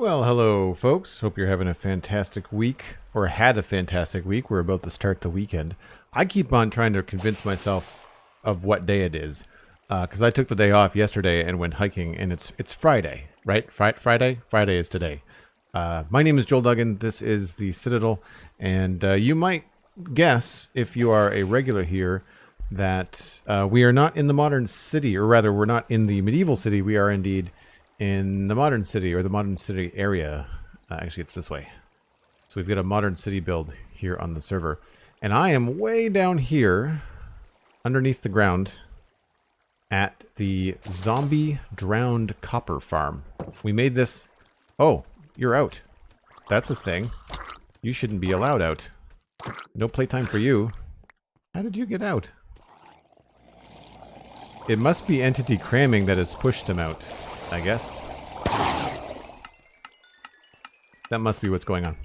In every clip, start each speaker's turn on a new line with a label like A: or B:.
A: Well, hello, folks. Hope you're having a fantastic week, or had a fantastic week. We're about to start the weekend. I keep on trying to convince myself of what day it is, because I took the day off yesterday and went hiking, and it's Friday, right? Friday is today. My name is Joel Duggan. This is the Citadel, and you might guess, if you are a regular here, that we are not in the modern city, or rather, we're not in the medieval city. We are indeed in the modern city, or the modern city area. Actually, it's this way. So we've got a modern city build here on the server. And I am way down here, underneath the ground, at the zombie drowned copper farm. We made this... Oh, you're out. That's a thing. You shouldn't be allowed out. No playtime for you. How did you get out? It must be entity cramming that has pushed him out, I guess. That must be what's going on.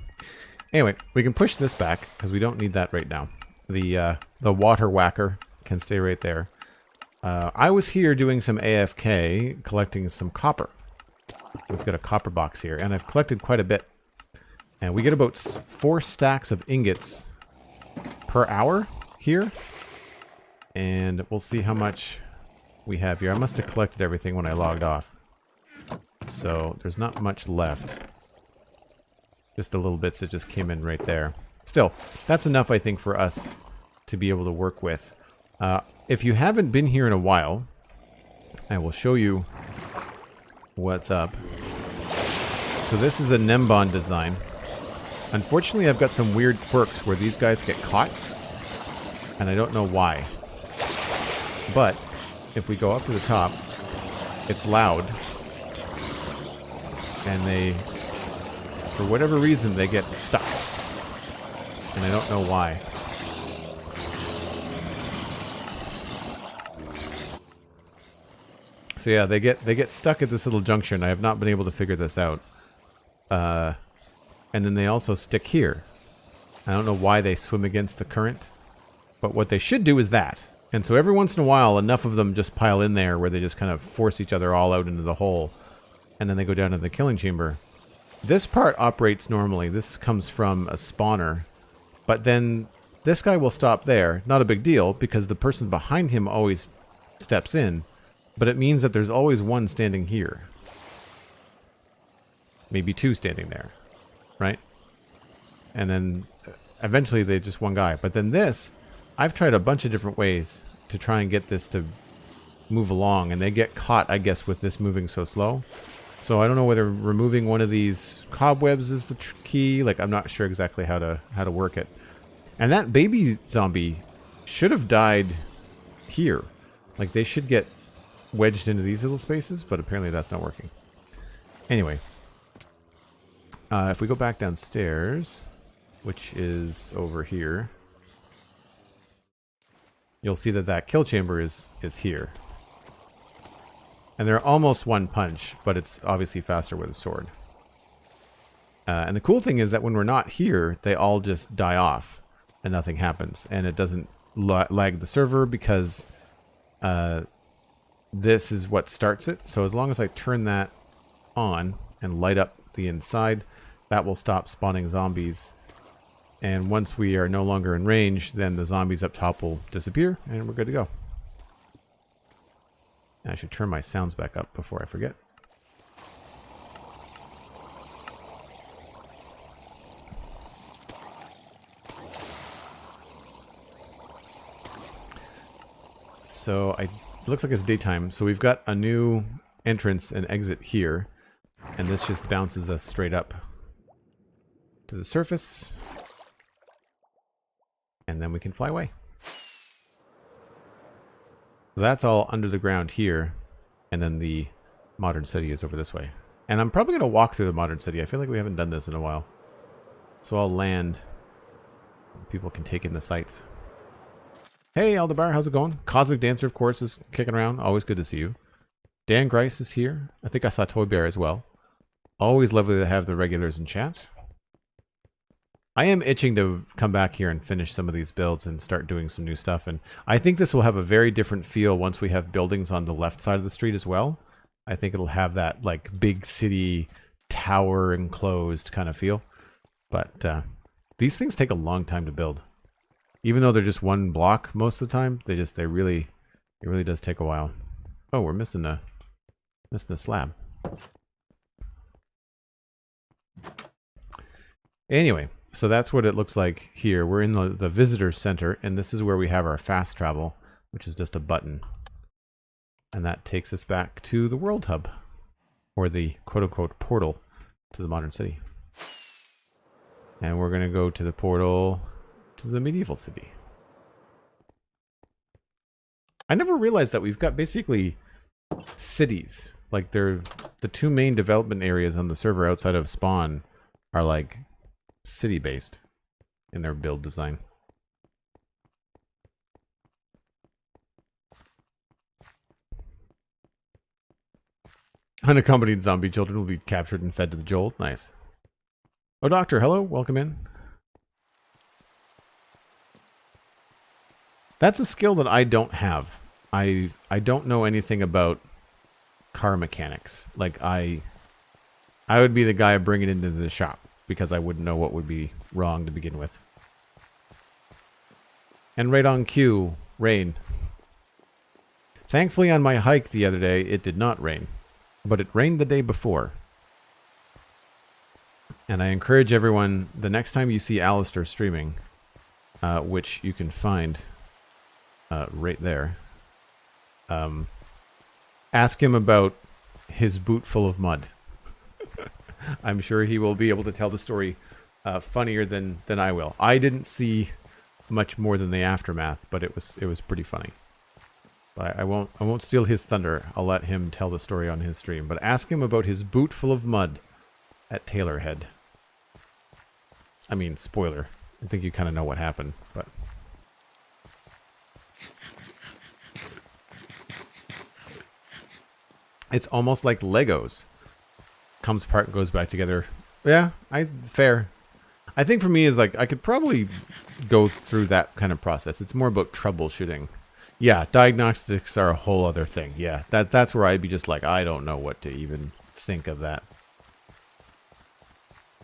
A: Anyway, we can push this back because we don't need that right now. The water whacker can stay right there. I was here doing some AFK, collecting some copper. We've got a copper box here, and I've collected quite a bit. And we get about 4 stacks of ingots per hour here. And we'll see how much we have here. I must have collected everything when I logged off. So there's not much left. Just the little bits that just came in right there. Still, that's enough, I think, for us to be able to work with. If you haven't been here in a while, I will show you what's up. So this is a Nembon design. Unfortunately, I've got some weird quirks where these guys get caught, and I don't know why. But if we go up to the top, it's loud, and they, for whatever reason, they get stuck, and I don't know why. So yeah, they get stuck at this little junction. I have not been able to figure this out. And then they also stick here. I don't know why they swim against the current, but what they should do is that. And so every once in a while, enough of them just pile in there where they just kind of force each other all out into the hole. And then they go down to the killing chamber. This part operates normally. This comes from a spawner. But then this guy will stop there. Not a big deal, because the person behind him always steps in. But it means that there's always one standing here. Maybe 2 standing there. Right? And then eventually they just one guy. But then this, I've tried a bunch of different ways to try and get this to move along. And they get caught, I guess, with this moving so slow. So I don't know whether removing one of these cobwebs is the key. Like, I'm not sure exactly how to work it. And that baby zombie should have died here. Like, they should get wedged into these little spaces, but apparently that's not working. Anyway. If we go back downstairs, which is over here, you'll see that that kill chamber is here. And they're almost one punch, but it's obviously faster with a sword. And the cool thing is that when we're not here, they all just die off and nothing happens. And it doesn't lag the server because this is what starts it. So as long as I turn that on and light up the inside, that will stop spawning zombies. And once we are no longer in range, then the zombies up top will disappear and we're good to go. And I should turn my sounds back up before I forget. So it looks like it's daytime. So we've got a new entrance and exit here. And this just bounces us straight up to the surface. And then we can fly away. So that's all under the ground here. And then the modern city is over this way. And I'm probably going to walk through the modern city. I feel like we haven't done this in a while. So I'll land. People can take in the sights. Hey, Aldebar, how's it going? Cosmic Dancer, of course, is kicking around. Always good to see you. Dan Grice is here. I think I saw Toy Bear as well. Always lovely to have the regulars in chat. I am itching to come back here and finish some of these builds and start doing some new stuff. And I think this will have a very different feel once we have buildings on the left side of the street as well. I think it'll have that like big city tower enclosed kind of feel. But these things take a long time to build. Even though they're just one block most of the time, it really does take a while. Oh, we're missing a slab. Anyway, so that's what it looks like here. We're in the visitor center, and this is where we have our fast travel, which is just a button. And that takes us back to the world hub, or the quote-unquote portal to the modern city. And we're going to go to the portal to the medieval city. I never realized that we've got basically cities. Like, they're the two main development areas on the server outside of spawn are like city-based in their build design. Unaccompanied zombie children will be captured and fed to the Joel. Nice. Oh, Doctor, hello. Welcome in. That's a skill that I don't have. I don't know anything about car mechanics. Like, I would be the guy bringing it into the shop because I wouldn't know what would be wrong to begin with. And right on cue, rain. Thankfully, on my hike the other day, it did not rain. But it rained the day before. And I encourage everyone, the next time you see Alistair streaming, which you can find right there, ask him about his boot full of mud. I'm sure he will be able to tell the story funnier than I will. I didn't see much more than the aftermath, but it was pretty funny. But I won't steal his thunder. I'll let him tell the story on his stream. But ask him about his boot full of mud at Taylorhead. I mean, spoiler. I think you kind of know what happened, but it's almost like Legos. Comes apart and goes back together. Yeah, fair. I think for me is like I could probably go through that kind of process. It's more about troubleshooting. Yeah, diagnostics are a whole other thing. Yeah, that's where I'd be just like, I don't know what to even think of that.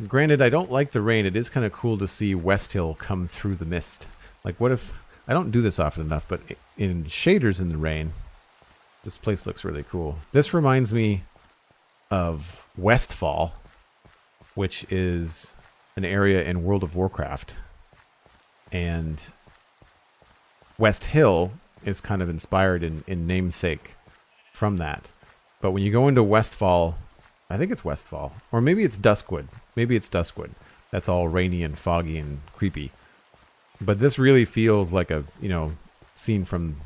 A: Granted, I don't like the rain. It is kind of cool to see West Hill come through the mist. Like, what if... I don't do this often enough, but in shaders in the rain, this place looks really cool. This reminds me of Westfall, which is an area in World of Warcraft. And West Hill is kind of inspired in namesake from that. But when you go into Westfall, I think it's Westfall, or maybe it's Duskwood. Maybe it's Duskwood. That's all rainy and foggy and creepy. But this really feels like a, scene from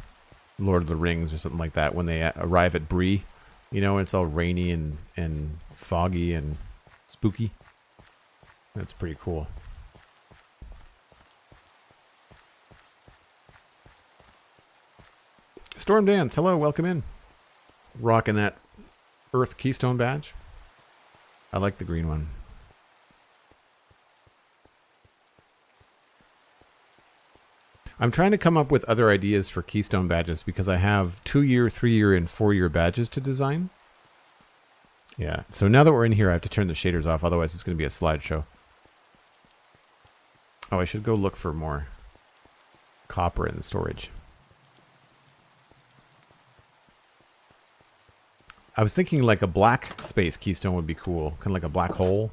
A: Lord of the Rings or something like that when they arrive at Bree. It's all rainy and foggy and spooky. That's pretty cool. Storm Dance, hello, welcome in. Rocking that Earth Keystone badge. I like the green one. I'm trying to come up with other ideas for Keystone badges because I have 2-year, 3-year, and 4-year badges to design. Yeah, so now that we're in here, I have to turn the shaders off, otherwise it's going to be a slideshow. Oh, I should go look for more copper in the storage. I was thinking like a black space keystone would be cool, kind of like a black hole.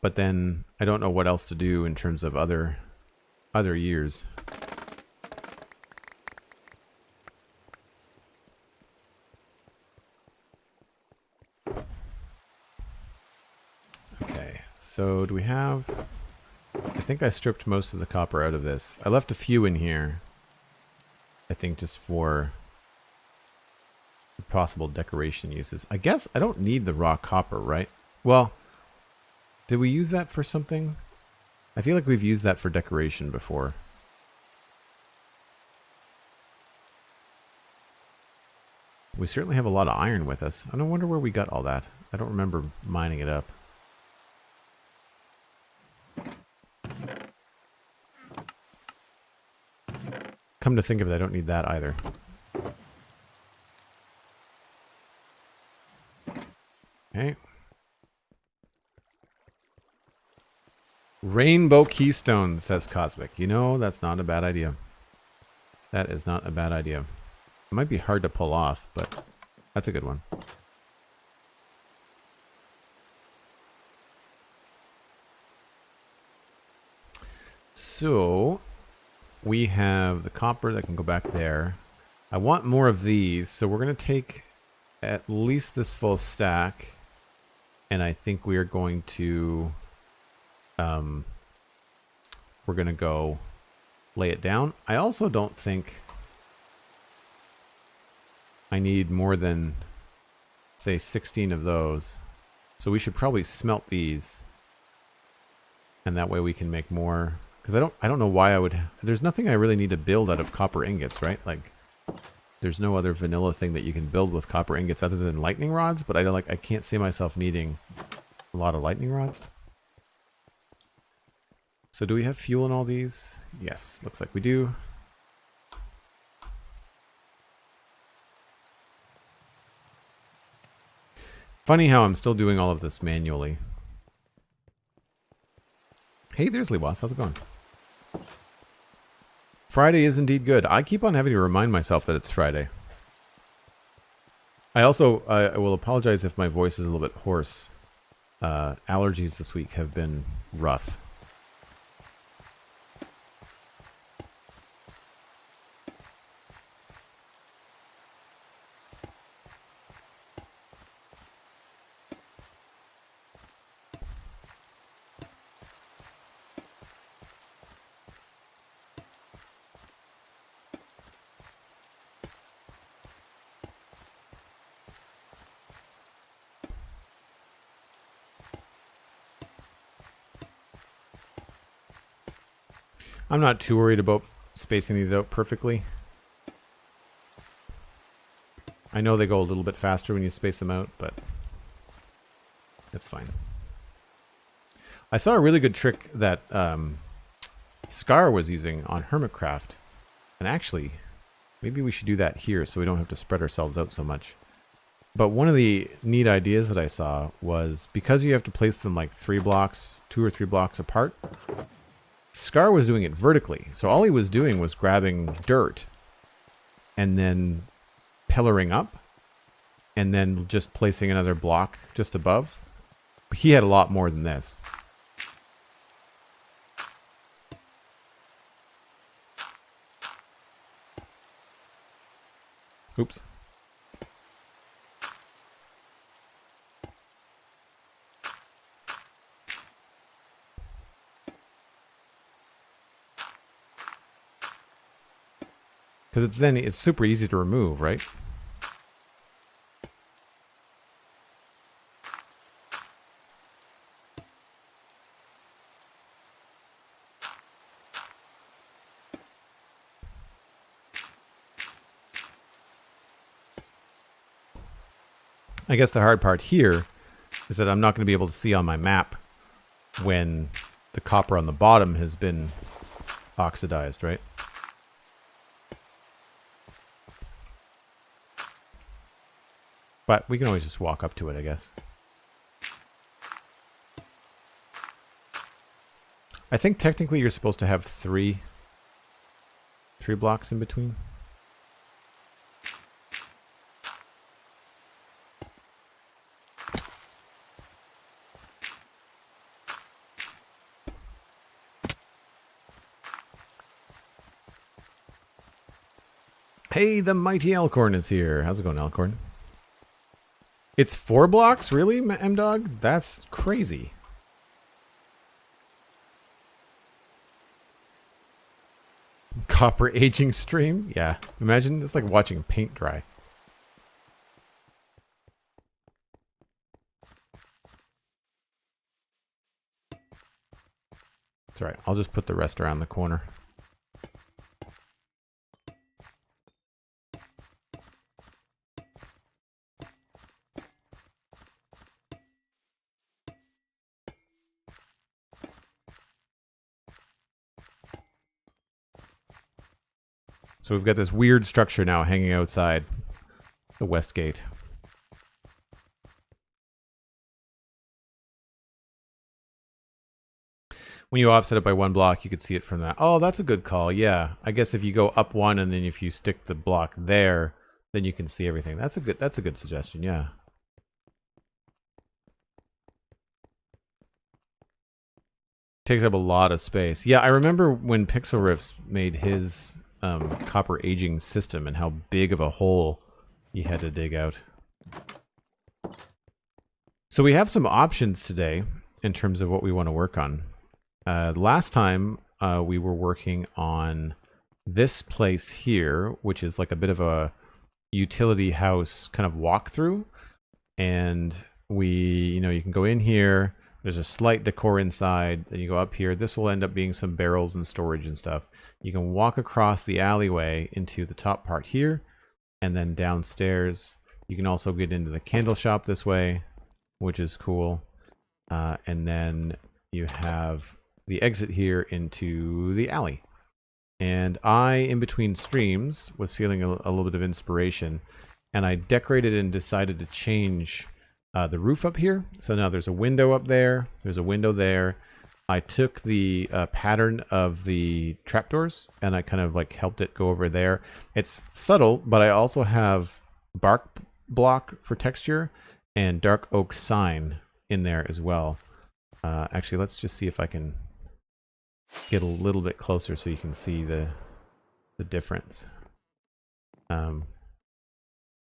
A: But then I don't know what else to do in terms of other years. Okay, so do we have... I think I stripped most of the copper out of this. I left a few in here. I think just for possible decoration uses. I guess I don't need the raw copper, right? Well, did we use that for something? I feel like we've used that for decoration before. We certainly have a lot of iron with us. I don't wonder where we got all that. I don't remember mining it up. Come to think of it, I don't need that either. Okay. Rainbow keystone, says Cosmic. You know, that's not a bad idea. That is not a bad idea. It might be hard to pull off, but that's a good one. So, we have the copper that can go back there. I want more of these, so we're going to take at least this full stack. And I think we are going to... we're going to go lay it down. I also don't think I need more than, say, 16 of those. So we should probably smelt these. And that way we can make more... Because I don't know why I would... There's nothing I really need to build out of copper ingots, right? Like, there's no other vanilla thing that you can build with copper ingots other than lightning rods. But I can't see myself needing a lot of lightning rods. So do we have fuel in all these? Yes, looks like we do. Funny how I'm still doing all of this manually. Hey, there's Lewas. How's it going? Friday is indeed good. I keep on having to remind myself that it's Friday. I also, I will apologize if my voice is a little bit hoarse. Allergies this week have been rough. I'm not too worried about spacing these out perfectly. I know they go a little bit faster when you space them out, but it's fine. I saw a really good trick that Scar was using on Hermitcraft. And actually, maybe we should do that here so we don't have to spread ourselves out so much. But one of the neat ideas that I saw was, because you have to place them like 2 or 3 blocks apart, Scar was doing it vertically. So all he was doing was grabbing dirt and then pillaring up and then just placing another block just above. He had a lot more than this. Oops. Because it's super easy to remove, right? I guess the hard part here is that I'm not going to be able to see on my map when the copper on the bottom has been oxidized, right? But we can always just walk up to it, I guess. I think technically you're supposed to have three blocks in between. Hey, the mighty Elkhorn is here. How's it going, Elkhorn? It's 4 blocks? Really, M-Dog? That's crazy. Copper aging stream? Yeah. Imagine, it's like watching paint dry. It's alright. I'll just put the rest around the corner. So we've got this weird structure now hanging outside the west gate. when you offset it by 1 block, you could see it from that. Oh, that's a good call. Yeah, I guess if you go up 1 and then if you stick the block there, then you can see everything. That's a good suggestion. Yeah. Takes up a lot of space. Yeah, I remember when Pixel Riffs made his copper aging system and how big of a hole he had to dig out. So we have some options today in terms of what we want to work on. Last time we were working on this place here, which is like a bit of a utility house kind of walkthrough. And you can go in here. There's a slight decor inside. Then you go up here. This will end up being some barrels and storage and stuff. You can walk across the alleyway into the top part here, and then downstairs. You can also get into the candle shop this way, which is cool. And then you have the exit here into the alley. And I, in between streams, was feeling a little bit of inspiration, and I decorated and decided to change the roof up here. So now there's a window up there. There's a window there. I took the pattern of the trapdoors and I kind of like helped it go over there. It's subtle, but I also have bark block for texture and dark oak sign in there as well. Actually, let's just see if I can get a little bit closer so you can see the difference. But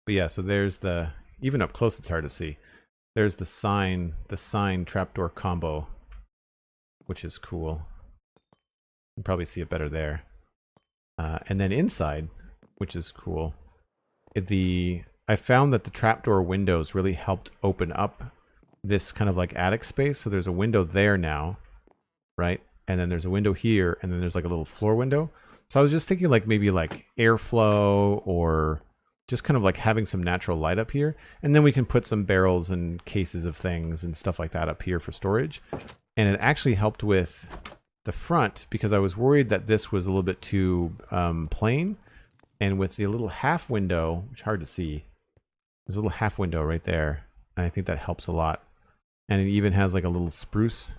A: yeah, so there's the, even up close it's hard to see. There's the sign trapdoor combo, which is cool. You can probably see it better there. And then inside, which is cool, I found that the trapdoor windows really helped open up this kind of like attic space. So there's a window there now, right? And then there's a window here, and then there's like a little floor window. So I was just thinking like maybe like airflow or just kind of like having some natural light up here. And then we can put some barrels and cases of things and stuff like that up here for storage. And it actually helped with the front because I was worried that this was a little bit too plain. And with the little half window, which is hard to see, there's a little half window right there. And I think that helps a lot. And it even has like a little spruce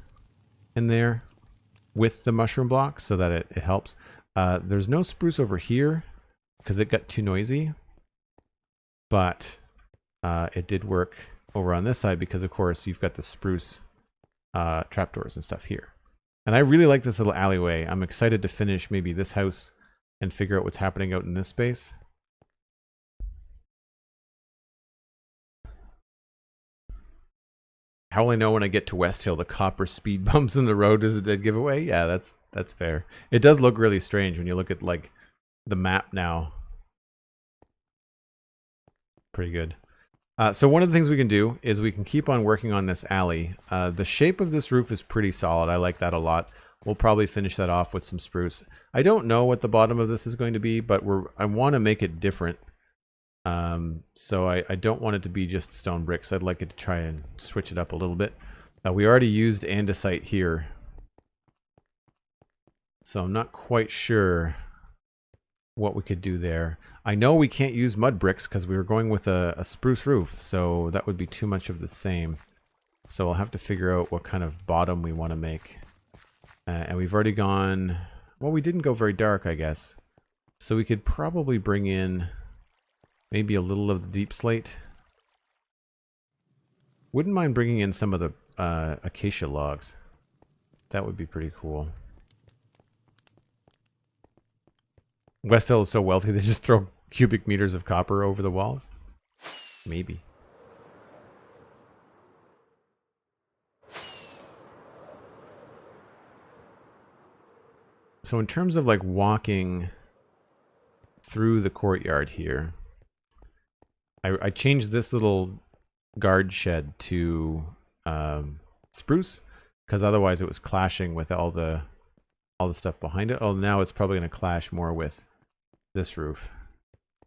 A: in there with the mushroom block so that it helps. There's no spruce over here because it got too noisy. But it did work over on this side because, of course, you've got the spruce trapdoors and stuff here. And I really like this little alleyway. I'm excited to finish maybe this house and figure out what's happening out in this space. How will I know when I get to West Hill the copper speed bumps in the road is a dead giveaway? Yeah, that's fair. It does look really strange when you look at like the map now. Pretty good. So one of the things we can do is we can keep on working on this alley. The shape of this roof is pretty solid. I like that a lot. We'll probably finish that off with some spruce. I don't know what the bottom of this is going to be, but I want to make it different. So I don't want it to be just stone bricks. I'd like it to try and switch it up a little bit. We already used andesite here, so I'm not quite sure what we could do there. I know we can't use mud bricks because we were going with a spruce roof, so that would be too much of the same. So I'll have to figure out what kind of bottom we want to make. And we've already gone, well, we didn't go very dark, I guess. So we could probably bring in maybe a little of the deep slate. Wouldn't mind bringing in some of the acacia logs. That would be pretty cool. West Hill is so wealthy they just throw cubic meters of copper over the walls? Maybe. So in terms of like walking through the courtyard here, I changed this little guard shed to spruce because otherwise it was clashing with all the stuff behind it. Oh, now it's probably going to clash more with this roof.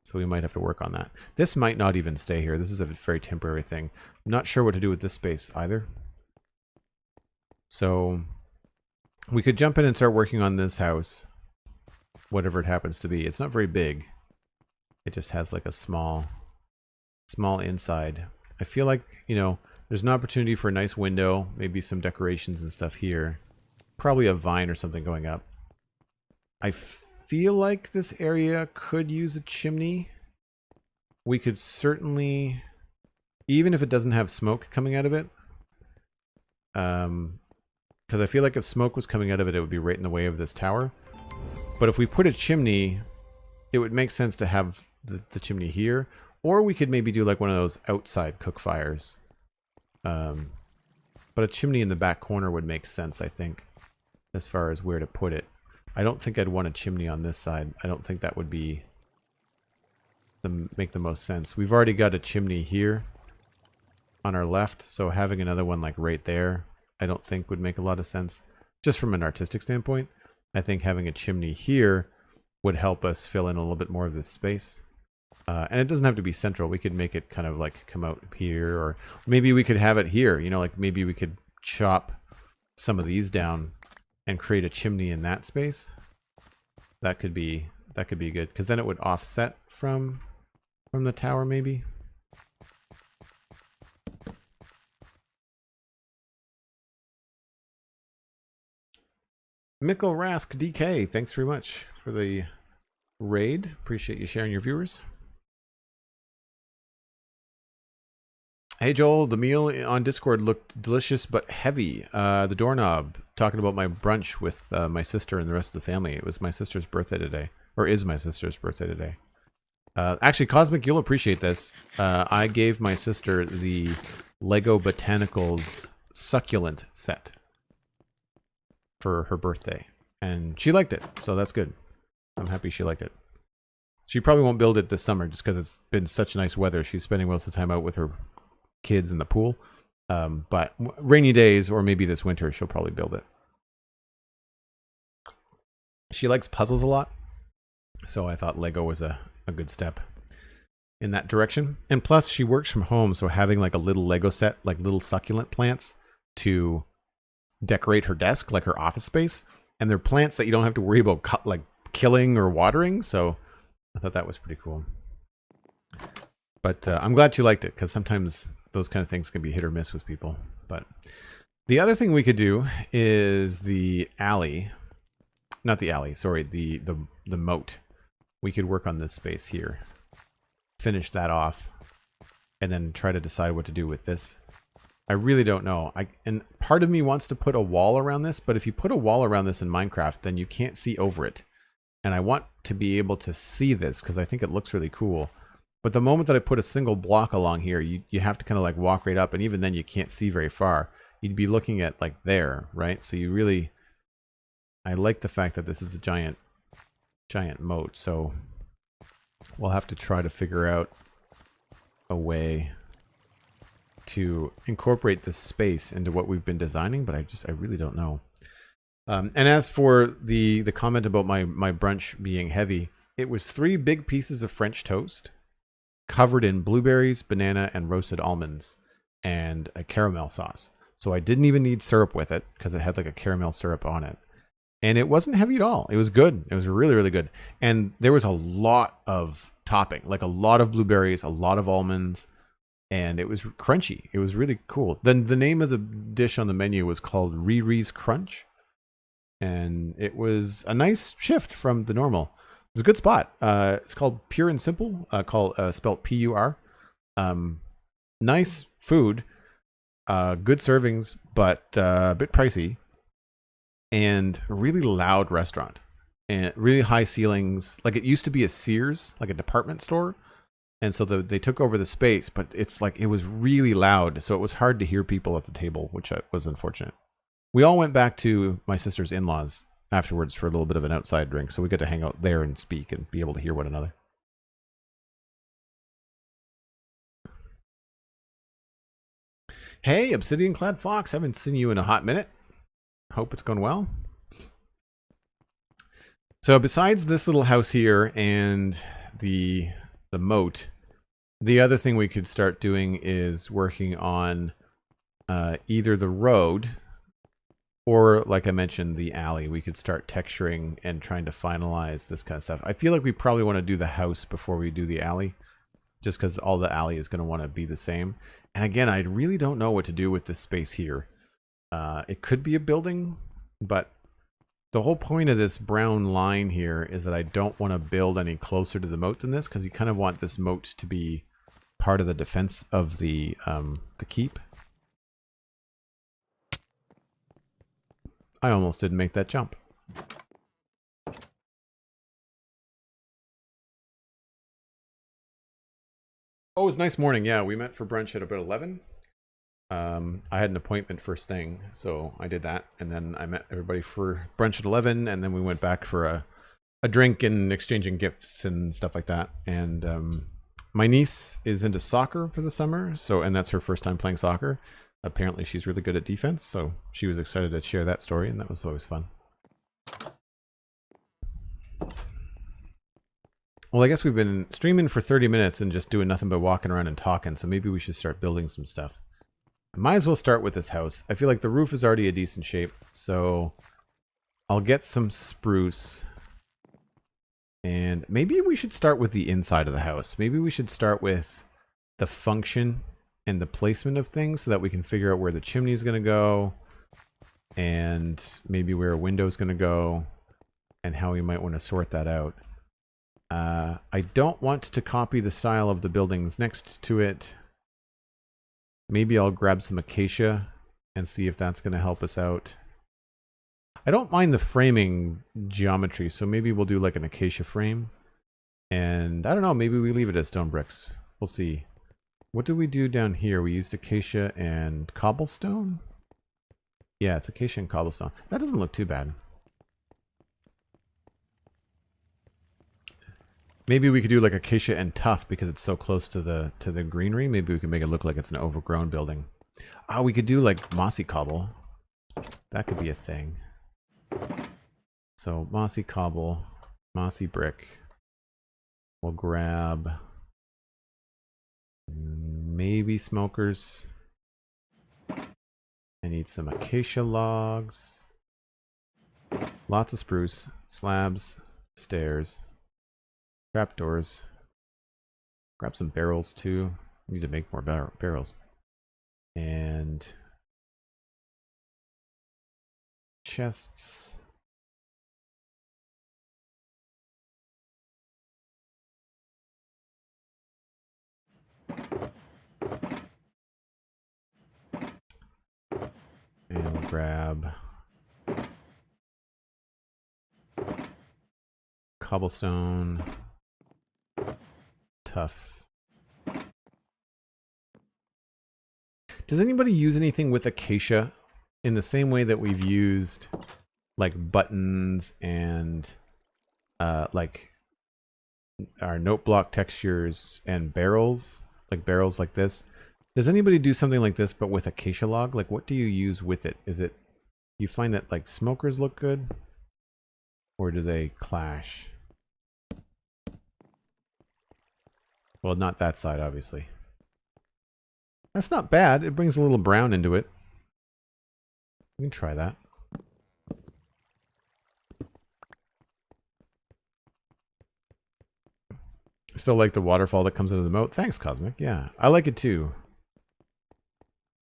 A: So we might have to work on that. This might not even stay here. This is a very temporary thing. I'm not sure what to do with this space either. So we could jump in and start working on this house, whatever it happens to be. It's not very big. It just has like a small inside. I feel like, you know, there's an opportunity for a nice window, maybe some decorations and stuff here. probably a vine or something going up. I feel like this area could use a chimney. We could certainly, even if it doesn't have smoke coming out of it, because I feel like if smoke was coming out of it, it would be right in the way of this tower. But if we put a chimney, it would make sense to have the chimney here. Or we could maybe do like one of those outside cook fires. But a chimney in the back corner would make sense, I think, as far as where to put it. I don't think I'd want a chimney on this side. I don't think that would be make the most sense. We've already got a chimney here on our left, so having another one like right there, I don't think would make a lot of sense. Just from an artistic standpoint, I think having a chimney here would help us fill in a little bit more of this space. And it doesn't have to be central. We could make it kind of like come out here, or maybe we could have it here. You know, like maybe we could chop some of these down and create a chimney in that space. That could be good, because then it would offset from the tower maybe. Mikkel Rask DK, thanks very much for the raid. Appreciate you sharing your viewers. Hey Joel, the meal on Discord looked delicious but heavy. The doorknob, talking about my brunch with my sister and the rest of the family. It was my sister's birthday today, or is my sister's birthday today. Actually, Cosmic, you'll appreciate this. I gave my sister the Lego Botanicals succulent set for her birthday, and she liked it, so that's good. I'm happy she liked it. She probably won't build it this summer just because it's been such nice weather. She's spending most of the time out with her kids in the pool, but rainy days or maybe this winter she'll probably build it. She likes puzzles a lot, so I thought Lego was a good step in that direction. And plus she works from home, so having like a little Lego set, like little succulent plants to decorate her desk, like her office space, and they're plants that you don't have to worry about like killing or watering, so I thought that was pretty cool. But I'm glad she liked it, because sometimes those kind of things can be hit or miss with people. But the other thing we could do is the alley. Not the alley, sorry, the moat. We could work on this space here. Finish that off. And then try to decide what to do with this. I really don't know. And part of me wants to put a wall around this, but if you put a wall around this in Minecraft, then you can't see over it. And I want to be able to see this, because I think it looks really cool. But the moment that I put a single block along here, you have to kind of like walk right up, and even then you can't see very far. You'd be looking at like there, right? So you really, I like the fact that this is a giant moat. So we'll have to try to figure out a way to incorporate this space into what we've been designing, but I really don't know. And as for the comment about my brunch being heavy, it was 3 big pieces of French toast covered in blueberries, banana, and roasted almonds, and a caramel sauce. So I didn't even need syrup with it, because it had like a caramel syrup on it. And it wasn't heavy at all. It was good. It was really, really good. And there was a lot of topping, like a lot of blueberries, a lot of almonds, and it was crunchy. It was really cool. Then the name of the dish on the menu was called Riri's Crunch. And it was a nice shift from the normal. It was a good spot. It's called Pure and Simple, spelled P-U-R. Nice food, good servings, but a bit pricey. And a really loud restaurant. And really high ceilings. Like it used to be a Sears, like a department store. And so they took over the space, but it's like it was really loud. So it was hard to hear people at the table, which was unfortunate. We all went back to my sister's in-laws afterwards for a little bit of an outside drink, so we got to hang out there and speak and be able to hear one another. Hey, Obsidian Clad Fox, haven't seen you in a hot minute. Hope it's going well. So besides this little house here and the moat, the other thing we could start doing is working on either the road, or, like I mentioned, the alley. We could start texturing and trying to finalize this kind of stuff. I feel like we probably want to do the house before we do the alley, just because all the alley is going to want to be the same. And again, I really don't know what to do with this space here. It could be a building but the whole point of this brown line here is that I don't want to build any closer to the moat than this, because you kind of want this moat to be part of the defense of the keep. I almost didn't make that jump. Oh, it was a nice morning. Yeah, we met for brunch at about 11. I had an appointment first thing, so I did that. And then I met everybody for brunch at 11, and then we went back for a drink and exchanging gifts and stuff like that. And my niece is into soccer for the summer, and that's her first time playing soccer. Apparently she's really good at defense, so she was excited to share that story, and that was always fun. Well, I guess we've been streaming for 30 minutes and just doing nothing but walking around and talking, so maybe we should start building some stuff. I might as well start with this house. I feel like the roof is already a decent shape, so I'll get some spruce. And maybe we should start with the inside of the house. Maybe we should start with the function and the placement of things so that we can figure out where the chimney is going to go, and maybe where a window is going to go, and how we might want to sort that out. I don't want to copy the style of the buildings next to it. Maybe I'll grab some acacia and see if that's going to help us out. I don't mind the framing geometry, so maybe we'll do like an acacia frame. And I don't know, maybe we leave it as stone bricks. We'll see. What did we do down here? We used acacia and cobblestone? Yeah, it's acacia and cobblestone. That doesn't look too bad. Maybe we could do like acacia and tuff because it's so close to the greenery. Maybe we can make it look like it's an overgrown building. Ah, we could do like mossy cobble. That could be a thing. So mossy cobble, mossy brick. We'll grab maybe smokers. I need some acacia logs. Lots of spruce, slabs, stairs. Trapdoors. Grab some barrels too. Need to make more barrels. And chests. And we'll grab cobblestone. Tough. Does anybody use anything with acacia in the same way that we've used like buttons and like our note block textures and barrels like this? Does anybody do something like this but with acacia log? Like, what do you use with it? Is it, you find that like smokers look good, or do they clash? Well, not that side, obviously. That's not bad. It brings a little brown into it. We can try that. Still like the waterfall that comes into the moat. Thanks, Cosmic. Yeah, I like it too.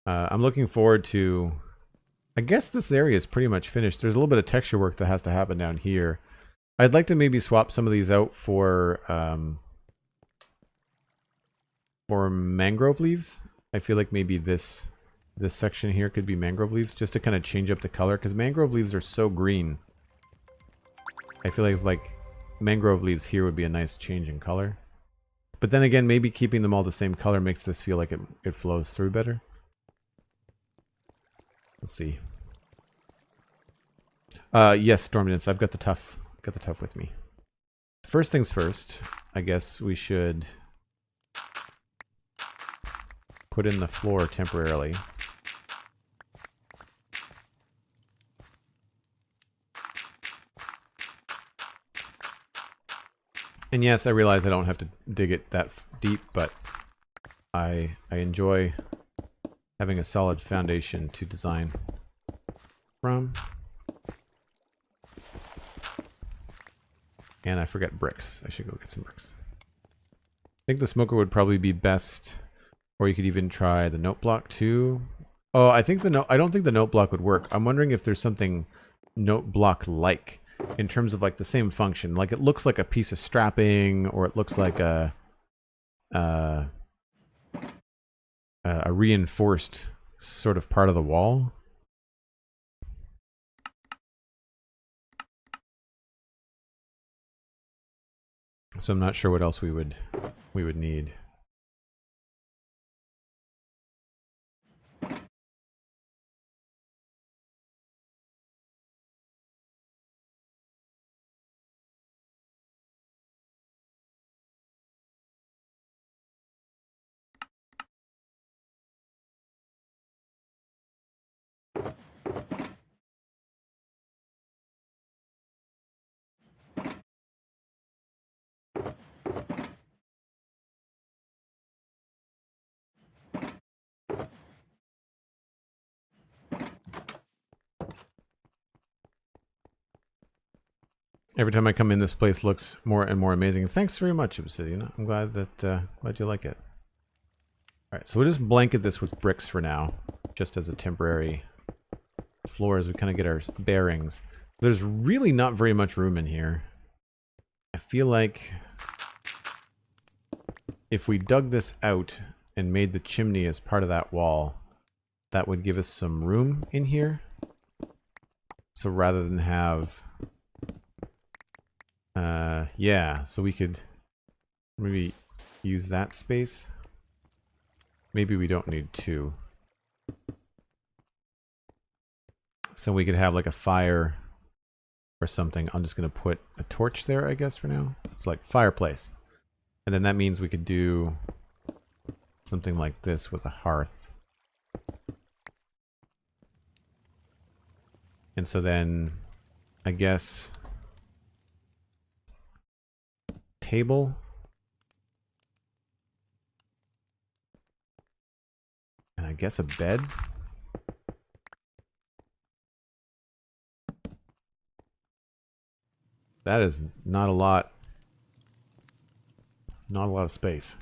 A: I'm looking forward to... I guess this area is pretty much finished. There's a little bit of texture work that has to happen down here. I'd like to maybe swap some of these out for mangrove leaves. I feel like maybe this section here could be mangrove leaves, just to kind of change up the color, because mangrove leaves are so green. I feel like mangrove leaves here would be a nice change in color. But then again, maybe keeping them all the same color makes this feel like it flows through better. Let's see. Yes, Stormdance, I've got the tough with me. First things first, I guess we should put in the floor temporarily. And yes, I realize I don't have to dig it that deep, but I enjoy having a solid foundation to design from. And I forget bricks. I should go get some bricks. I think the smoker would probably be best, or you could even try the note block too. Oh, I don't think the note block would work. I'm wondering if there's something note block like in terms of like the same function. Like it looks like a piece of strapping, or it looks like a reinforced sort of part of the wall. So I'm not sure what else we would need. Every time I come in, this place looks more and more amazing. Thanks very much, Obsidian. I'm glad that glad you like it. All right, so we'll just blanket this with bricks for now, just as a temporary floor as we kind of get our bearings. There's really not very much room in here. I feel like if we dug this out and made the chimney as part of that wall, that would give us some room in here. So rather than have... yeah, so we could maybe use that space. Maybe we don't need two. So we could have like a fire or something. I'm just going to put a torch there, I guess, for now. It's like fireplace. And then that means we could do something like this with a hearth. And so then, I guess, table. And I guess a bed. That is not a lot. Not a lot of space.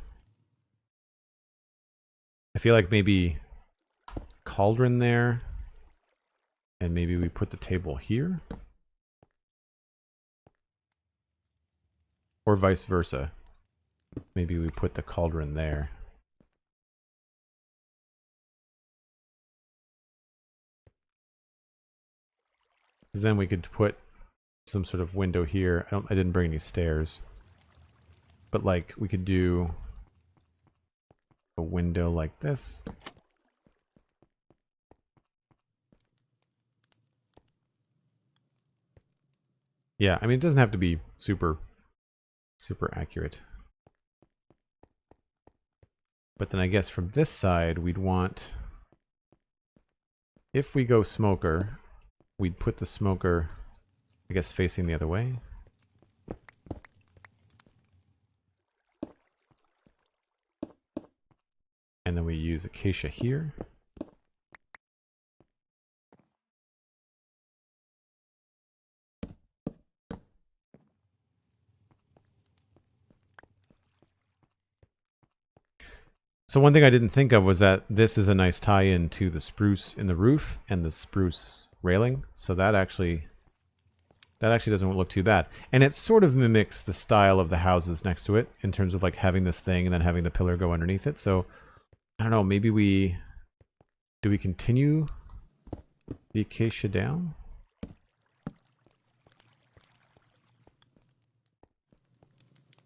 A: I feel like maybe cauldron there. And maybe we put the table here. Or vice versa. Maybe we put the cauldron there. Then we could put some sort of window here. I didn't bring any stairs. But like we could do a window like this. Yeah, I mean it doesn't have to be super accurate. But then I guess from this side we'd want, if we go smoker, we'd put the smoker, I guess, facing the other way. And then we use acacia here. So one thing I didn't think of was that this is a nice tie-in to the spruce in the roof and the spruce railing. So that actually doesn't look too bad. And it sort of mimics the style of the houses next to it in terms of like having this thing and then having the pillar go underneath it. So I don't know, maybe do we continue the acacia down?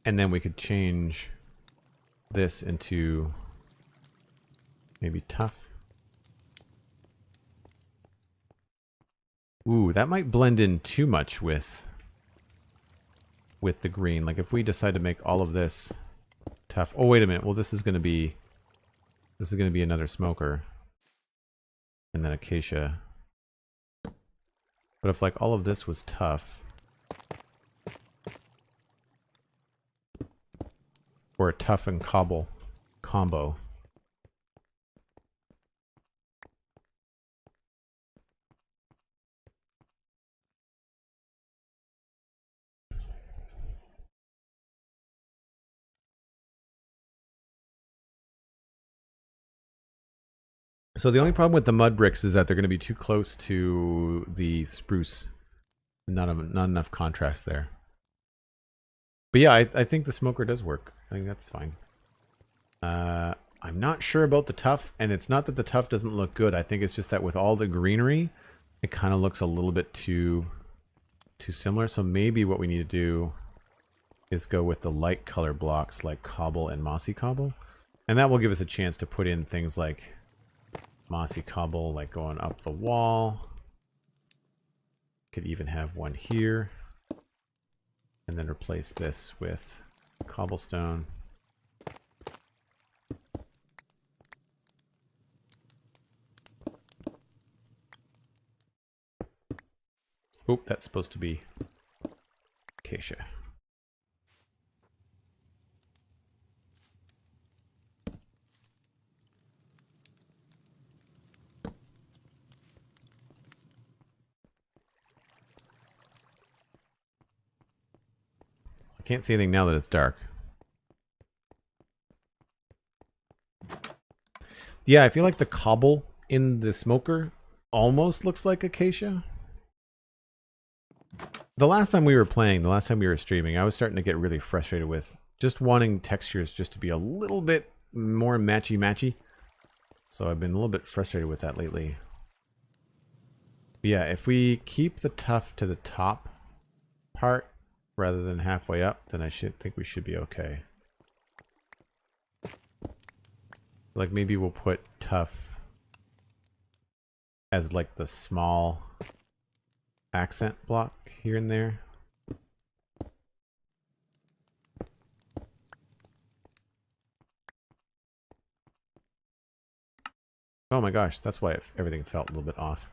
A: And then we could change this into maybe tough. Ooh, that might blend in too much with the green. Like if we decide to make all of this tough. Oh, wait a minute. Well, this is going to be another smoker. And then acacia. But if like all of this was tough, or a tough and cobble combo. So the only problem with the mud bricks is that they're going to be too close to the spruce Not enough contrast there. But yeah, I think the smoker does work. I think that's fine. I'm not sure about the tuff, and it's not that the tuff doesn't look good. I think it's just that with all the greenery, it kind of looks a little bit too similar. So maybe what we need to do is go with the light color blocks like cobble and mossy cobble. And that will give us a chance to put in things like mossy cobble, like going up the wall. Could even have one here. And then replace this with cobblestone. Oop, that's supposed to be acacia. I can't see anything now that it's dark. Yeah, I feel like the cobble in the smoker almost looks like acacia. The last time we were playing, the last time we were streaming, I was starting to get really frustrated with just wanting textures just to be a little bit more matchy-matchy. So I've been a little bit frustrated with that lately. But yeah, if we keep the tuff to the top part rather than halfway up, then I think we should be okay. Like maybe we'll put tuff as like the small accent block here and there. Oh my gosh, that's why everything felt a little bit off.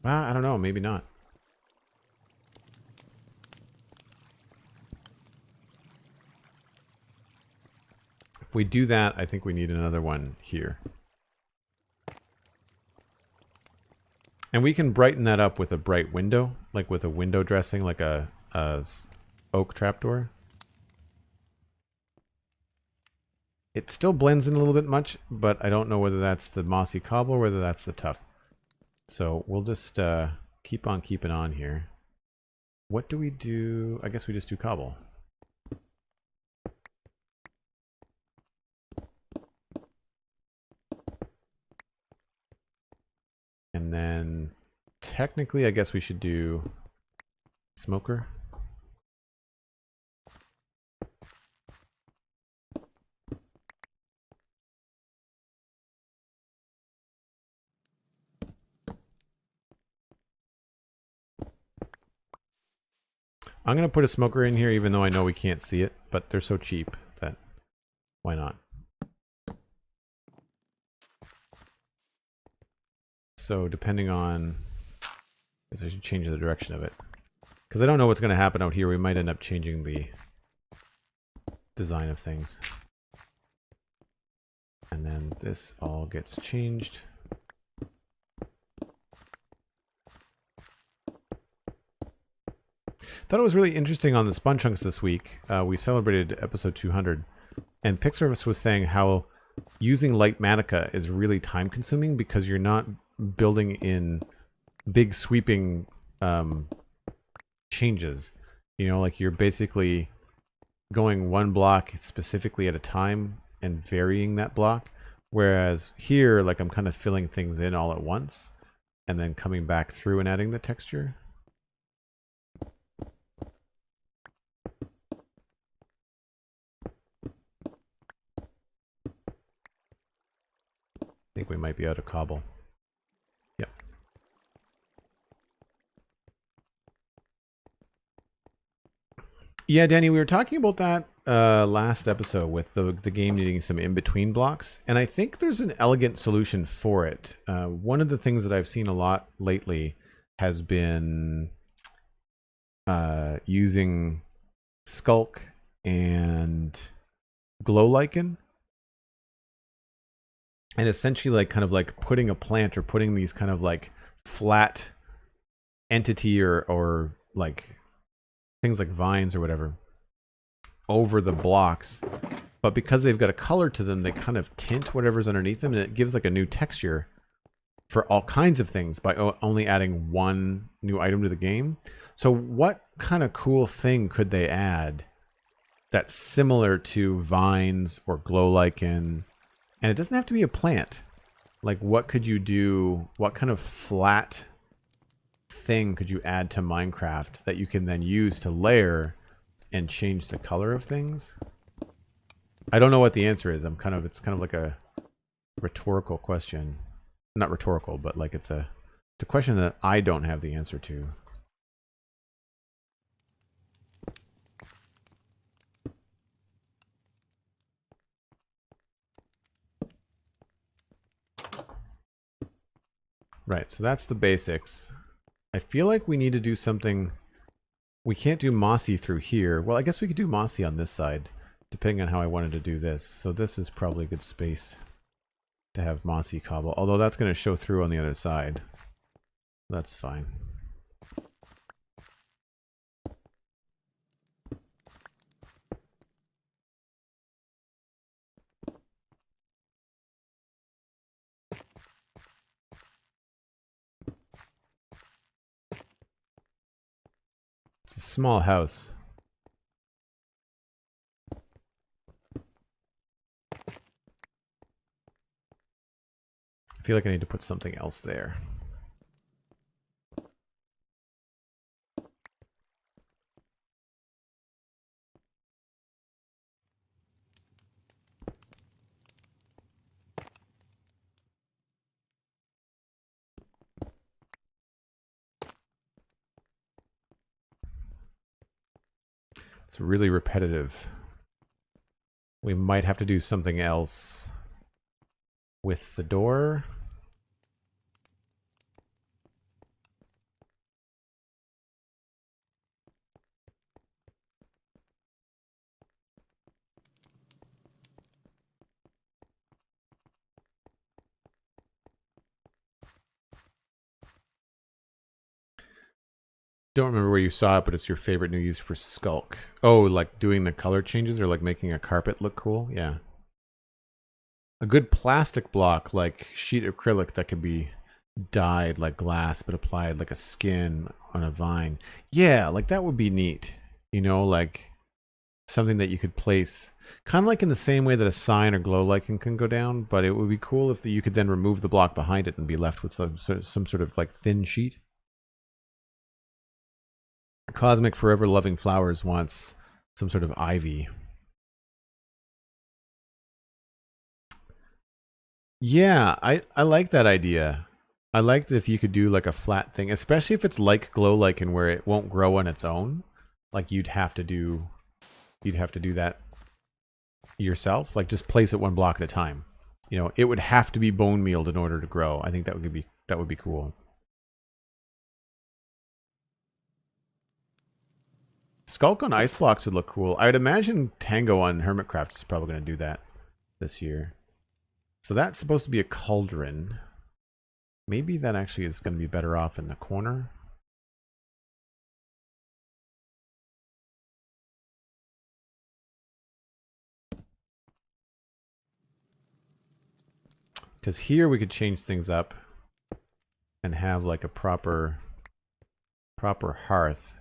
A: Well, I don't know, maybe not. If we do that, I think we need another one here. And we can brighten that up with a bright window, like with a window dressing, like a oak trapdoor. It still blends in a little bit much, but I don't know whether that's the mossy cobble or whether that's the tuff. So we'll just keep on keeping on here. What do we do? I guess we just do cobble. And then technically, I guess we should do smoker. I'm going to put a smoker in here even though I know we can't see it, but they're so cheap that why not? So depending on, I guess I should change the direction of it. Because I don't know what's going to happen out here. We might end up changing the design of things. And then this all gets changed. Thought it was really interesting on the Spun Chunks this week. We celebrated episode 200. And Pixarvis was saying how using Lightmatica is really time consuming because you're not building in big sweeping changes. You know, like you're basically going one block specifically at a time and varying that block. Whereas here, like I'm kind of filling things in all at once and then coming back through and adding the texture. I think we might be out of cobble. Yep. Yeah, Danny, we were talking about that last episode with the game needing some in-between blocks, and I think there's an elegant solution for it. One of the things that I've seen a lot lately has been using Skulk and Glow Lichen. And essentially like kind of like putting a plant or putting these kind of like flat entity or like things like vines or whatever over the blocks. But because they've got a color to them, they kind of tint whatever's underneath them and it gives like a new texture for all kinds of things by only adding one new item to the game. So what kind of cool thing could they add that's similar to vines or glow lichen? And it doesn't have to be a plant. Like, what could you do? What kind of flat thing could you add to Minecraft that you can then use to layer and change the color of things? I don't know what the answer is. It's kind of like a rhetorical question. Not rhetorical, but like it's a question that I don't have the answer to. Right, so that's the basics. I feel like we need to do something. We can't do mossy through here. Well, I guess we could do mossy on this side, depending on how I wanted to do this. So this is probably a good space to have mossy cobble, although that's going to show through on the other side. That's fine. It's a small house. I feel like I need to put something else there. It's really repetitive. We might have to do something else with the door. Don't remember where you saw it, but it's your favorite new use for Skulk. Oh, like doing the color changes or like making a carpet look cool? Yeah. A good plastic block, like sheet acrylic that could be dyed like glass, but applied like a skin on a vine. Yeah, like that would be neat. You know, like something that you could place kind of like in the same way that a sign or glow lichen can go down, but it would be cool if you could then remove the block behind it and be left with some sort of like thin sheet. Cosmic Forever Loving Flowers wants some sort of ivy. Yeah, I like that idea. I like that if you could do like a flat thing, especially if it's like glow lichen where it won't grow on its own. Like you'd have to do that yourself. Like just place it one block at a time. You know, it would have to be bone mealed in order to grow. I think that would be cool. Skulk on ice blocks would look cool. I would imagine Tango on Hermitcraft is probably going to do that this year. So that's supposed to be a cauldron. Maybe that actually is going to be better off in the corner. Because here we could change things up and have like a proper hearth.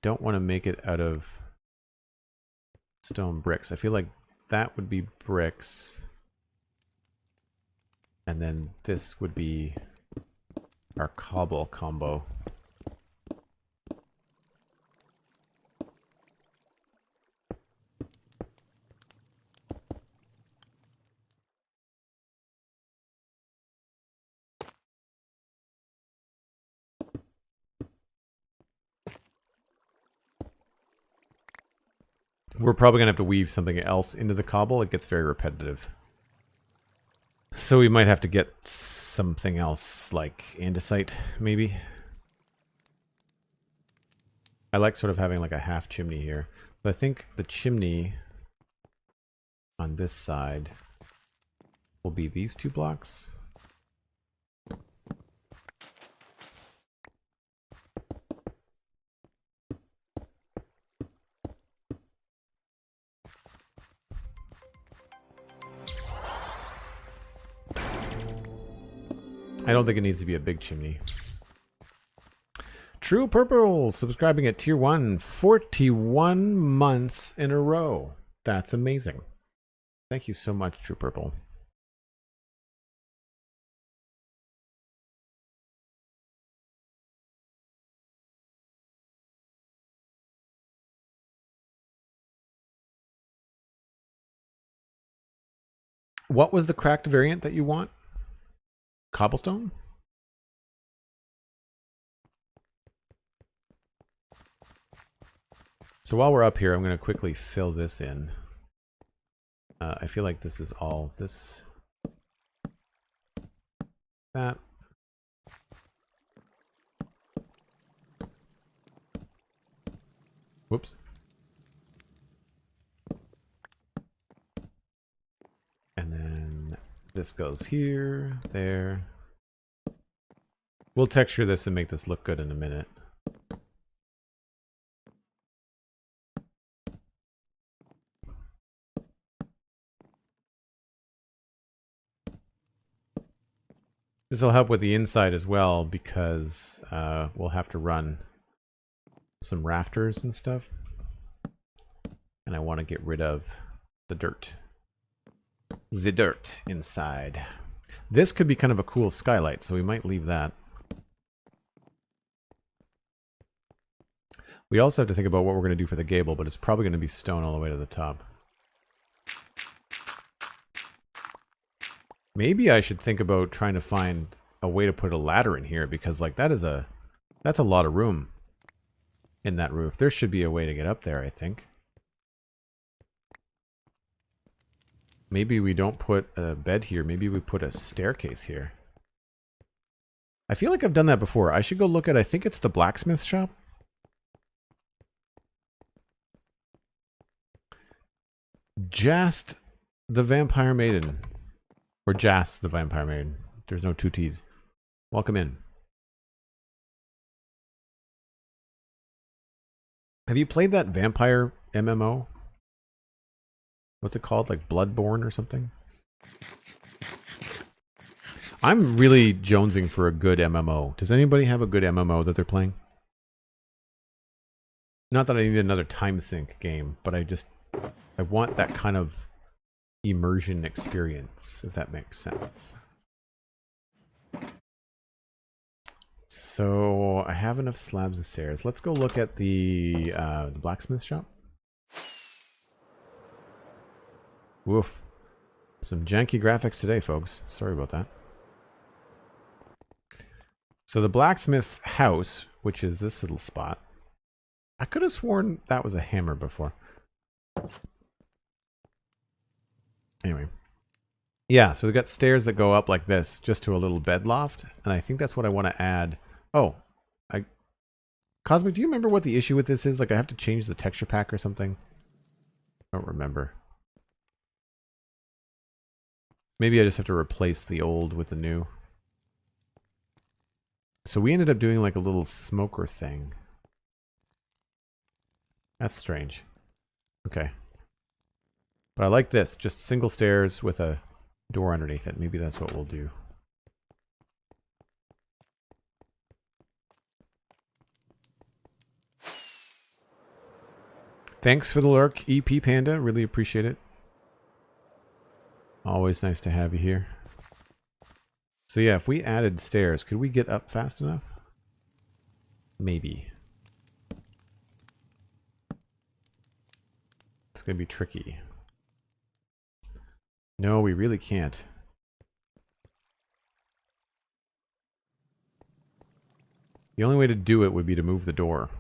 A: Don't want to make it out of stone bricks. I feel like that would be bricks. And then this would be our cobble combo. We're probably going to have to weave something else into the cobble. It gets very repetitive. So we might have to get something else, like andesite, maybe. I like sort of having like a half chimney here. So I think the chimney on this side will be these 2 blocks. I don't think it needs to be a big chimney. True Purple subscribing at tier 1, 41 months in a row. That's amazing. Thank you so much, True Purple. What was the cracked variant that you want? Cobblestone? So while we're up here, I'm going to quickly fill this in. I feel like this is all this, that. Whoops. And then this goes here, there. We'll texture this and make this look good in a minute. This will help with the inside as well because we'll have to run some rafters and stuff. And I want to get rid of the dirt. The dirt inside. This could be kind of a cool skylight, so we might leave that. We also have to think about what we're going to do for the gable, but it's probably going to be stone all the way to the top. Maybe I should think about trying to find a way to put a ladder in here, because like that's a lot of room in that roof. There should be a way to get up there, I think. Maybe we don't put a bed here. Maybe we put a staircase here. I feel like I've done that before. I should go look at, I think it's the blacksmith shop. Just the Vampire Maiden. Or Jas the Vampire Maiden. There's no two T's. Welcome in. Have you played that vampire MMO? What's it called? Like Bloodborne or something? I'm really jonesing for a good MMO. Does anybody have a good MMO that they're playing? Not that I need another time sink game, but I want that kind of immersion experience, if that makes sense. So I have enough slabs of stairs. Let's go look at the blacksmith shop. Woof. Some janky graphics today, folks. Sorry about that. So the blacksmith's house, which is this little spot. I could have sworn that was a hammer before. Anyway. Yeah, so we've got stairs that go up like this, just to a little bed loft. And I think that's what I want to add. Oh, Cosmic, do you remember what the issue with this is? Like I have to change the texture pack or something? I don't remember. Maybe I just have to replace the old with the new. So we ended up doing like a little smoker thing. That's strange. Okay. But I like this. Just single stairs with a door underneath it. Maybe that's what we'll do. Thanks for the lurk, EP Panda. Really appreciate it. Always nice to have you here. So yeah, if we added stairs, could we get up fast enough? Maybe. It's going to be tricky. No, we really can't. The only way to do it would be to move the door.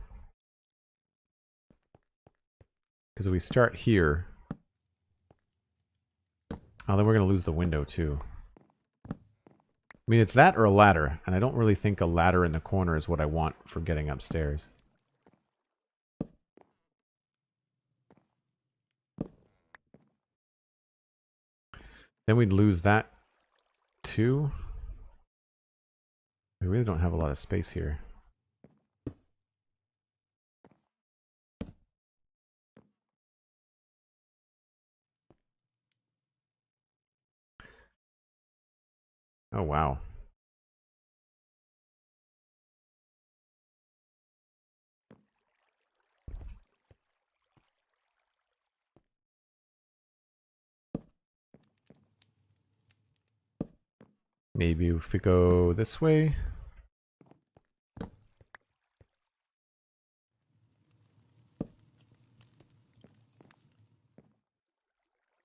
A: Because if we start here... Oh, then we're going to lose the window too. I mean, it's that or a ladder, and I don't really think a ladder in the corner is what I want for getting upstairs. Then we'd lose that too. We really don't have a lot of space here. Oh, wow. Maybe if we go this way.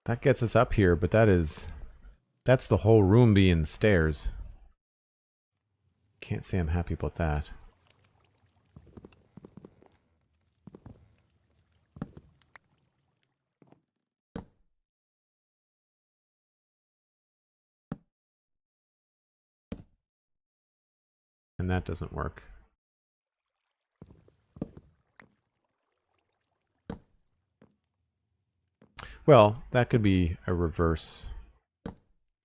A: That gets us up here, but that's the whole room being stairs. Can't say I'm happy about that. And that doesn't work. Well, that could be a reverse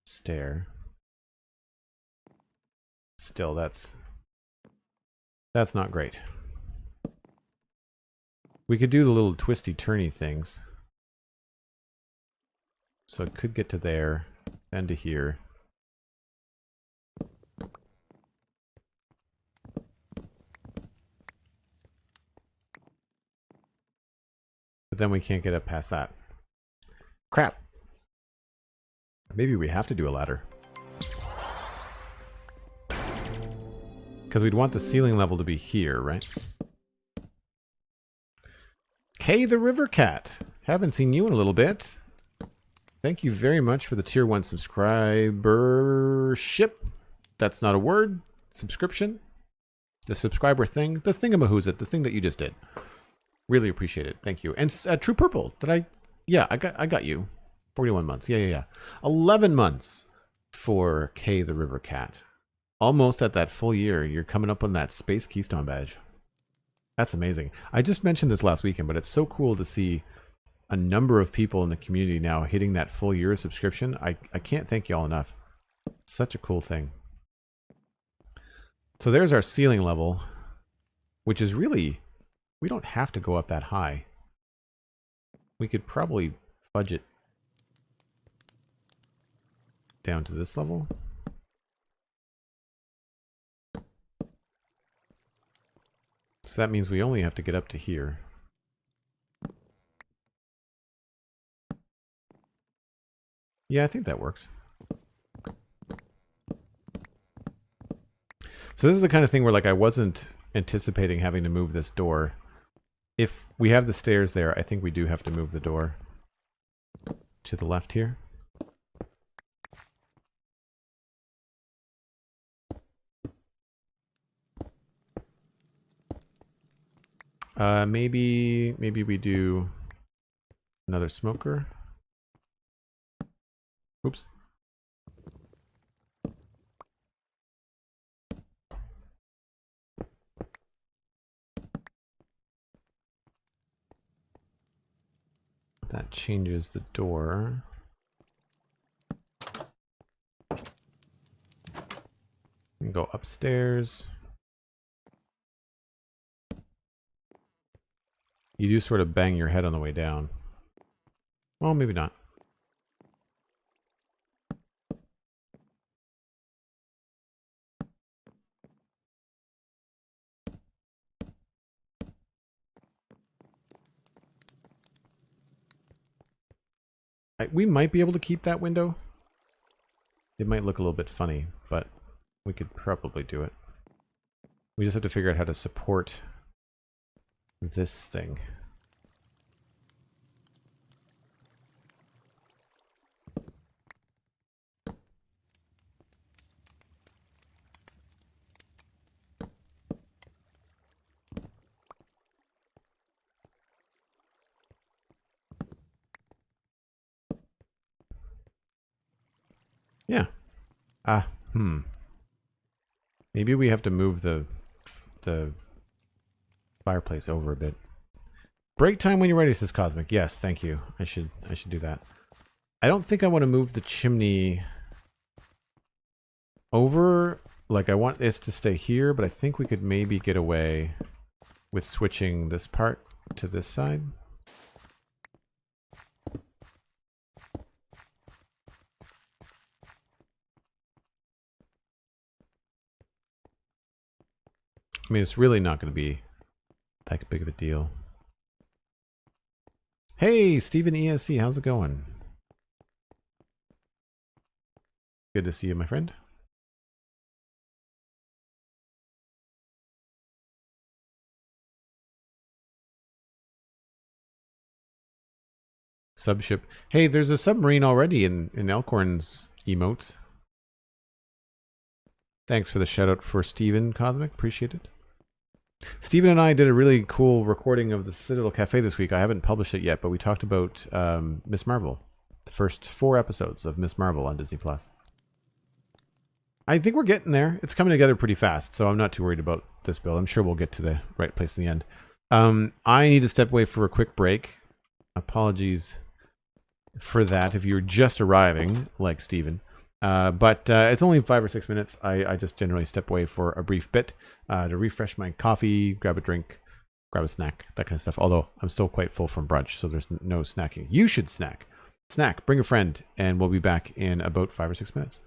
A: stair. Still, that's not great. We could do the little twisty turny things. So it could get to there, then to here. But then we can't get up past that. Crap. Maybe we have to do a ladder. Because we'd want the ceiling level to be here, right? Kay the River Cat. Haven't seen you in a little bit. Thank you very much for the tier 1 subscribership. That's not a word. Subscription. The subscriber thing. The thingamahoosit. The thing that you just did. Really appreciate it. Thank you. And True Purple. Did I... Yeah, I got you. 41 months. Yeah. 11 months for Kay the River Cat. Almost at that full year. You're coming up on that Space Keystone badge. That's amazing. I just mentioned this last weekend, but it's so cool to see a number of people in the community now hitting that full year of subscription. I can't thank you all enough. Such a cool thing. So there's our ceiling level, which is really... We don't have to go up that high. We could probably fudge it down to this level. So that means we only have to get up to here. Yeah, I think that works. So this is the kind of thing where, like, I wasn't anticipating having to move this door. If we have the stairs there, I think we do have to move the door to the left here. Maybe we do another smoker. Oops. That changes the door. We can go upstairs. You do sort of bang your head on the way down. Well, maybe not. We might be able to keep that window. It might look a little bit funny, but we could probably do it. We just have to figure out how to support this thing. Yeah. Maybe we have to move the fireplace over a bit. Break time when you're ready, says Cosmic. Yes, thank you. I should do that. I don't think I want to move the chimney over. Like, I want this to stay here, but I think we could maybe get away with switching this part to this side. I mean, it's really not going to be that big of a deal. Hey, Stephen ESC, how's it going? Good to see you, my friend. subship. Hey, there's a submarine already in Elkhorn's emotes. Thanks for the shout out for Steven Cosmic. Appreciate it. Steven and I did a really cool recording of the Citadel Cafe this week. I haven't published it yet, but we talked about Miss Marvel. The first 4 episodes of Miss Marvel on Disney+. I think we're getting there. It's coming together pretty fast, so I'm not too worried about this build. I'm sure we'll get to the right place in the end. I need to step away for a quick break. Apologies for that if you're just arriving, like Steven. But it's only 5 or 6 minutes. I just generally step away for a brief bit to refresh my coffee, grab a drink, grab a snack, that kind of stuff. Although I'm still quite full from brunch, so there's no snacking. You should snack. Snack, bring a friend, and we'll be back in about 5 or 6 minutes.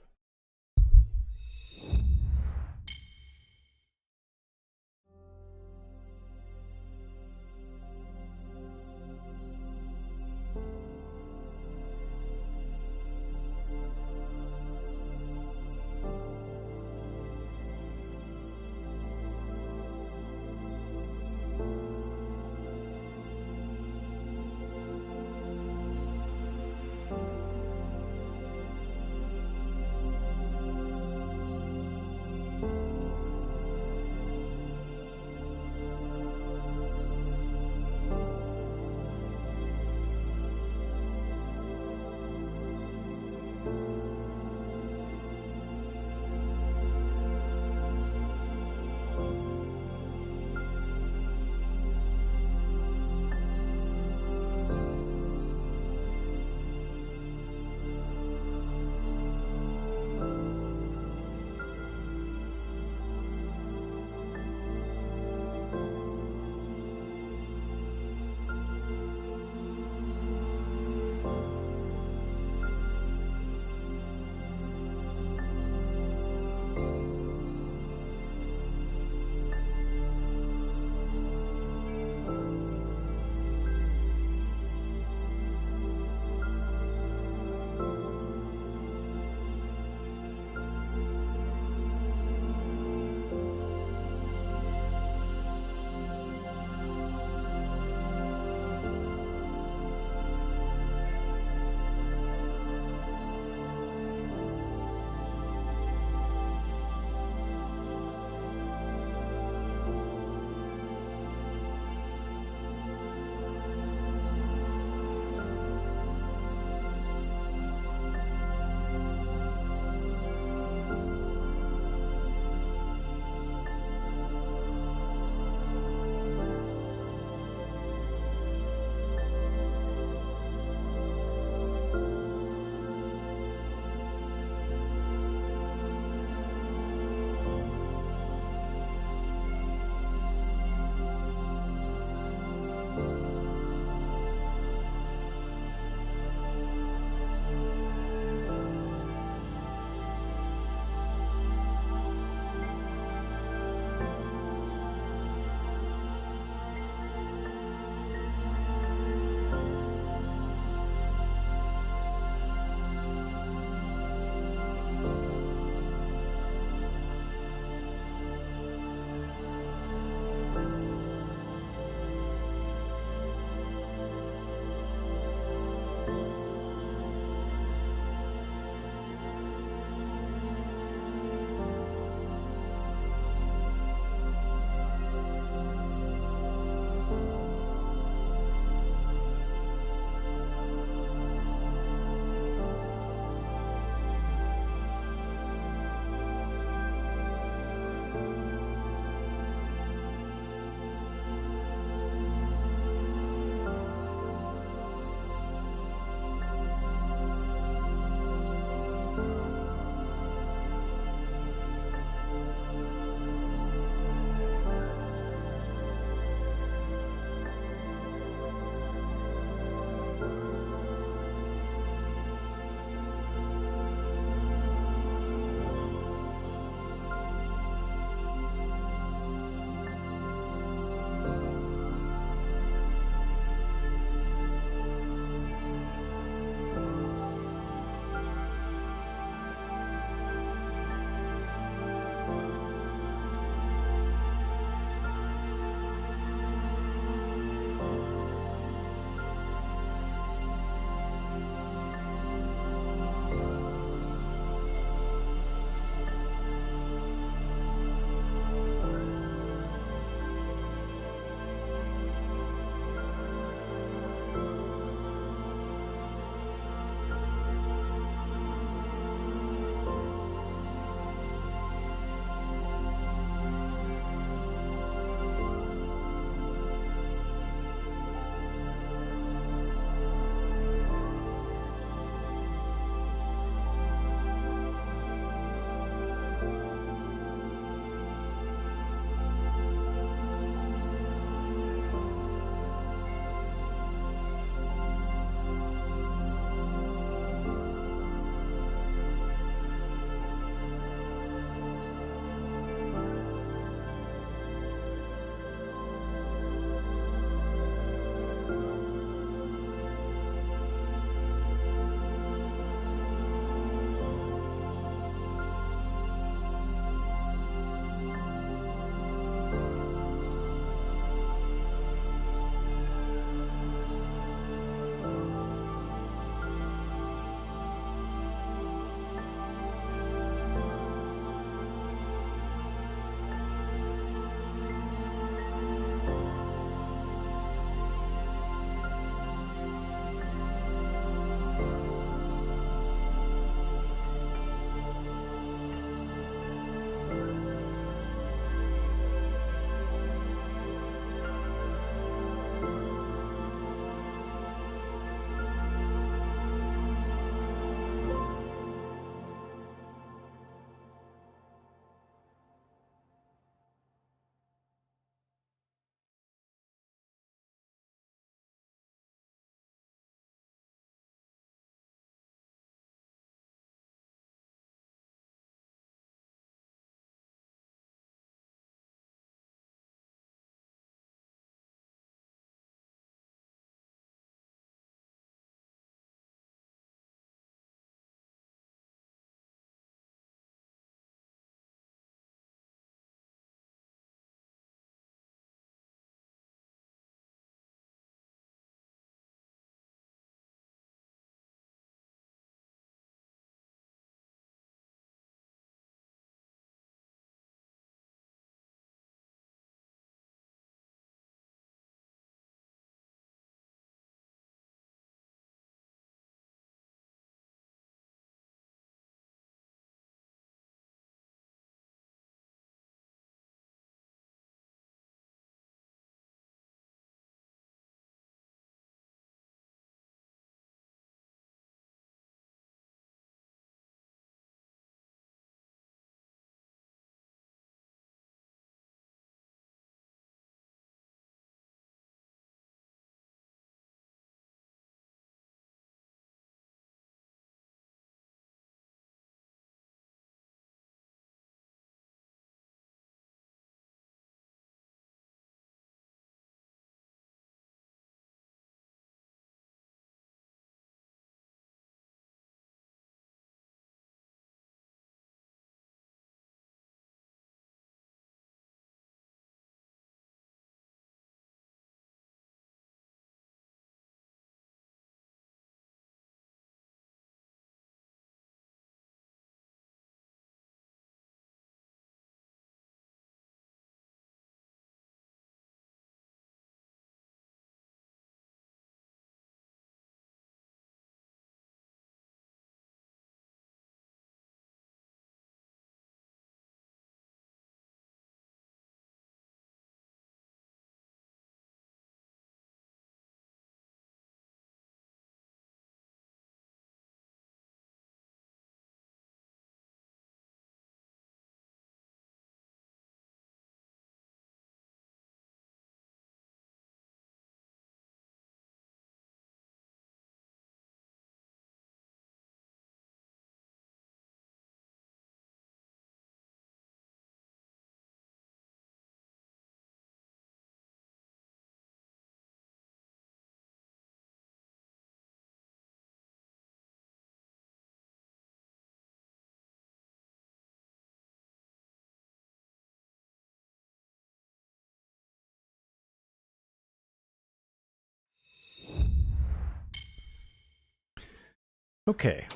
A: Okay.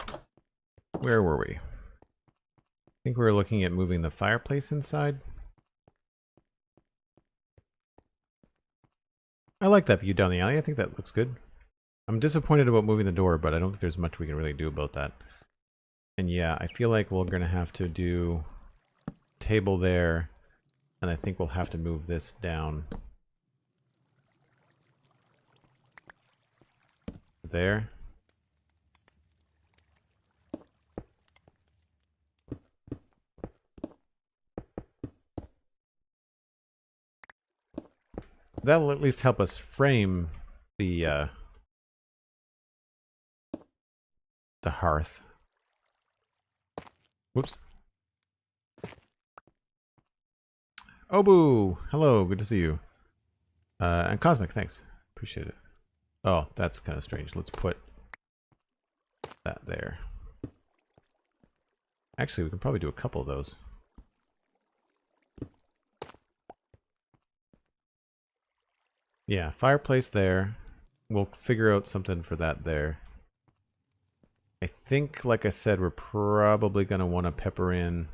A: Where were we? I think we were looking at moving the fireplace inside. I like that view down the alley. I think that looks good. I'm disappointed about moving the door, but I don't think there's much we can really do about that. And yeah, I feel like we're going to have to do table there, and I think we'll have to move this down there. That'll at least help us frame the hearth. Whoops. Obu! Hello, good to see you. And Cosmic, thanks. Appreciate it. Oh, that's kind of strange. Let's put that there. Actually, we can probably do a couple of those. Yeah, fireplace there. We'll figure out something for that there. I think, like I said, we're probably going to want to pepper in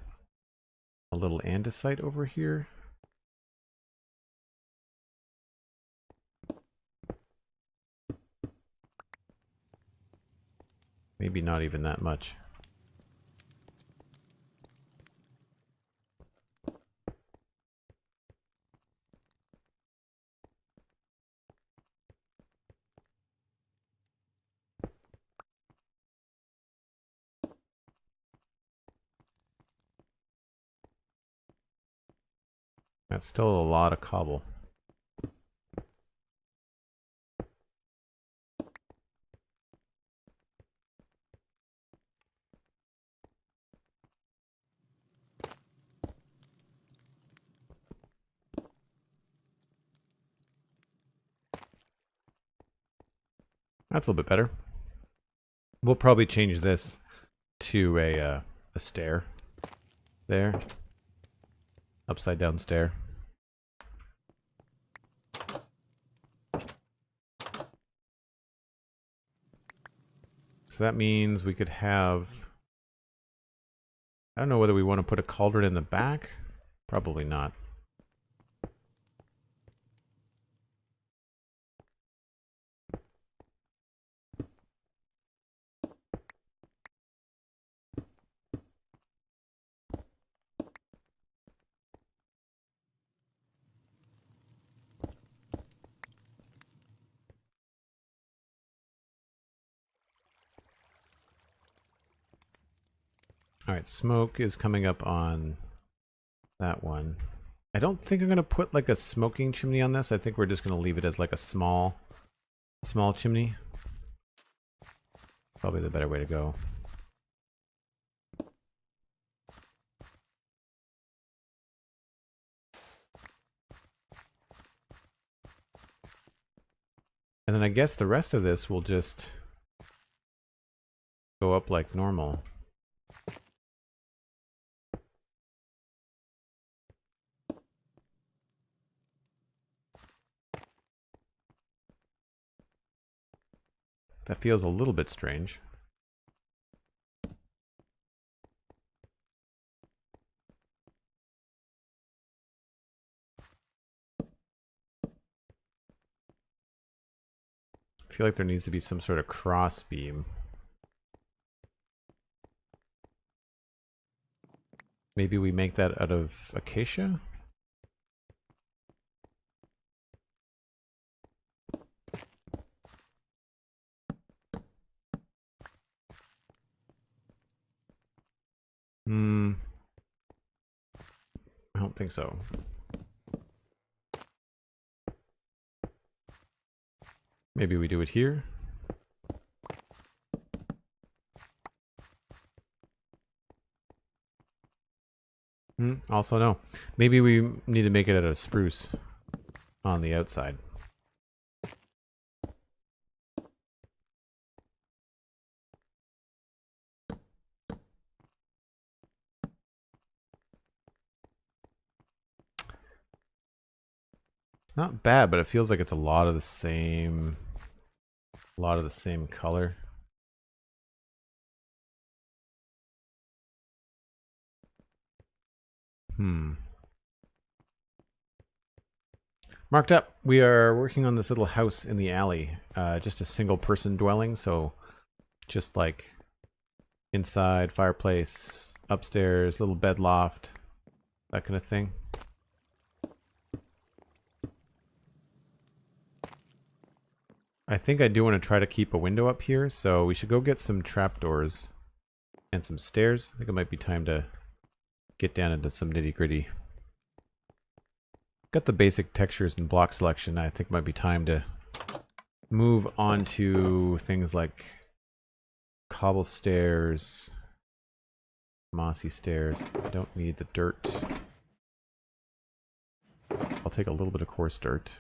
A: a little andesite over here. Maybe not even that much. That's still a lot of cobble. That's a little bit better. We'll probably change this to a stair there. Upside down stair. So that means we could have... I don't know whether we want to put a cauldron in the back. Probably not. Alright, smoke is coming up on that one. I don't think I'm going to put like a smoking chimney on this. I think we're just going to leave it as like a small chimney. Probably the better way to go. And then I guess the rest of this will just go up like normal. That feels a little bit strange. I feel like there needs to be some sort of cross beam. Maybe we make that out of acacia? I don't think so. Maybe we do it here. Also no. Maybe we need to make it out of spruce on the outside. It's not bad, but it feels like it's a lot of the same color. Marked up. We are working on this little house in the alley. Just a single person dwelling, so just like inside, fireplace, upstairs, little bed loft, that kind of thing. I think I do want to try to keep a window up here, so we should go get some trapdoors and some stairs. I think it might be time to get down into some nitty-gritty. Got the basic textures and block selection. I think it might be time to move on to things like cobble stairs, mossy stairs. I don't need the dirt. I'll take a little bit of coarse dirt.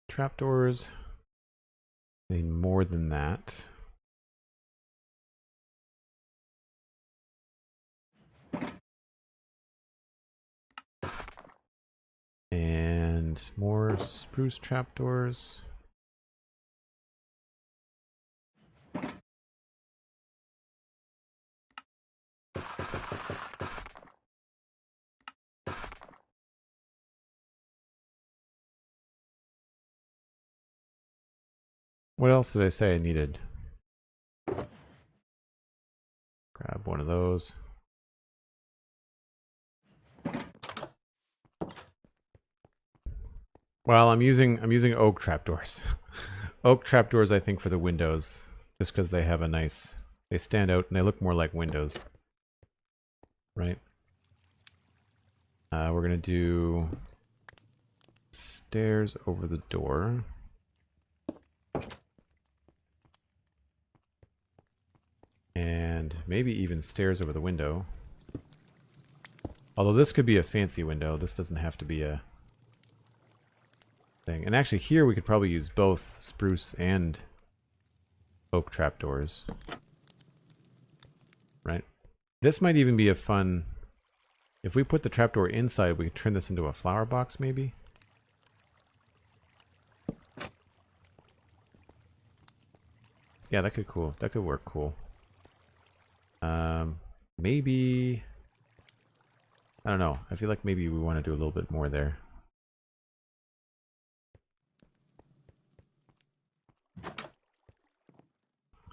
A: Trapdoors. I need more than that. And more spruce trapdoors. What else did I say I needed? Grab one of those. Well, I'm using oak trapdoors. Oak trapdoors, I think, for the windows, just because they have a nice, they stand out and they look more like windows, right? We're gonna do stairs over the door. And maybe even stairs over the window. Although this could be a fancy window. This doesn't have to be a thing. And actually here we could probably use both spruce and oak trapdoors. Right? This might even be a fun... If we put the trapdoor inside, we could turn this into a flower box maybe. Yeah, that could cool. That could work cool. Maybe, I don't know. I feel like maybe we want to do a little bit more there.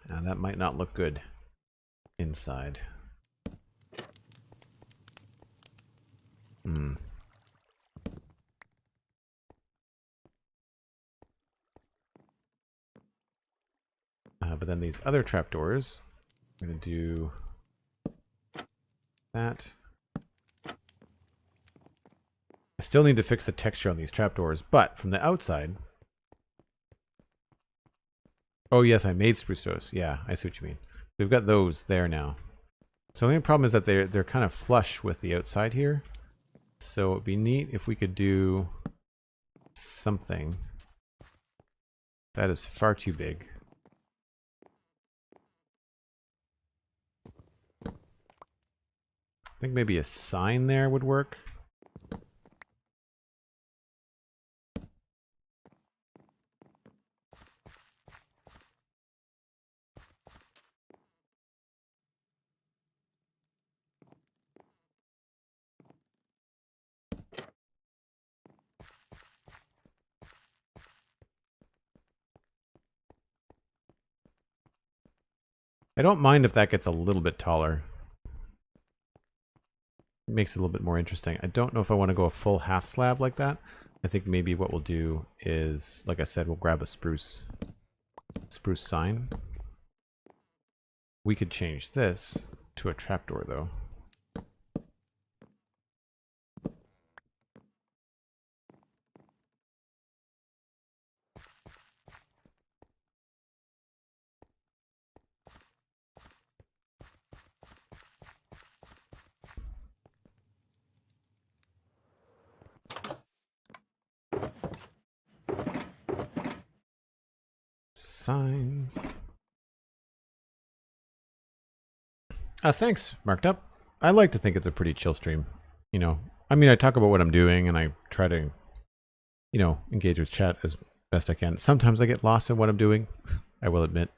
A: That might not look good inside. But then these other trapdoors, I'm going to do that. I still need to fix the texture on these trapdoors, but from the outside... Oh yes, I made spruce doors. Yeah, I see what you mean. We've got those there now. So the only problem is that they're kind of flush with the outside here. So it'd be neat if we could do something. That is far too big. I think maybe a sign there would work. I don't mind if that gets a little bit taller. It makes it a little bit more interesting. I don't know if I want to go a full half slab like that. I think maybe what we'll do is, like I said, we'll grab a spruce sign. We could change this to a trapdoor though. Signs. Thanks, Marked Up. I like to think it's a pretty chill stream. You know, I mean, I talk about what I'm doing and I try to, you know, engage with chat as best I can. Sometimes I get lost in what I'm doing, I will admit.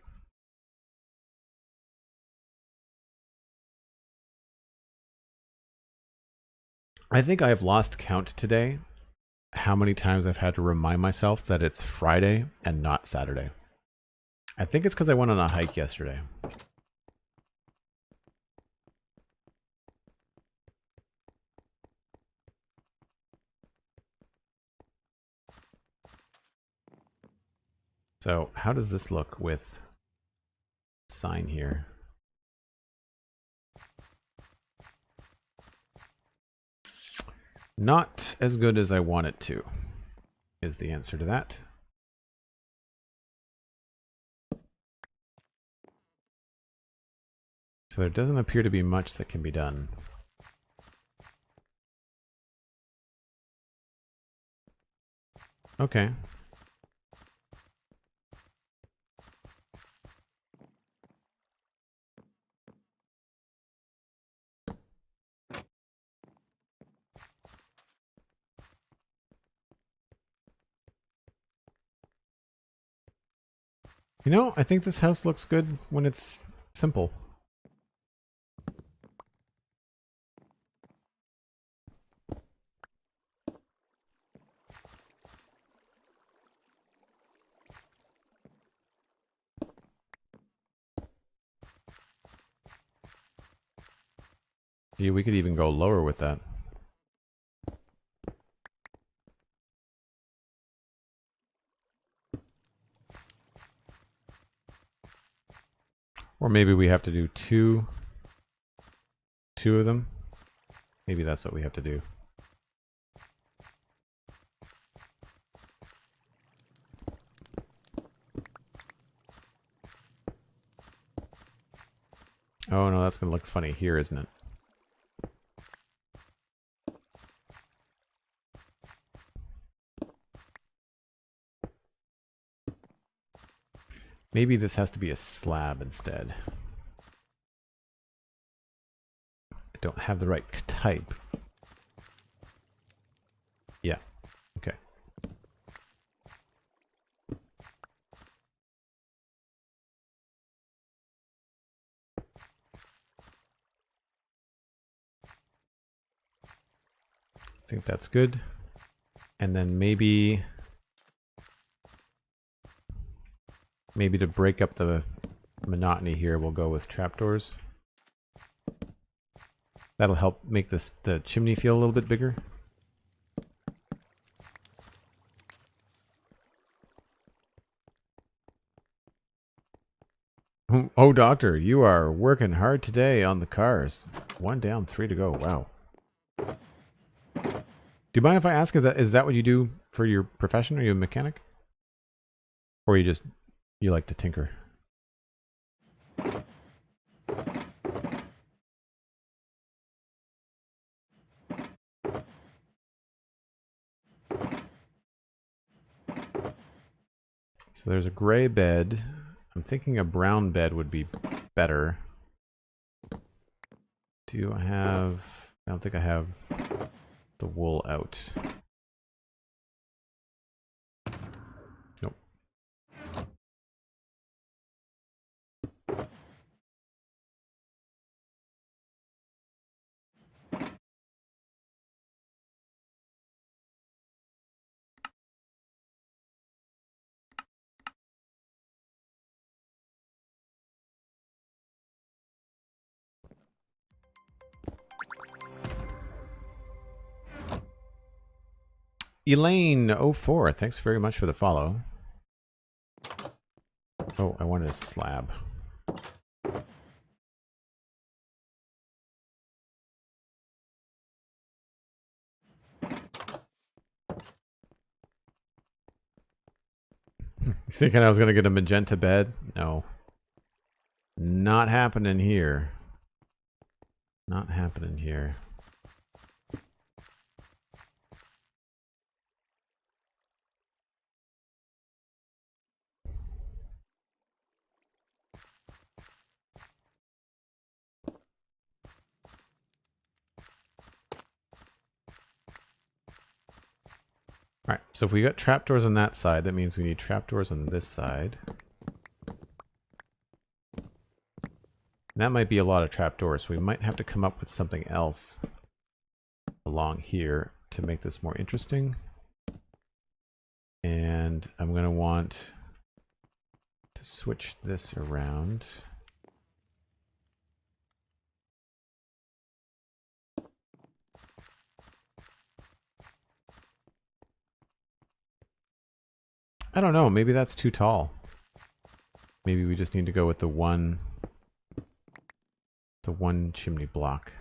A: I think I have lost count today how many times I've had to remind myself that it's Friday and not Saturday. I think it's because I went on a hike yesterday. So how does this look with sign here? Not as good as I want it to, is the answer to that. So there doesn't appear to be much that can be done. Okay. You know, I think this house looks good when it's simple. Yeah, we could even go lower with that. Or maybe we have to do two of them. Maybe that's what we have to do. Oh no, that's gonna look funny here, isn't it? Maybe this has to be a slab instead. I don't have the right type. Yeah, okay. I think that's good. And then maybe to break up the monotony here, we'll go with trapdoors. That'll help make the chimney feel a little bit bigger. Oh, Doctor, you are working hard today on the cars. 1 down, 3 to go. Wow. Do you mind if I ask, is that what you do for your profession? Are you a mechanic? Or you like to tinker? So there's a gray bed. I'm thinking a brown bed would be better. Do I have... I don't think I have the wool out. Nope. Elaine04, thanks very much for the follow. Oh, I wanted a slab. Thinking I was going to get a magenta bed? No. Not happening here. Not happening here. Alright, so if we got trapdoors on that side, that means we need trapdoors on this side. And that might be a lot of trapdoors, so we might have to come up with something else along here to make this more interesting. And I'm going to want to switch this around. I don't know, maybe that's too tall. Maybe we just need to go with the one chimney block.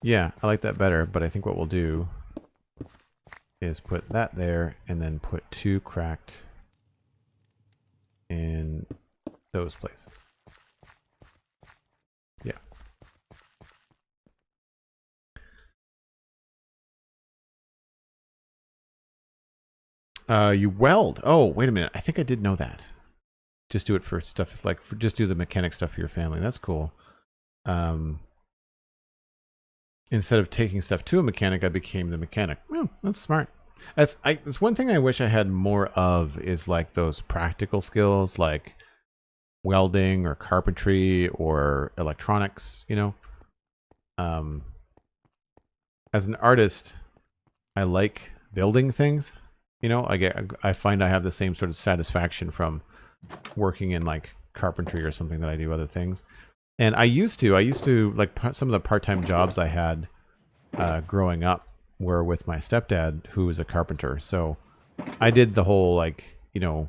A: Yeah, I like that better, but I think what we'll do is put that there and then put 2 cracked in those places. Yeah. You weld. Oh, wait a minute. I think I did know that. Just do it for stuff like, just do the mechanic stuff for your family. That's cool. Instead of taking stuff to a mechanic, I became the mechanic. Well, that's smart. It's one thing I wish I had more of is like those practical skills like welding or carpentry or electronics, you know. As an artist, I like building things. You know, I find I have the same sort of satisfaction from working in like carpentry or something that I do other things. And I used to like some of the part-time jobs I had growing up were with my stepdad, who was a carpenter. So I did the whole like, you know,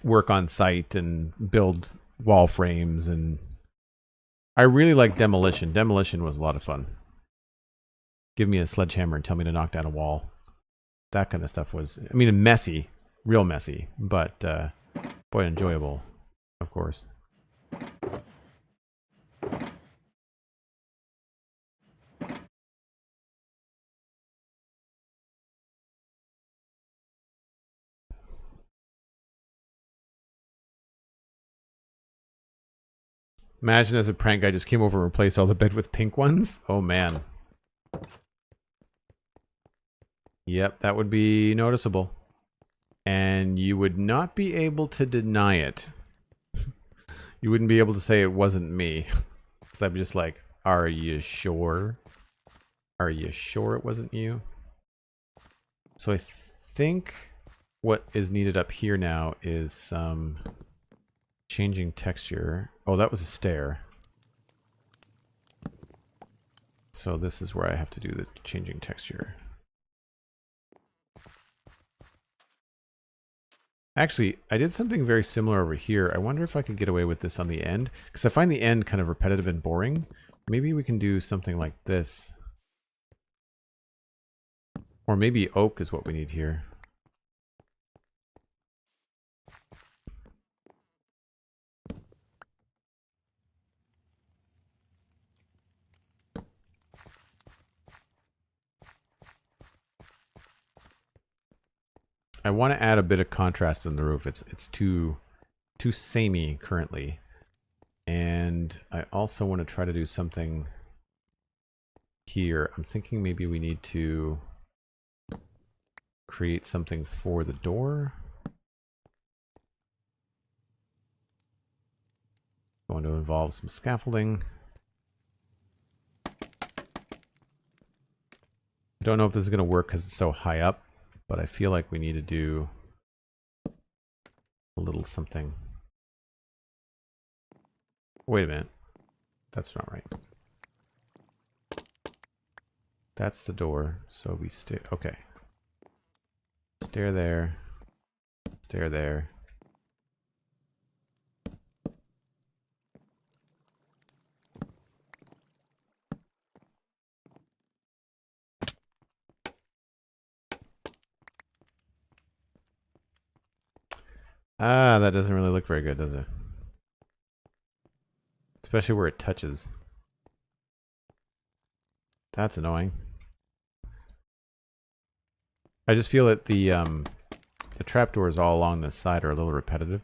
A: work on site and build wall frames, and I really liked demolition. Demolition was a lot of fun. Give me a sledgehammer and tell me to knock down a wall. That kind of stuff was, I mean, messy, real messy, but boy, enjoyable, of course. Imagine as a prank, I just came over and replaced all the bed with pink ones. Oh man. Yep, that would be noticeable. And you would not be able to deny it. You wouldn't be able to say it wasn't me. Because I'm just like, are you sure? Are you sure it wasn't you? So I think what is needed up here now is some changing texture. Oh, that was a stair. So this is where I have to do the changing texture. Actually, I did something very similar over here. I wonder if I could get away with this on the end, because I find the end kind of repetitive and boring. Maybe we can do something like this. Or maybe oak is what we need here. I want to add a bit of contrast in the roof. It's too samey currently. And I also want to try to do something here. I'm thinking maybe we need to create something for the door. Going to involve some scaffolding. I don't know if this is going to work because it's so high up, but I feel like we need to do a little something. Wait a minute. That's not right. That's the door. So we stay. Okay. Stair there. Stair there. Ah, that doesn't really look very good, does it? Especially where it touches. That's annoying. I just feel that the trapdoors all along this side are a little repetitive.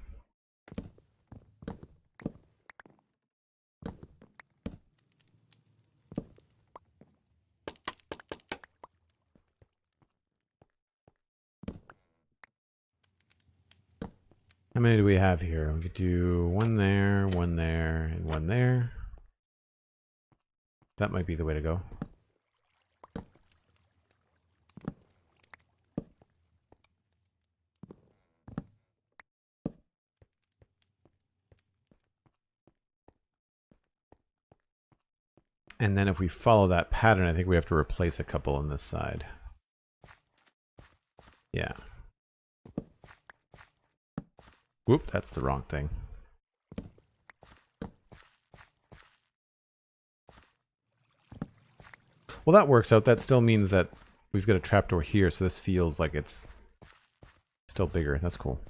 A: How many do we have here? We could do one there, and one there. That might be the way to go. And then if we follow that pattern, I think we have to replace a couple on this side. Yeah. Whoop, that's the wrong thing. Well, that works out. That still means that we've got a trapdoor here, so this feels like it's still bigger. That's cool.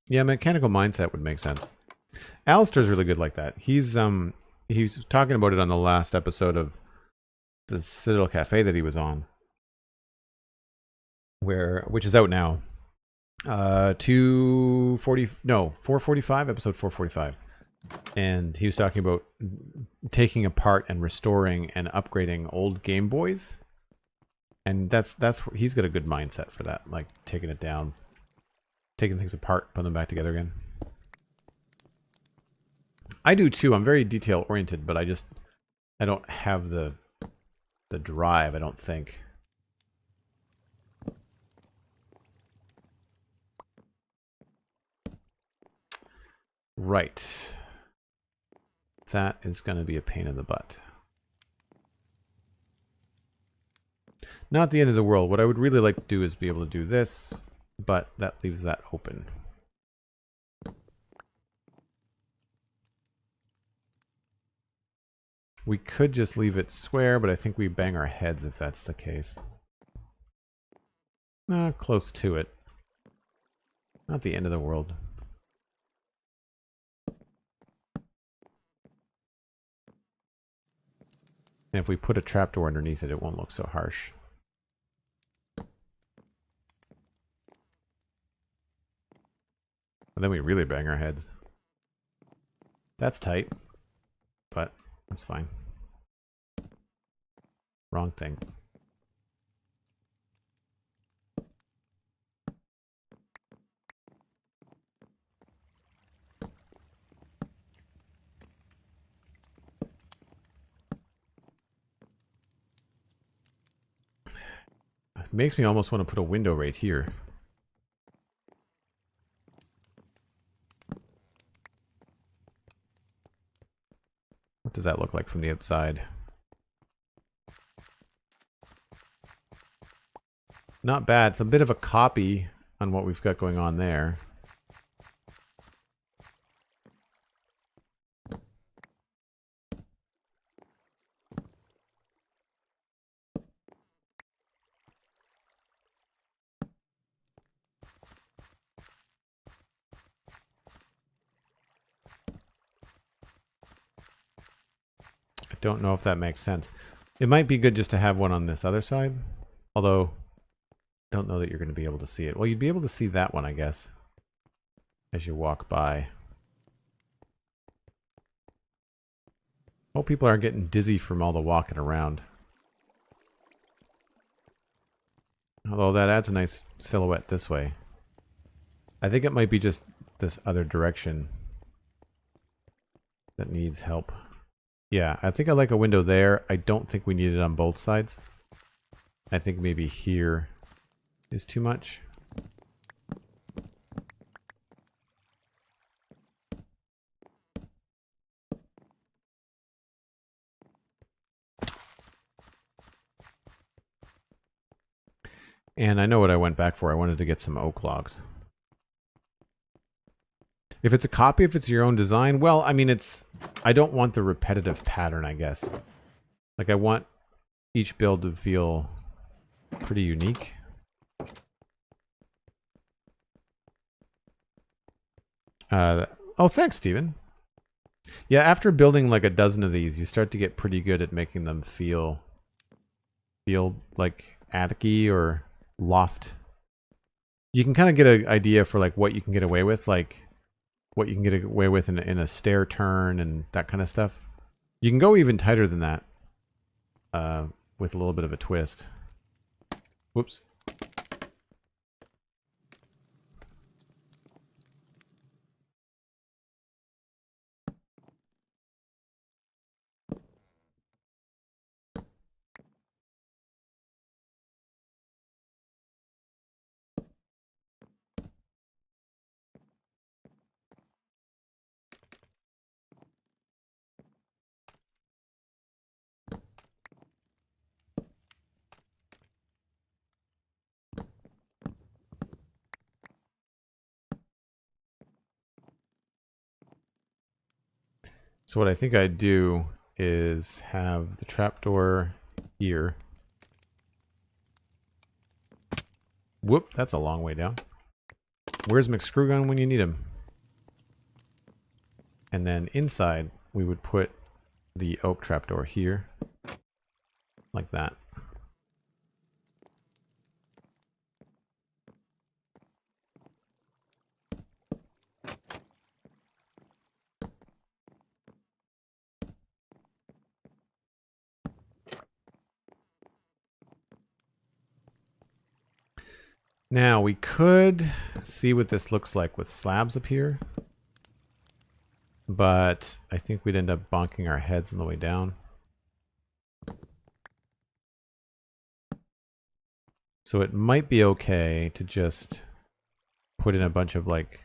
A: Yeah, mechanical mindset would make sense. Alistair's really good like that. He's talking about it on the last episode of the Citadel Cafe that he was on, which is out now. 445, episode 445. And he was talking about taking apart and restoring and upgrading old Game Boys. And he's got a good mindset for that, like taking it down, taking things apart, putting them back together again. I do too. I'm very detail oriented, but I don't have the drive, I don't think. Right. That is going to be a pain in the butt. Not the end of the world. What I would really like to do is be able to do this, but that leaves that open. We could just leave it square, but I think we bang our heads if that's the case. Close to it. Not the end of the world. And if we put a trapdoor underneath it, it won't look so harsh. But then we really bang our heads. That's tight, but that's fine. Wrong thing. It makes me almost want to put a window right here. What does that look like from the outside? Not bad. It's a bit of a copy on what we've got going on there. I don't know if that makes sense. It might be good just to have one on this other side, although I don't know that you're going to be able to see it. Well, you'd be able to see that one, I guess, as you walk by. Hope people aren't getting dizzy from all the walking around. Although that adds a nice silhouette this way. I think it might be just this other direction that needs help. Yeah, I think I like a window there. I don't think we need it on both sides. I think maybe here is too much. And I know what I went back for. I wanted to get some oak logs. If it's a copy, if it's your own design, well, I mean, I don't want the repetitive pattern, I guess. Like, I want each build to feel pretty unique. Oh, thanks, Steven. Yeah, after building like a dozen of these, you start to get pretty good at making them feel like attic-y or loft you can kind of get an idea for like what you can get away with, like what you can get away with in a stair turn and that kind of stuff. You can go even tighter than that with a little bit of a twist. Whoops. So what I think I'd do is have the trapdoor here. Whoop, that's a long way down. Where's McScrewgun when you need him? And then inside, we would put the oak trapdoor here, like that. Now we could see what this looks like with slabs up here, but I think we'd end up bonking our heads on the way down. So it might be okay to just put in a bunch of like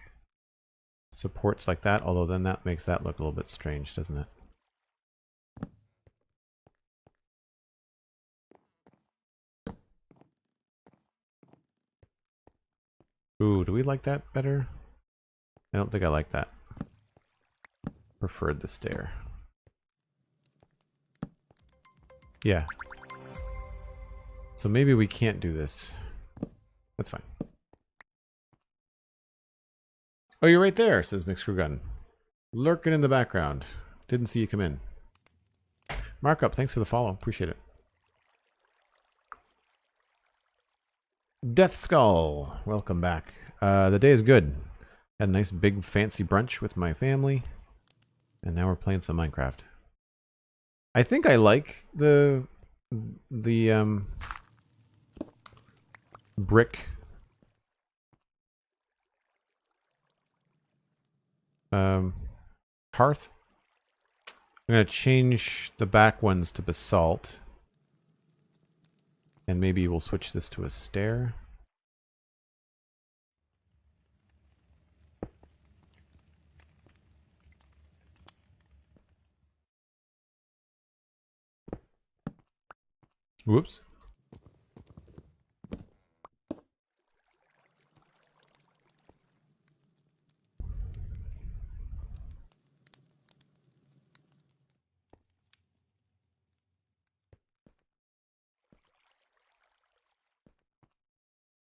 A: supports like that, although then that makes that look a little bit strange, doesn't it? Ooh, do we like that better? I don't think I like that. Preferred the stair. Yeah. So maybe we can't do this. That's fine. Oh, you're right there, says McScrewgun. Lurking in the background. Didn't see you come in. Markup, thanks for the follow. Appreciate it. Death Skull, welcome back. The day is good. Had a nice big fancy brunch with my family. And now we're playing some Minecraft. I think I like the brick hearth. I'm gonna change the back ones to basalt. And maybe we'll switch this to a stair. Whoops.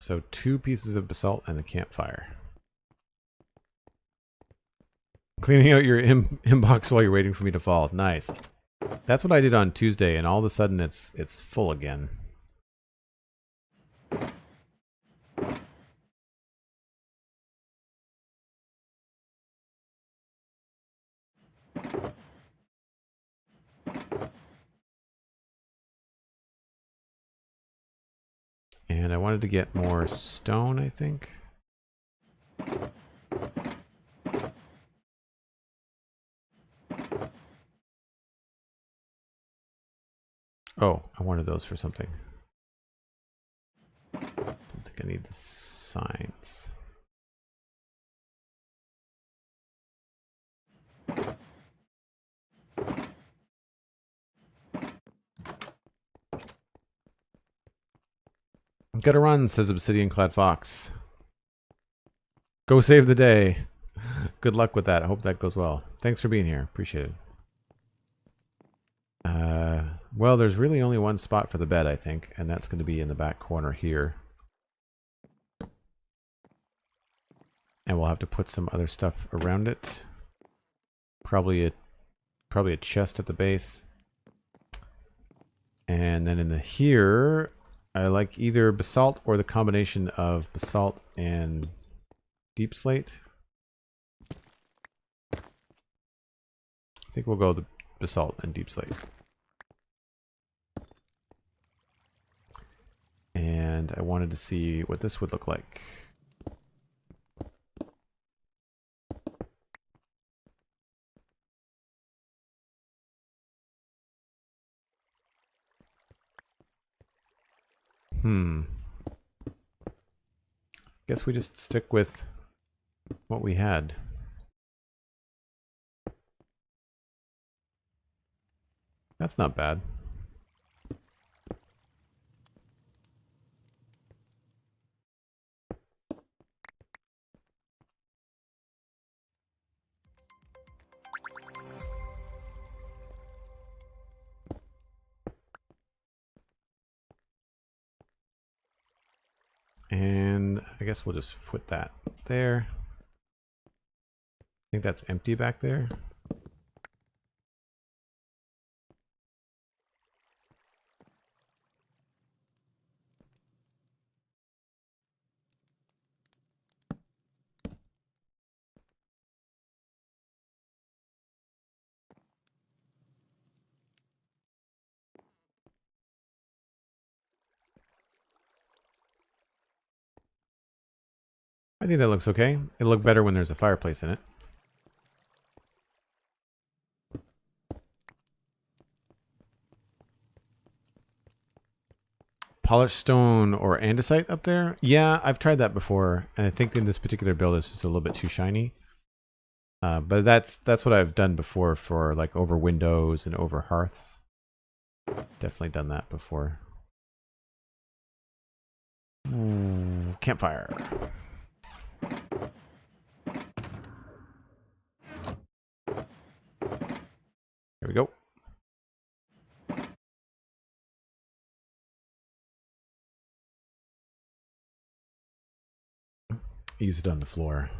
A: So 2 pieces of basalt and a campfire. Cleaning out your inbox while you're waiting for me to fall. Nice. That's what I did on Tuesday, and all of a sudden it's full again. And I wanted to get more stone, I think. Oh, I wanted those for something. Don't think I need the signs. Gotta run, says Obsidian Clad Fox. Go save the day. Good luck with that. I hope that goes well. Thanks for being here. Appreciate it. Well, there's really only one spot for the bed, I think, and that's going to be in the back corner here. And we'll have to put some other stuff around it. Probably a chest at the base. And then in the here, I like either basalt or the combination of basalt and deep slate. I think we'll go the basalt and deep slate. And I wanted to see what this would look like. Guess we just stick with what we had. That's not bad. And I guess we'll just put that there. I think that's empty back there. I think that looks okay. It'll look better when there's a fireplace in it. Polished stone or andesite up there? Yeah, I've tried that before, and I think in this particular build it's just a little bit too shiny. But that's what I've done before for like over windows and over hearths. Definitely done that before. Ooh, campfire. There we go. Use it on the floor.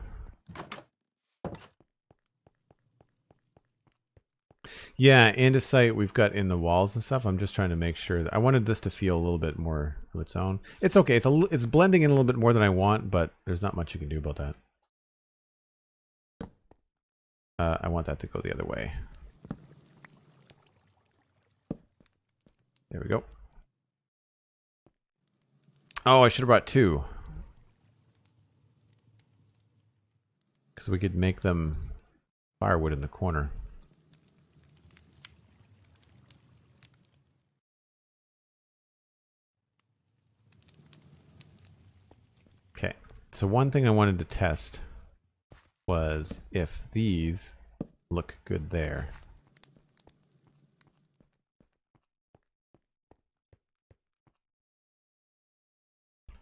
A: Yeah, andesite we've got in the walls and stuff. I'm just trying to make sure that I wanted this to feel a little bit more of its own. It's okay. It's blending in a little bit more than I want, but there's not much you can do about that. I want that to go the other way. There we go. Oh, I should have brought two. Because we could make them firewood in the corner. Okay, so one thing I wanted to test was if these look good there.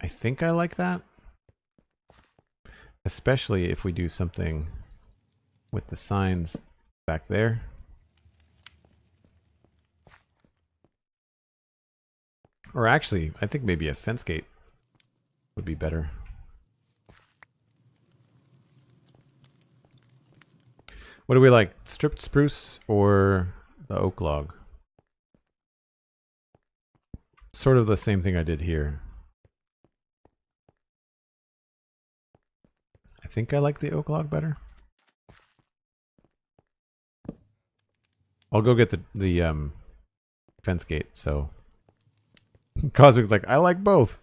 A: I think I like that. Especially if we do something with the signs back there. Or actually, I think maybe a fence gate would be better. What do we like? Stripped spruce or the oak log? Sort of the same thing I did here. I think I like the oak log better. I'll go get the fence gate, so Cosmic's like, I like both.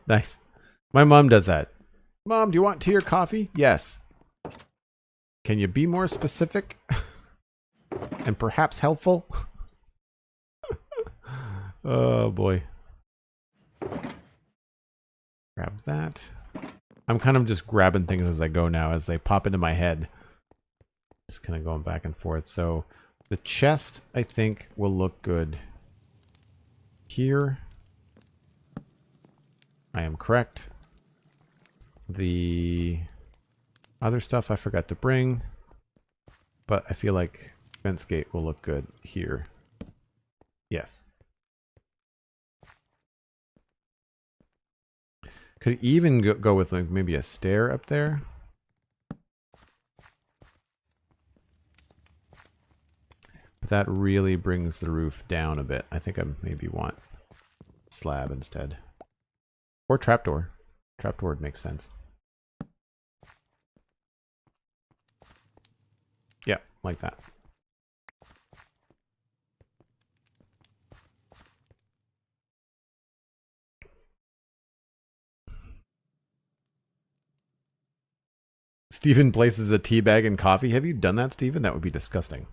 A: Nice. My mom does that. Mom, do you want tea or coffee? Yes. Can you be more specific? And perhaps helpful? Oh boy. Grab that. I'm kind of just grabbing things as I go now, as they pop into my head. Just kind of going back and forth. So the chest, I think, will look good here. I am correct. The other stuff I forgot to bring, but I feel like fence gate will look good here. Yes. Could even go with like maybe a stair up there. But that really brings the roof down a bit. I think I maybe want slab instead. Or trapdoor. Trapdoor would make sense. Yeah, like that. Steven places a tea bag in coffee. Have you done that, Steven? That would be disgusting.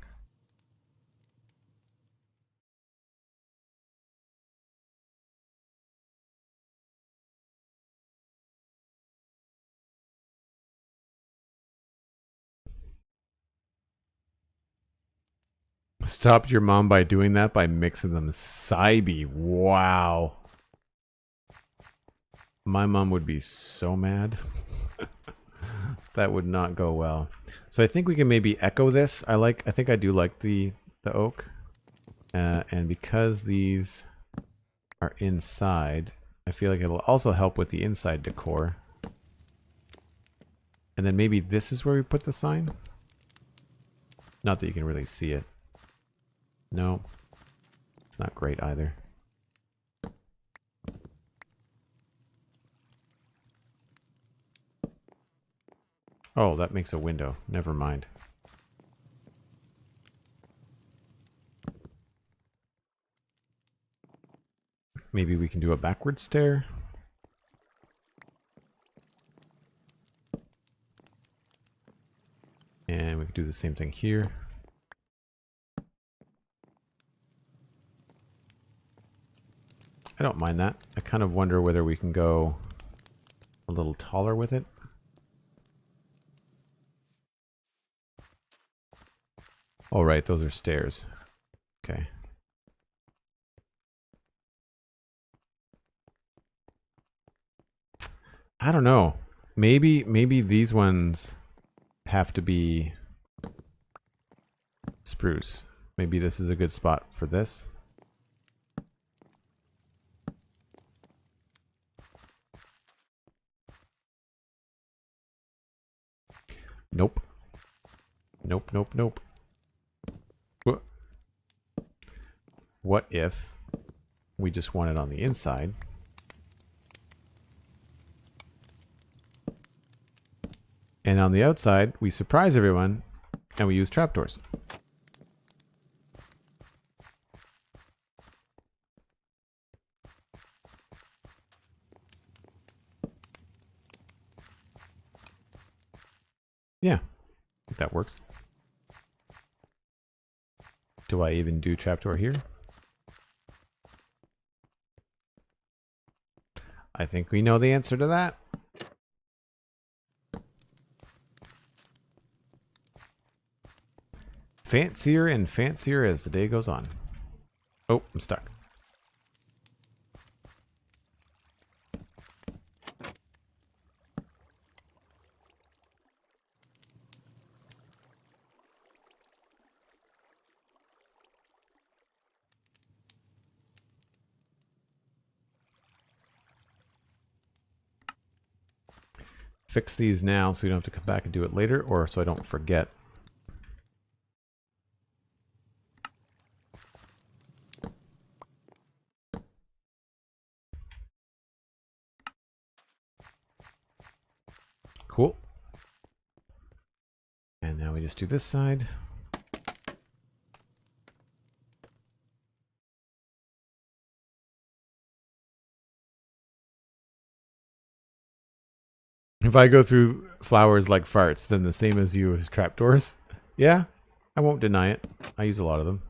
A: Stopped your mom by doing that by mixing them. Saibi. Wow. My mom would be so mad. That would not go well. So I think we can maybe echo this. I think I do like the oak. And because these are inside, I feel like it'll also help with the inside decor. And then maybe this is where we put the sign. Not that you can really see it. No. It's not great either. Oh, that makes a window. Never mind. Maybe we can do a backward stair. And we can do the same thing here. I don't mind that. I kind of wonder whether we can go a little taller with it. Oh, right, those are stairs. Okay. I don't know. Maybe these ones have to be spruce. Maybe this is a good spot for this. Nope. Nope, nope, nope. What if we just want it on the inside? And on the outside, we surprise everyone and we use trapdoors. Yeah, I think that works. Do I even do trapdoor here? I think we know the answer to that. Fancier and fancier as the day goes on. Oh, I'm stuck. Fix these now so we don't have to come back and do it later, or so I don't forget. Cool. And now we just do this side. If I go through flowers like farts, then the same as you as trapdoors. Yeah, I won't deny it. I use a lot of them.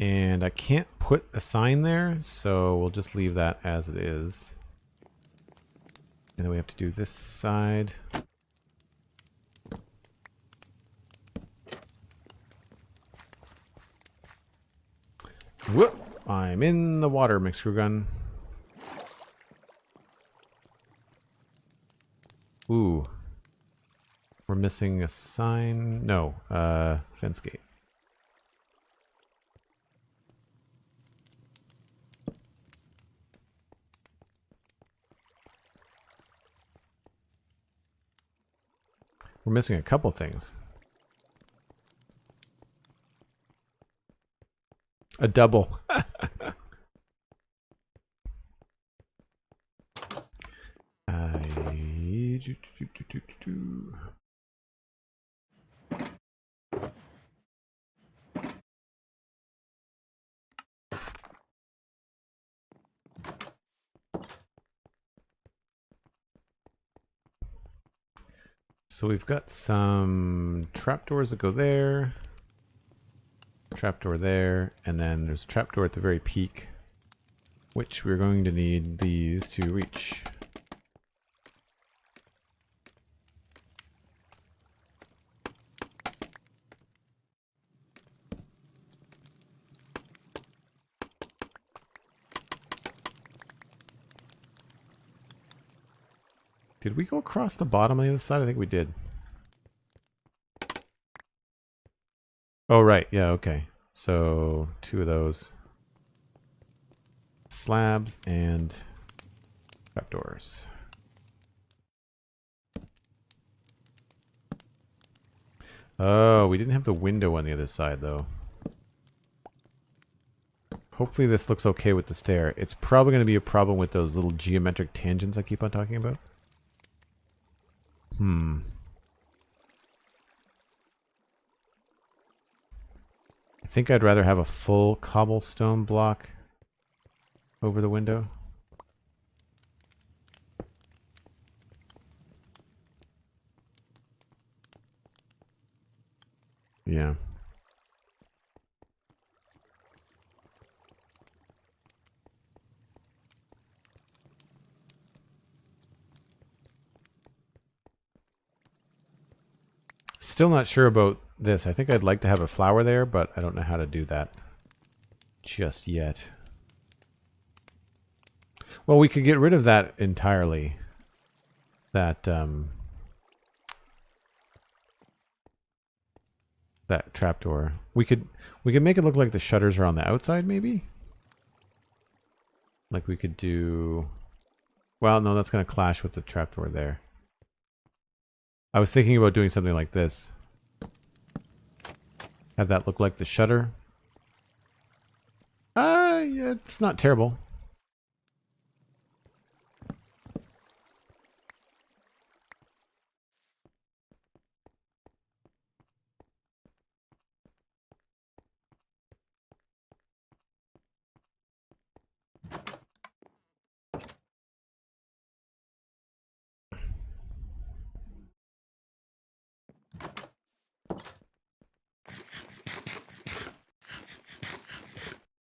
A: And I can't put a sign there, so we'll just leave that as it is. And then we have to do this side. Whoop! I'm in the water, mixer gun. Ooh. We're missing a sign. No, fence gate. We're missing a couple things. A double. So we've got some trapdoors that go there. Trapdoor there, and then there's a trapdoor at the very peak, which we're going to need these to reach. Did we go across the bottom on the other side? I think we did. Oh, right. Yeah, okay. So, 2 of those. Slabs and trapdoors. Oh, we didn't have the window on the other side, though. Hopefully this looks okay with the stair. It's probably going to be a problem with those little geometric tangents I keep on talking about. I think I'd rather have a full cobblestone block over the window. Yeah. Still not sure about this. I think I'd like to have a flower there, but I don't know how to do that just yet. Well, we could get rid of that entirely. That that trapdoor. We could make it look like the shutters are on the outside, maybe? Like we could do... Well, no, that's going to clash with the trapdoor there. I was thinking about doing something like this. Have that look like the shutter. Yeah, it's not terrible.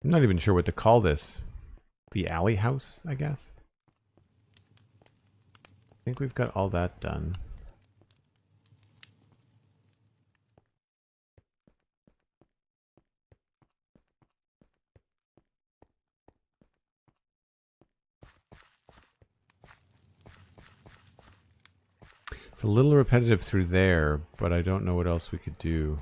A: I'm not even sure what to call this. The alley house, I guess. I think we've got all that done. It's a little repetitive through there, but I don't know what else we could do.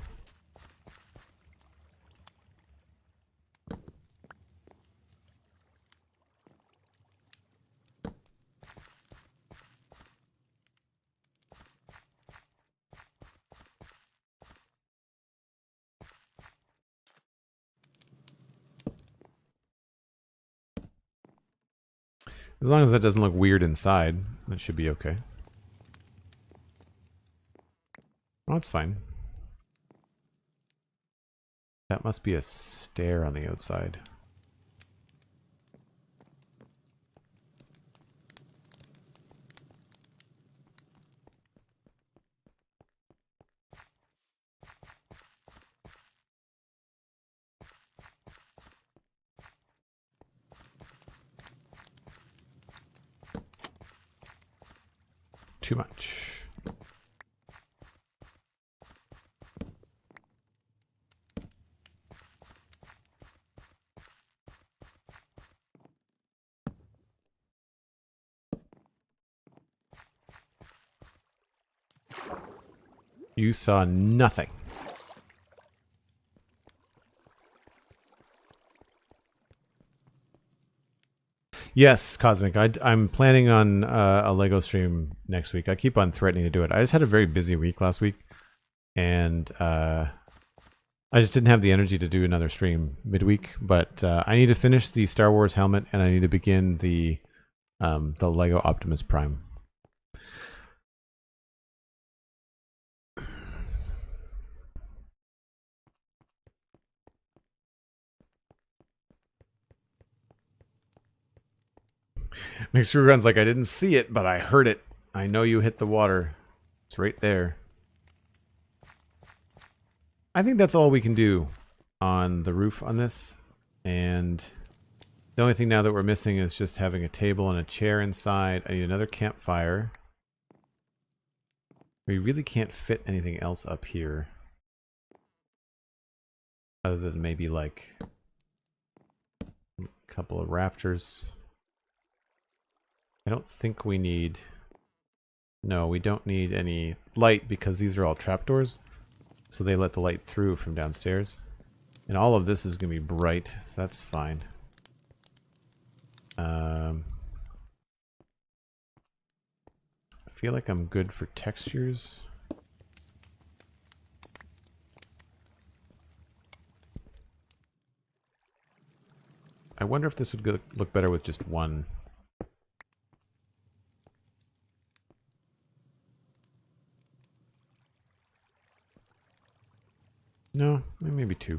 A: As long as that doesn't look weird inside, that should be okay. Oh, it's fine. That must be a stair on the outside. Too much. You saw nothing. Yes, Cosmic. I'm planning on a Lego stream next week. I keep on threatening to do it. I just had a very busy week last week, and I just didn't have the energy to do another stream midweek. But I need to finish the Star Wars helmet, and I need to begin the Lego Optimus Prime. Mixer Run's like, I didn't see it, but I heard it. I know you hit the water. It's right there. I think that's all we can do on the roof on this. And the only thing now that we're missing is just having a table and a chair inside. I need another campfire. We really can't fit anything else up here. Other than maybe like a couple of rafters. I don't think we need... No, we don't need any light because these are all trapdoors. So they let the light through from downstairs. And all of this is going to be bright, so that's fine. I feel like I'm good for textures. I wonder if this would look better with just one. No, maybe two.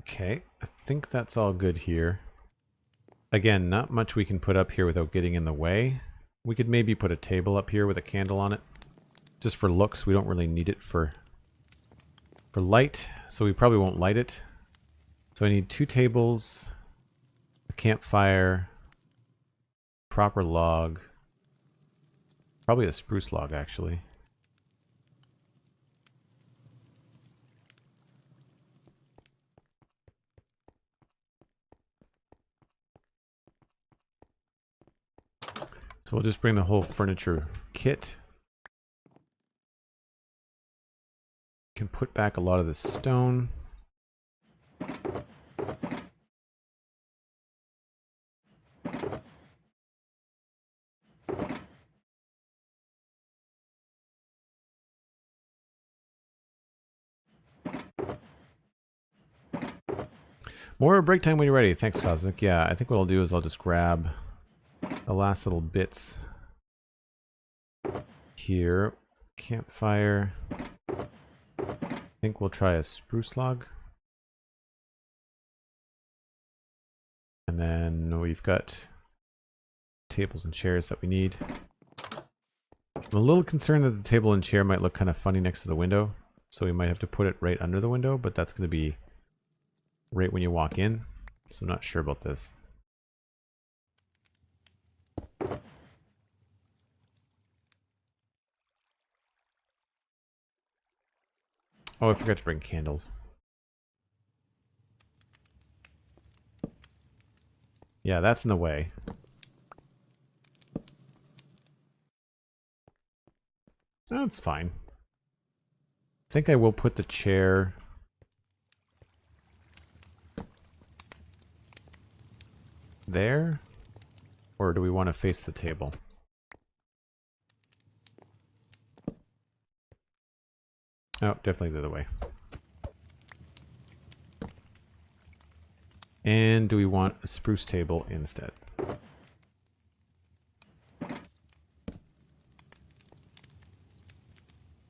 A: Okay, I think that's all good here. Again, not much we can put up here without getting in the way. We could maybe put a table up here with a candle on it. Just for looks, we don't really need it for light, so we probably won't light it. So I need 2 tables, a campfire, proper log, probably a spruce log actually. So we'll just bring the whole furniture kit. Can put back a lot of the stone. More break time when you're ready. Thanks, Cosmic. Yeah, I think what I'll do is I'll just grab the last little bits here. Campfire. I think we'll try a spruce log. And then we've got tables and chairs that we need. I'm a little concerned that the table and chair might look kind of funny next to the window. So we might have to put it right under the window, but that's going to be right when you walk in. So I'm not sure about this. Oh, I forgot to bring candles. Yeah, that's in the way. That's fine. I think I will put the chair there. Or do we want to face the table? Oh, definitely the other way. And do we want a spruce table instead?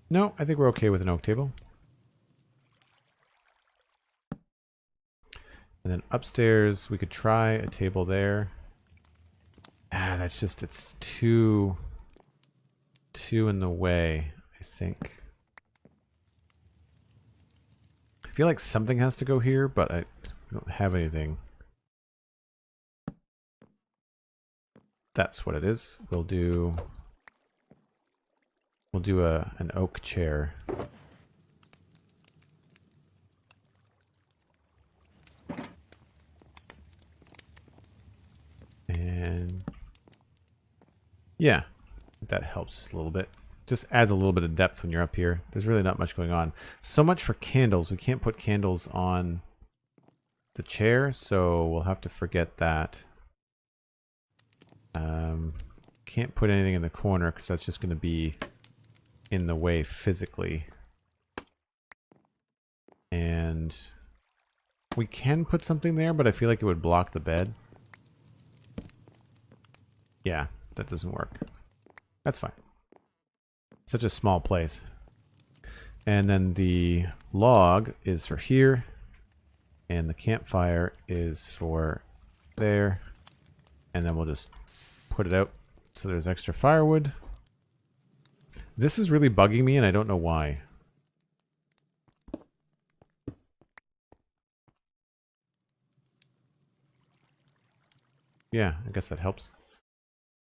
A: No, I think we're okay with an oak table. And then upstairs, we could try a table there. Ah, that's just, it's too in the way, I think. feel like something has to go here, but I don't have anything. That's what it is. We'll do an oak chair. And yeah, that helps a little bit. Just adds a little bit of depth when you're up here. There's really not much going on. So much for candles. We can't put candles on the chair, so we'll have to forget that. Can't put anything in the corner because that's just going to be in the way physically. And we can put something there, but I feel like it would block the bed. Yeah, that doesn't work. That's fine. Such a small place. And then the log is for here. And the campfire is for there. And then we'll just put it out so there's extra firewood. This is really bugging me and I don't know why. Yeah, I guess that helps.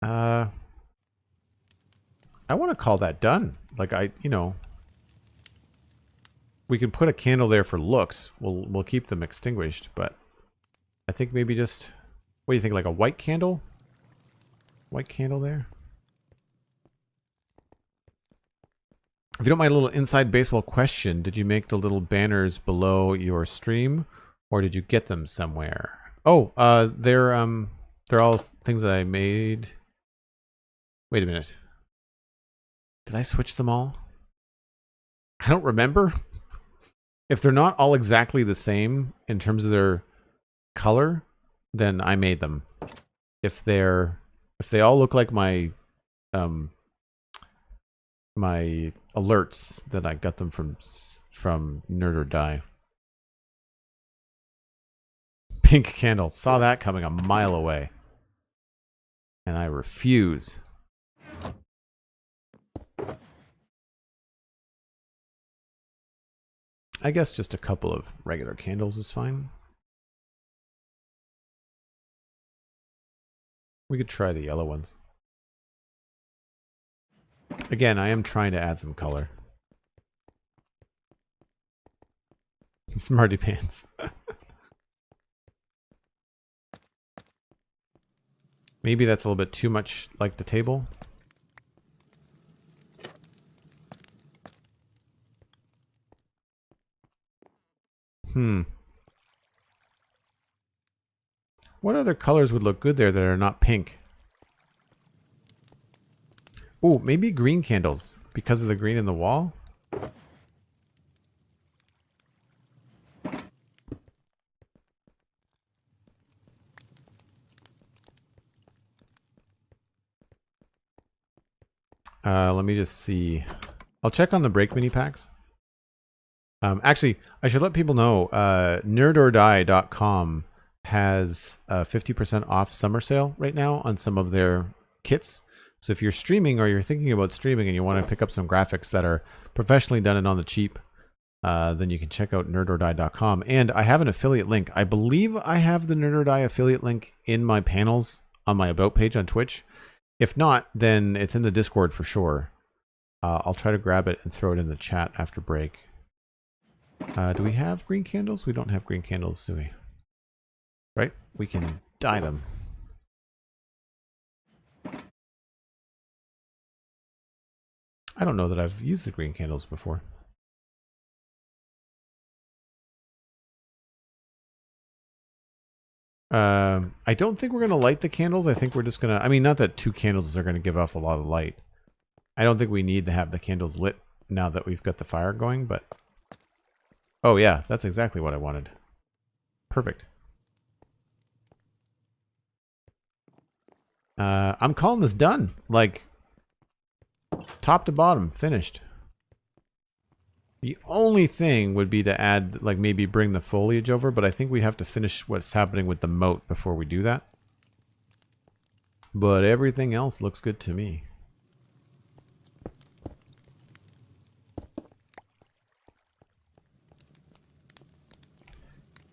A: I want to call that done. Like we can put a candle there for looks. We'll keep them extinguished, but I think maybe just, what do you think, like a white candle? White candle there? If you don't mind a little inside baseball question, did you make the little banners below your stream or did you get them somewhere? Oh, they're all things that I made. Wait a minute. Did I switch them all? I don't remember. If they're not all exactly the same in terms of their color, then I made them. If they all look like my my alerts, then I got them from Nerd or Die. Pink candle. Saw that coming a mile away. And I refuse. I guess just a couple of regular candles is fine. We could try the yellow ones. Again, I am trying to add some color. Smarty pants. Maybe that's a little bit too much like the table. What other colors would look good there that are not pink? Oh, maybe green candles because of the green in the wall? Let me just see. I'll check on the break mini packs. Actually, I should let people know, nerdordie.com has a 50% off summer sale right now on some of their kits. So if you're streaming or you're thinking about streaming and you want to pick up some graphics that are professionally done and on the cheap, then you can check out nerdordie.com. And I have an affiliate link. I believe I have the Nerdordie affiliate link in my panels on my About page on Twitch. If not, then it's in the Discord for sure. I'll try to grab it and throw it in the chat after break. Do we have green candles? We don't have green candles, do we? Right? We can dye them. I don't know that I've used the green candles before. I don't think we're going to light the candles. I think we're just going to... I mean, not that 2 candles are going to give off a lot of light. I don't think we need to have the candles lit now that we've got the fire going, but... Oh yeah, that's exactly what I wanted. Perfect. I'm calling this done. Like, top to bottom, finished. The only thing would be to add, like, maybe bring the foliage over, but I think we have to finish what's happening with the moat before we do that. But everything else looks good to me.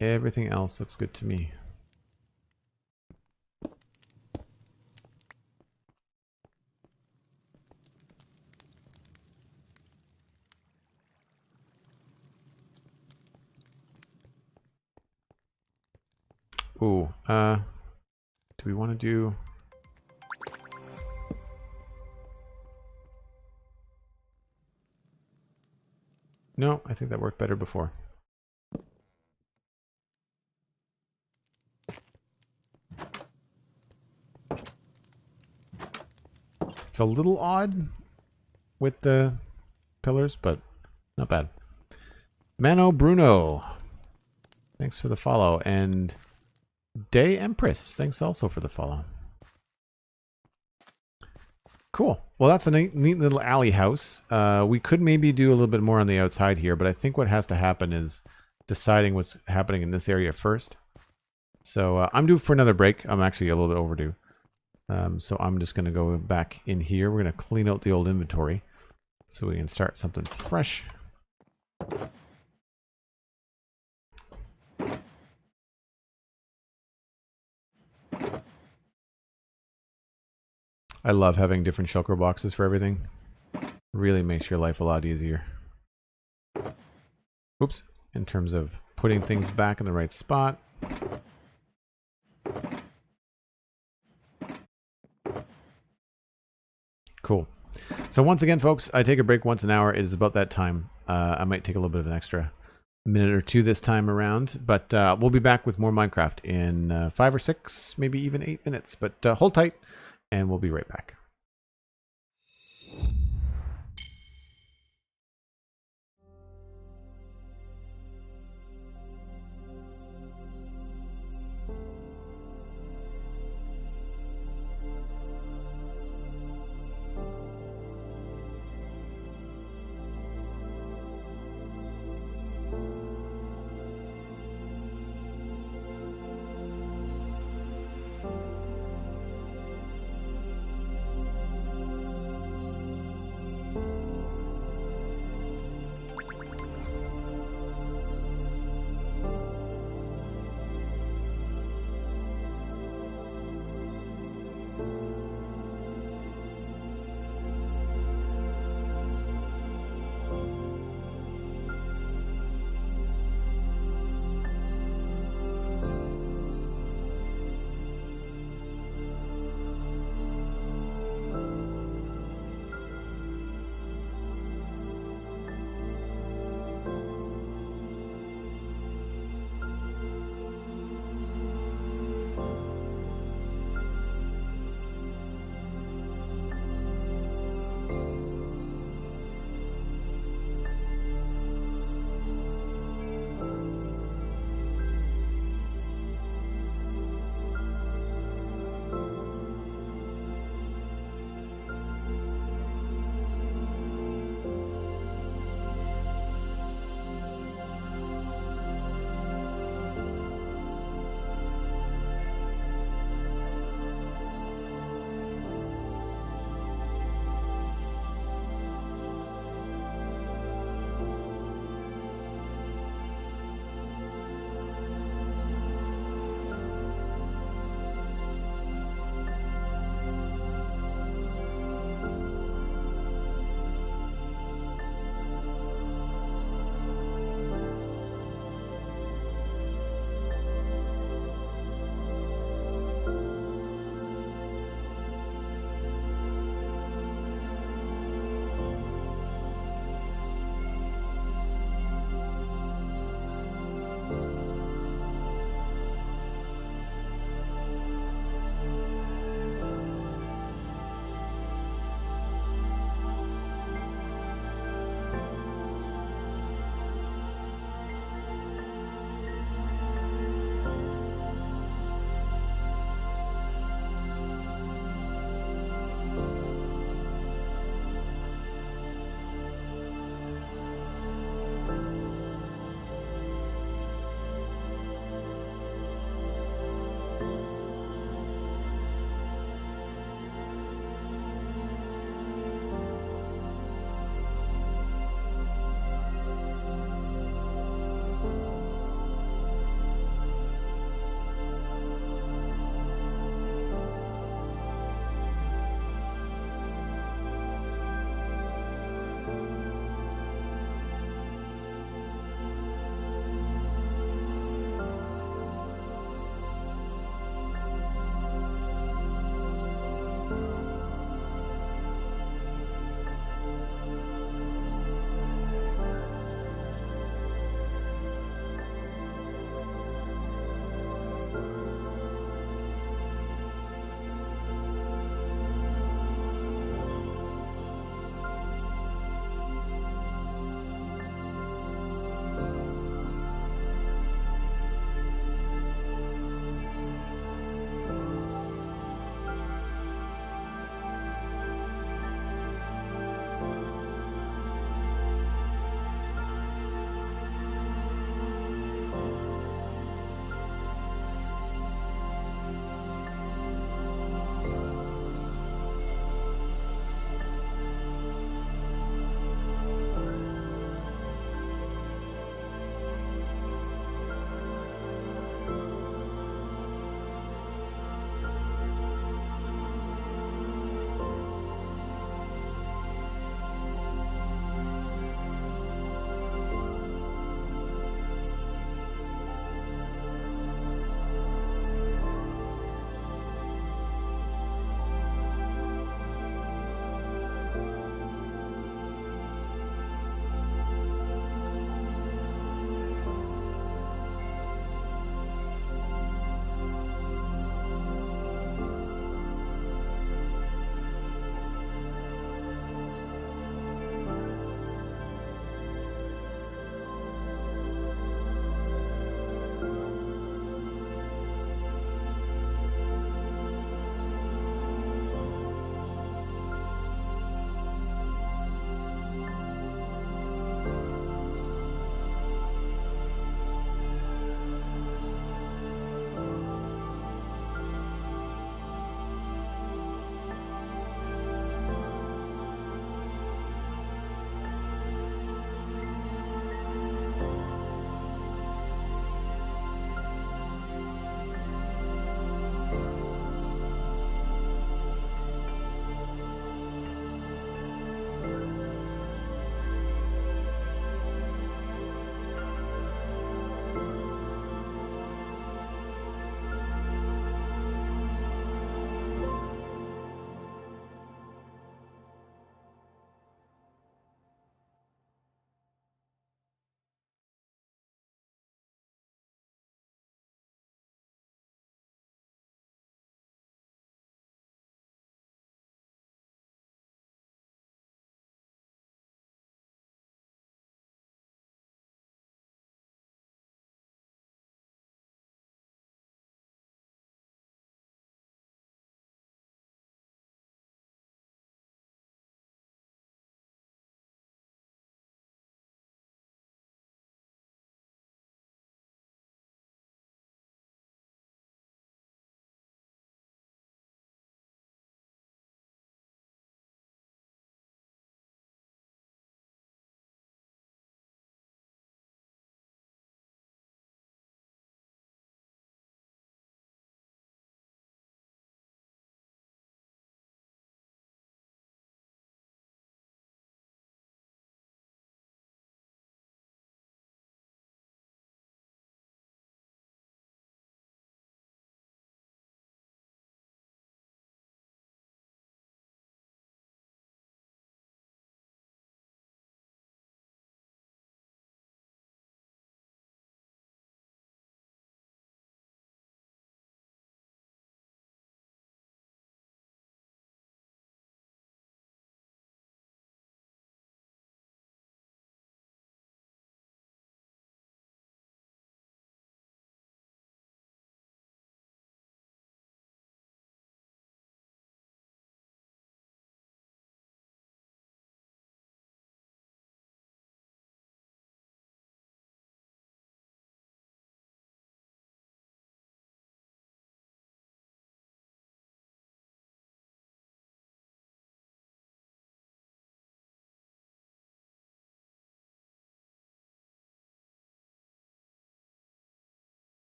A: Everything else looks good to me. Ooh, do we want to do... No, I think that worked better before. It's a little odd with the pillars, but not bad. Mano Bruno, thanks for the follow. And Day Empress, thanks also for the follow. Cool. Well, that's a neat little alley house. We could maybe do a little bit more on the outside here, but I think what has to happen is deciding what's happening in this area first. So I'm due for another break. I'm actually a little bit overdue. So I'm just going to go back in here. We're going to clean out the old inventory so we can start something fresh. I love having different shulker boxes for everything. Really makes your life a lot easier. Oops. In terms of putting things back in the right spot. Cool. So once again, folks, I take a break once an hour. It is about that time. I might take a little bit of an extra minute or two this time around, but we'll be back with more Minecraft in 5 or 6, maybe even 8 minutes. But hold tight, and we'll be right back.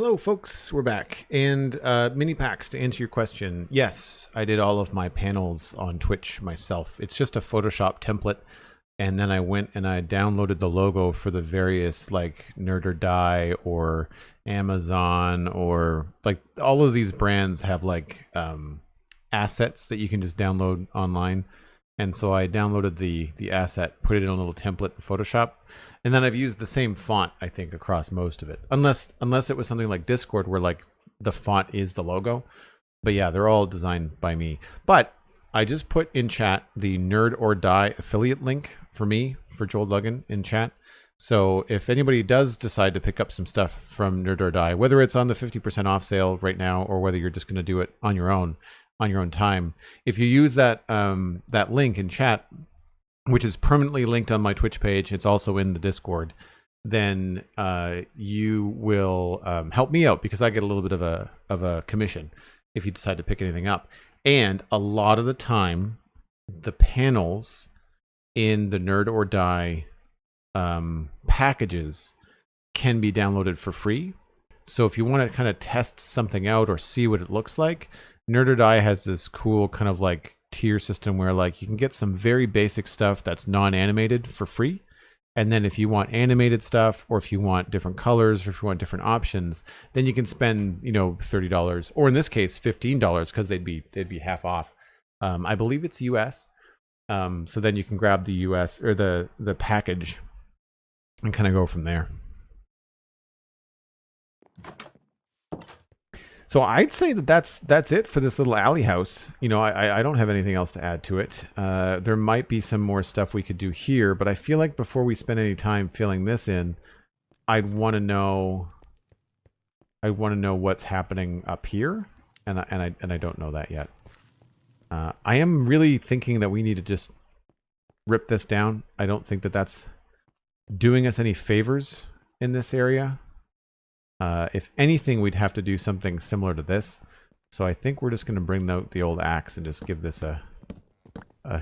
A: Hello, folks. We're back. And mini packs, to answer your question, yes, I did all of my panels on Twitch myself. It's just a Photoshop template. And then I went and I downloaded the logo for the various like Nerd or Die or Amazon, or like all of these brands have like assets that you can just download online. And so I downloaded the asset, put it in a little template in Photoshop, and then I've used the same font, I think, across most of it. Unless it was something like Discord where like the font is the logo. But yeah, they're all designed by me. But I just put in chat the Nerd or Die affiliate link for me, for Joel Duggan, in chat. So if anybody does decide to pick up some stuff from Nerd or Die, whether it's on the 50% off sale right now or whether you're just going to do it on your own time, if you use that that link in chat, which is permanently linked on my Twitch page, it's also in the Discord, then you will help me out, because I get a little bit of a commission if you decide to pick anything up. And a lot of the time, the panels in the Nerd or Die packages can be downloaded for free. So if you want to kind of test something out or see what it looks like, Nerd or Die has this cool kind of like tier system where like you can get some very basic stuff that's non-animated for free. And then if you want animated stuff, or if you want different colors, or if you want different options, then you can spend, you know, $30, or in this case, $15, because they'd be half off. I believe it's US. So then you can grab the US or the package and kind of go from there. So I'd say that's it for this little alley house. You know, I don't have anything else to add to it. There might be some more stuff we could do here, but I feel like before we spend any time filling this in, I'd want to know what's happening up here, and I don't know that yet. I am really thinking that we need to just rip this down. I don't think that that's doing us any favors in this area. If anything, we'd have to do something similar to this. So I think we're just going to bring out the old axe and just give this a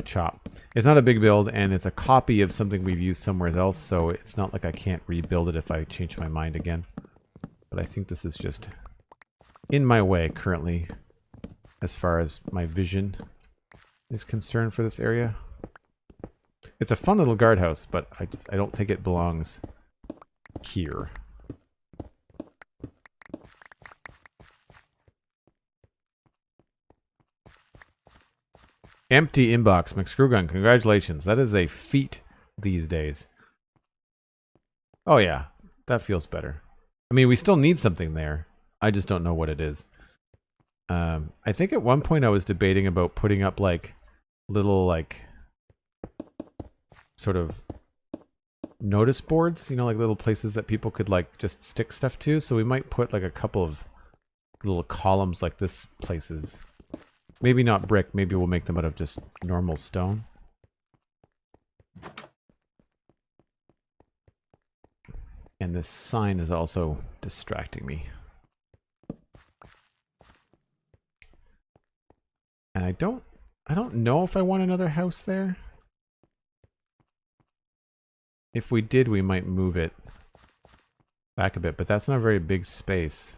A: chop. It's not a big build, and it's a copy of something we've used somewhere else, so it's not like I can't rebuild it if I change my mind again. But I think this is just in my way currently, as far as my vision is concerned for this area. It's a fun little guardhouse, but I don't think it belongs here. Empty inbox, McScrewgun. Congratulations. That is a feat these days. Oh yeah, that feels better. I mean, we still need something there. I just don't know what it is. I think at one point I was debating about putting up like little like sort of notice boards, you know, like little places that people could like just stick stuff to. So we might put like a couple of little columns like this places. Maybe not brick, maybe we'll make them out of just normal stone. And this sign is also distracting me. And I don't know if I want another house there. If we did, we might move it back a bit, but that's not a very big space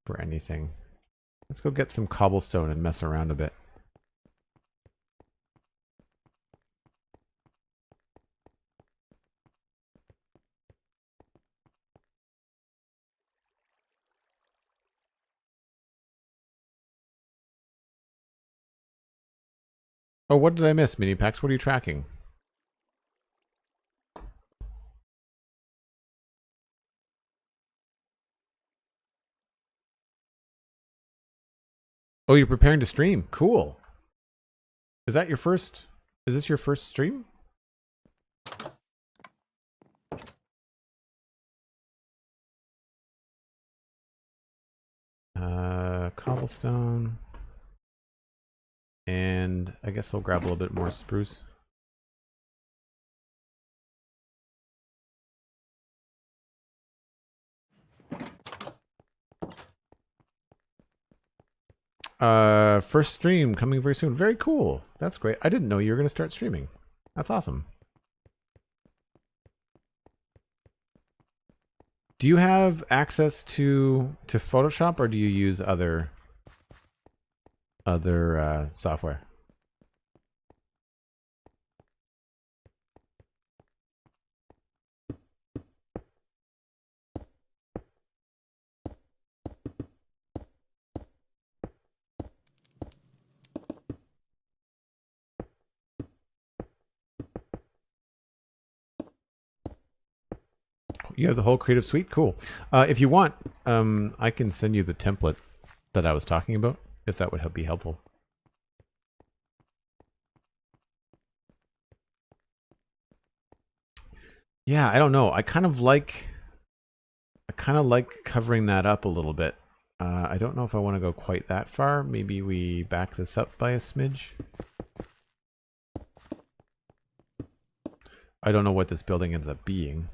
A: for anything. Let's go get some cobblestone and mess around a bit. Oh, what did I miss, Minipax? What are you tracking? Oh, you're preparing to stream. Cool. Is that your first? Is this your first stream? Cobblestone. And I guess we'll grab a little bit more spruce. First stream coming very soon. Very cool. That's great. I didn't know you were going to start streaming. That's awesome. Do you have access to Photoshop, or do you use other software? You have the whole Creative Suite? Cool. If you want, I can send you the template that I was talking about, if that would be helpful. Yeah, I don't know. I kind of like covering that up a little bit. I don't know if I want to go quite that far. Maybe we back this up by a smidge. I don't know what this building ends up being.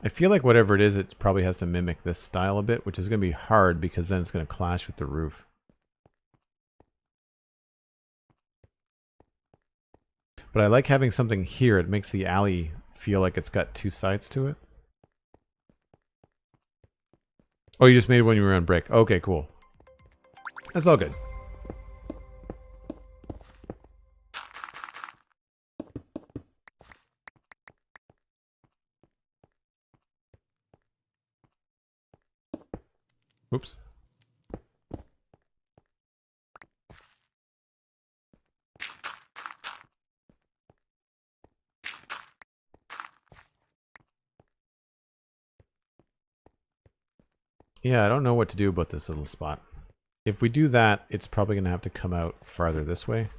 A: I feel like whatever it is, it probably has to mimic this style a bit, which is going to be hard because then it's going to clash with the roof. But I like having something here. It makes the alley feel like it's got two sides to it. Oh, you just made one you were on brick. Okay, cool. That's all good. Oops. Yeah, I don't know what to do about this little spot. If we do that, it's probably going to have to come out farther this way.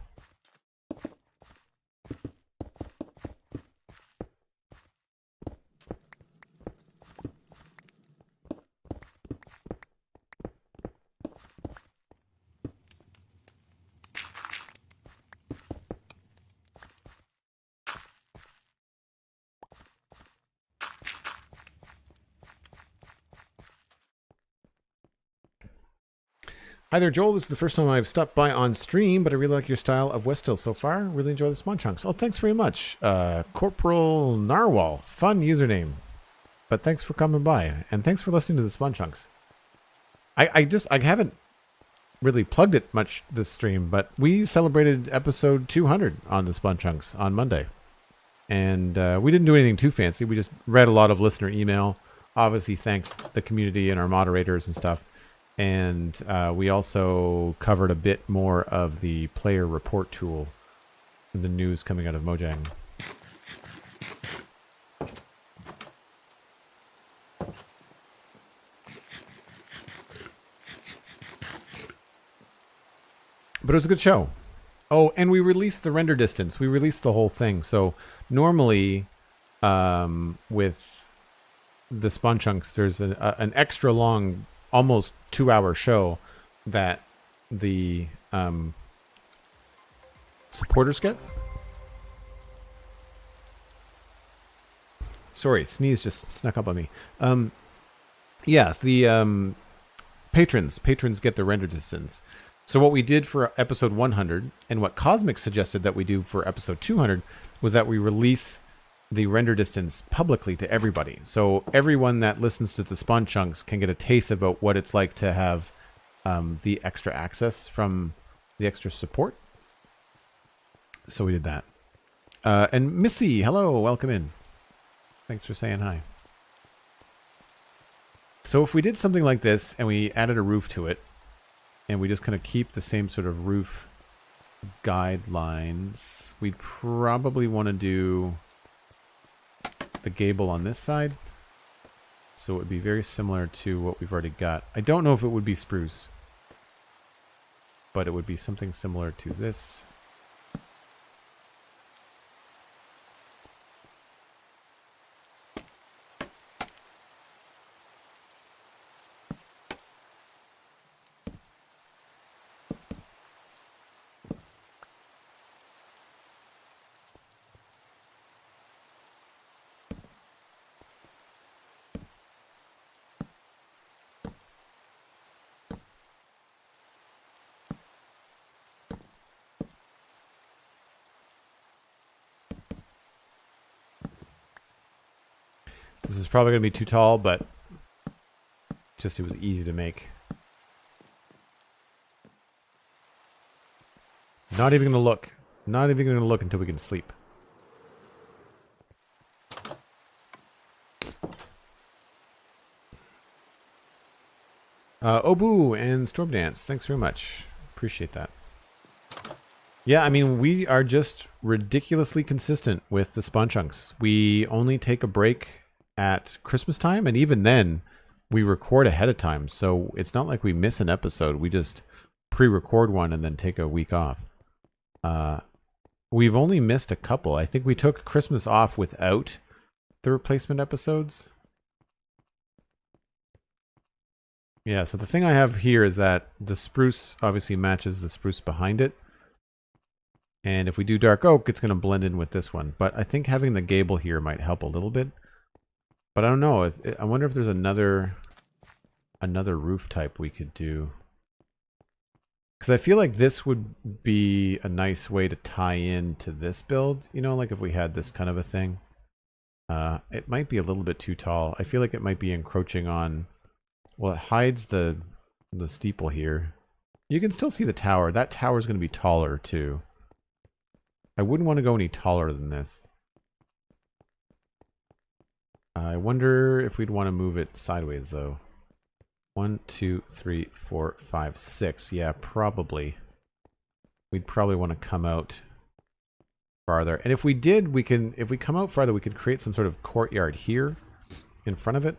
A: Hi there, Joel. This is the first time I've stopped by on stream, but I really like your style of West Hill so far. Really enjoy the spawn chunks. Oh, thanks very much. Corporal Narwhal. Fun username. But thanks for coming by. And thanks for listening to the spawn chunks. I haven't really plugged it much this stream, but we celebrated episode 200 on the spawn chunks on Monday. And we didn't do anything too fancy. We just read a lot of listener email. Obviously, thanks the community and our moderators and stuff. And we also covered a bit more of the player report tool and the news coming out of Mojang. But it was a good show. Oh, and we released the render distance. We released the whole thing. So normally with the spawn chunks, there's an extra long, almost 2-hour show that the supporters get. Sorry, sneeze just snuck up on me. Yes, the patrons get the render distance. So what we did for episode 100 and what Cosmic suggested that we do for episode 200 was that we release the render distance publicly to everybody. So everyone that listens to the spawn chunks can get a taste about what it's like to have the extra access from the extra support. So we did that. And Missy, hello, welcome in. Thanks for saying hi. So if we did something like this and we added a roof to it, and we just kind of keep the same sort of roof guidelines, we'd probably want to do the gable on this side. So it would be very similar to what we've already got. I don't know if it would be spruce, but it would be something similar to this. This is probably going to be too tall, but just it was easy to make. Not even going to look. Not even going to look until we can sleep. Obu and Storm Dance, thanks very much. Appreciate that. Yeah, I mean, we are just ridiculously consistent with the spawn chunks. We only take a break at Christmas time, and even then, we record ahead of time. So it's not like we miss an episode. We just pre-record one and then take a week off. We've only missed a couple. I think we took Christmas off without the replacement episodes. Yeah, so the thing I have here is that the spruce obviously matches the spruce behind it. And if we do dark oak, it's going to blend in with this one. But I think having the gable here might help a little bit. But I don't know. I wonder if there's another roof type we could do. Because I feel like this would be a nice way to tie in to this build. You know, like if we had this kind of a thing. It might be a little bit too tall. I feel like it might be encroaching on... Well, it hides the steeple here. You can still see the tower. That tower is going to be taller too. I wouldn't want to go any taller than this. I wonder if we'd want to move it sideways though. 1, 2, 3, 4, 5, 6. Yeah, probably. We'd probably want to come out farther. And if we did, if we come out farther, we could create some sort of courtyard here in front of it.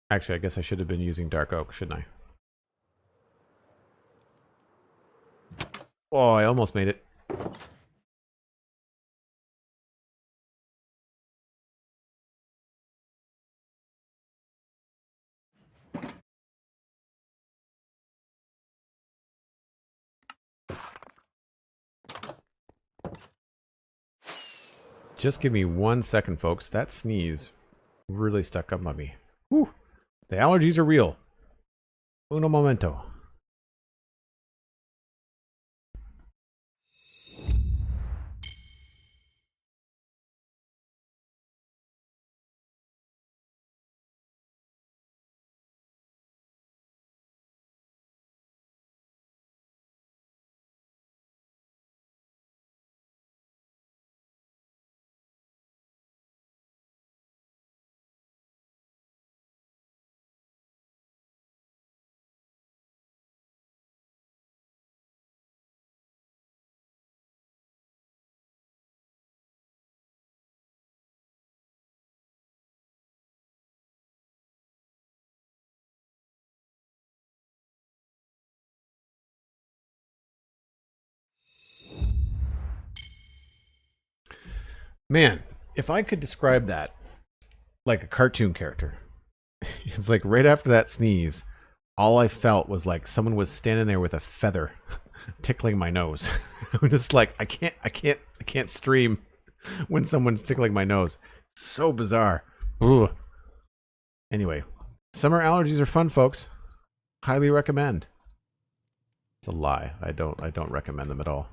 A: Actually, I guess I should have been using dark oak, shouldn't I? Oh, I almost made it. Just give me 1 second, folks. That sneeze really stuck up on me. Whew. The allergies are real. Uno momento. Man, if I could describe that like a cartoon character, it's like right after that sneeze, all I felt was like someone was standing there with a feather tickling my nose. I'm just like, I can't stream when someone's tickling my nose. So bizarre. Ugh. Anyway, summer allergies are fun, folks. Highly recommend. It's a lie. I don't recommend them at all.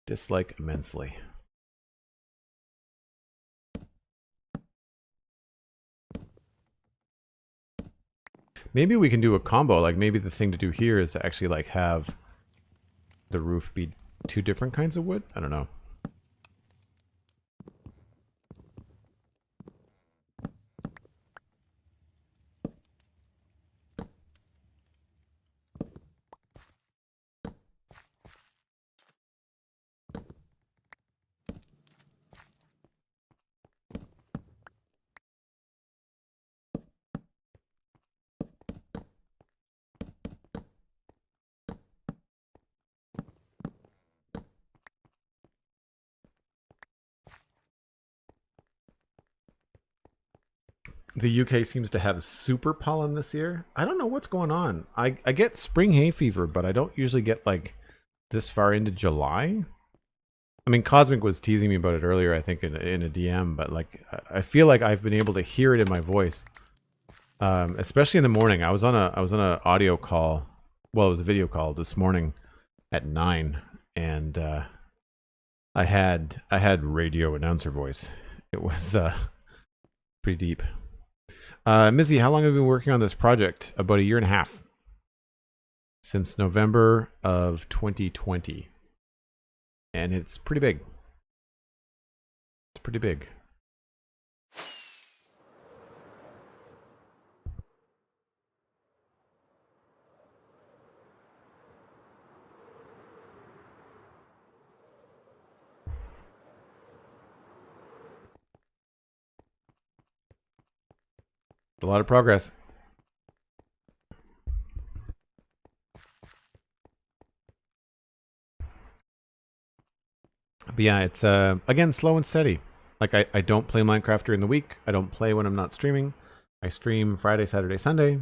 A: Dislike immensely. Maybe we can do a combo. Like maybe the thing to do here is to actually like have the roof be 2 different kinds of wood. I don't know. The UK seems to have super pollen this year. I don't know what's going on. I get spring hay fever, but I don't usually get like this far into July. I mean, Cosmic was teasing me about it earlier, I think, in a DM, but like, I feel like I've been able to hear it in my voice, especially in the morning. I was on a audio call, well, it was a video call this morning at 9, and I had radio announcer voice. It was pretty deep. Mizzy, how long have you been working on this project? About a year and a half. Since November of 2020. And it's pretty big. It's pretty big. A lot of progress. But yeah, it's again slow and steady. Like I don't play Minecraft during the week. I don't play when I'm not streaming. I stream Friday, Saturday, Sunday.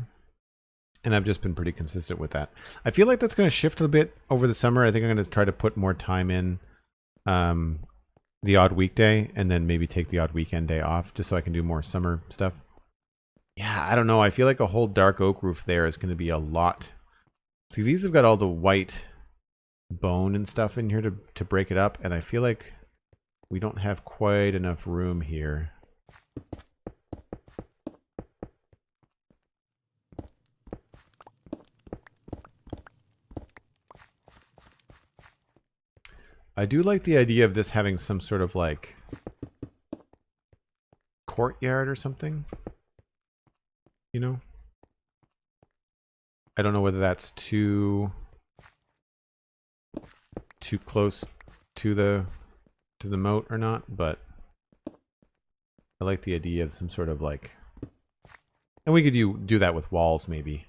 A: And I've just been pretty consistent with that. I feel like that's going to shift a bit over the summer. I think I'm going to try to put more time in the odd weekday and then maybe take the odd weekend day off just so I can do more summer stuff. Yeah, I don't know. I feel like a whole dark oak roof there is going to be a lot. See, these have got all the white bone and stuff in here to break it up, and I feel like we don't have quite enough room here. I do like the idea of this having some sort of like courtyard or something, you know? I don't know whether that's too close to the moat or not, but I like the idea of some sort of like, and we could do that with walls maybe.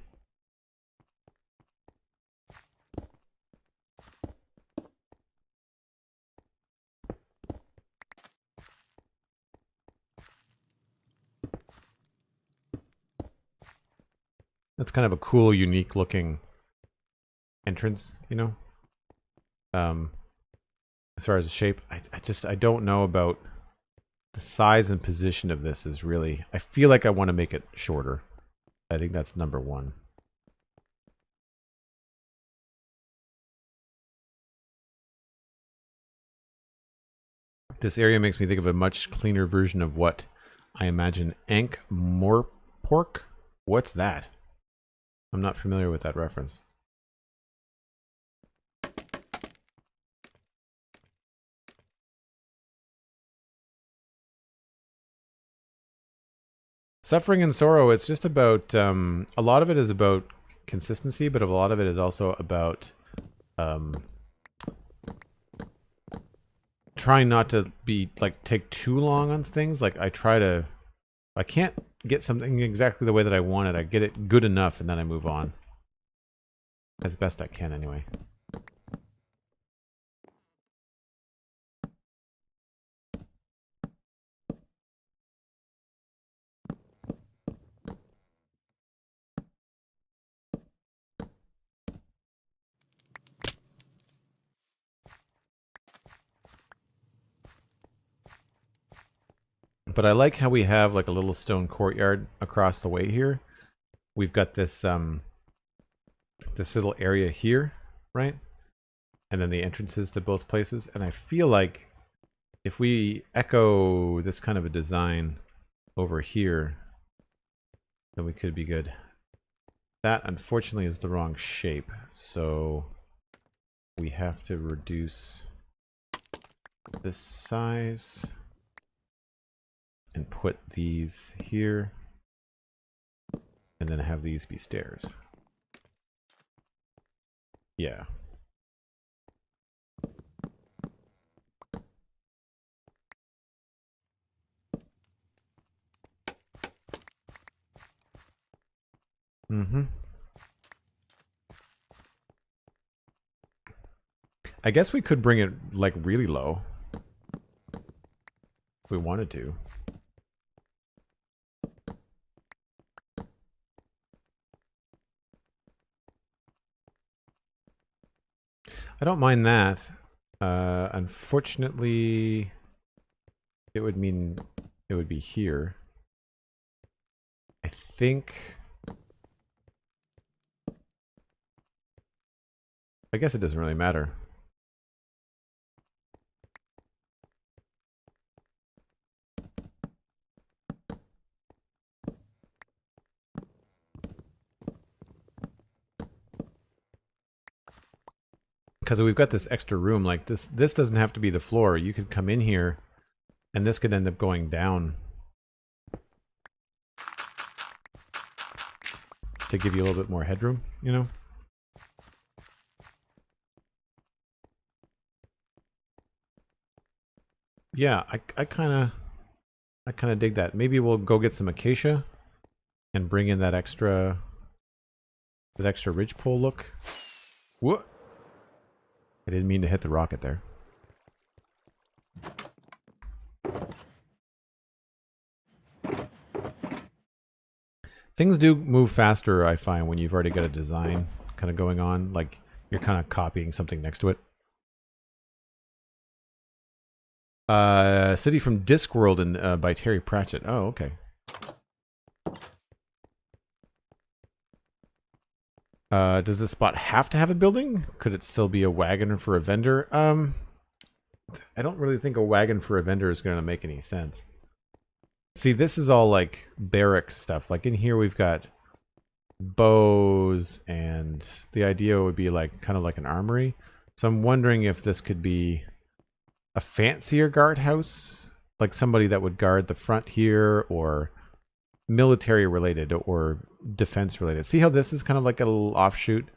A: That's kind of a cool, unique looking entrance, you know? As far as the shape, I don't know about the size and position of this is really, I feel like I want to make it shorter. I think that's number one. This area makes me think of a much cleaner version of what I imagine Ankh-Morpork. What's that? I'm not familiar with that reference. Suffering and sorrow, it's just about, a lot of it is about consistency, but a lot of it is also about trying not to be, like, take too long on things. Like, I can't get something exactly the way that I want it. I get it good enough, and then I move on. As best I can, anyway. But I like how we have like a little stone courtyard across the way here. We've got this this little area here, right? And then the entrances to both places. And I feel like if we echo this kind of a design over here, then we could be good. That unfortunately is the wrong shape, so we have to reduce this size and put these here, and then have these be stairs. Yeah. Mm-hmm. I guess we could bring it like really low if we wanted to. I don't mind that. Unfortunately, it would mean it would be here. I think... I guess it doesn't really matter. Because we've got this extra room, like this doesn't have to be the floor. You could come in here and this could end up going down to give you a little bit more headroom, you know? Yeah, I kind of dig that. Maybe we'll go get some acacia and bring in that extra ridgepole look. What? I didn't mean to hit the rocket there. Things do move faster, I find, when you've already got a design kind of going on, like you're kind of copying something next to it. City from Discworld and by Terry Pratchett. Oh, okay. Does this spot have to have a building? Could it still be a wagon for a vendor? I don't really think a wagon for a vendor is going to make any sense. See, this is all like barrack stuff. Like in here we've got bows, and the idea would be like kind of like an armory. So I'm wondering if this could be a fancier guardhouse, like somebody that would guard the front here, or military related or defense related. See how this is kind of like a little offshoot?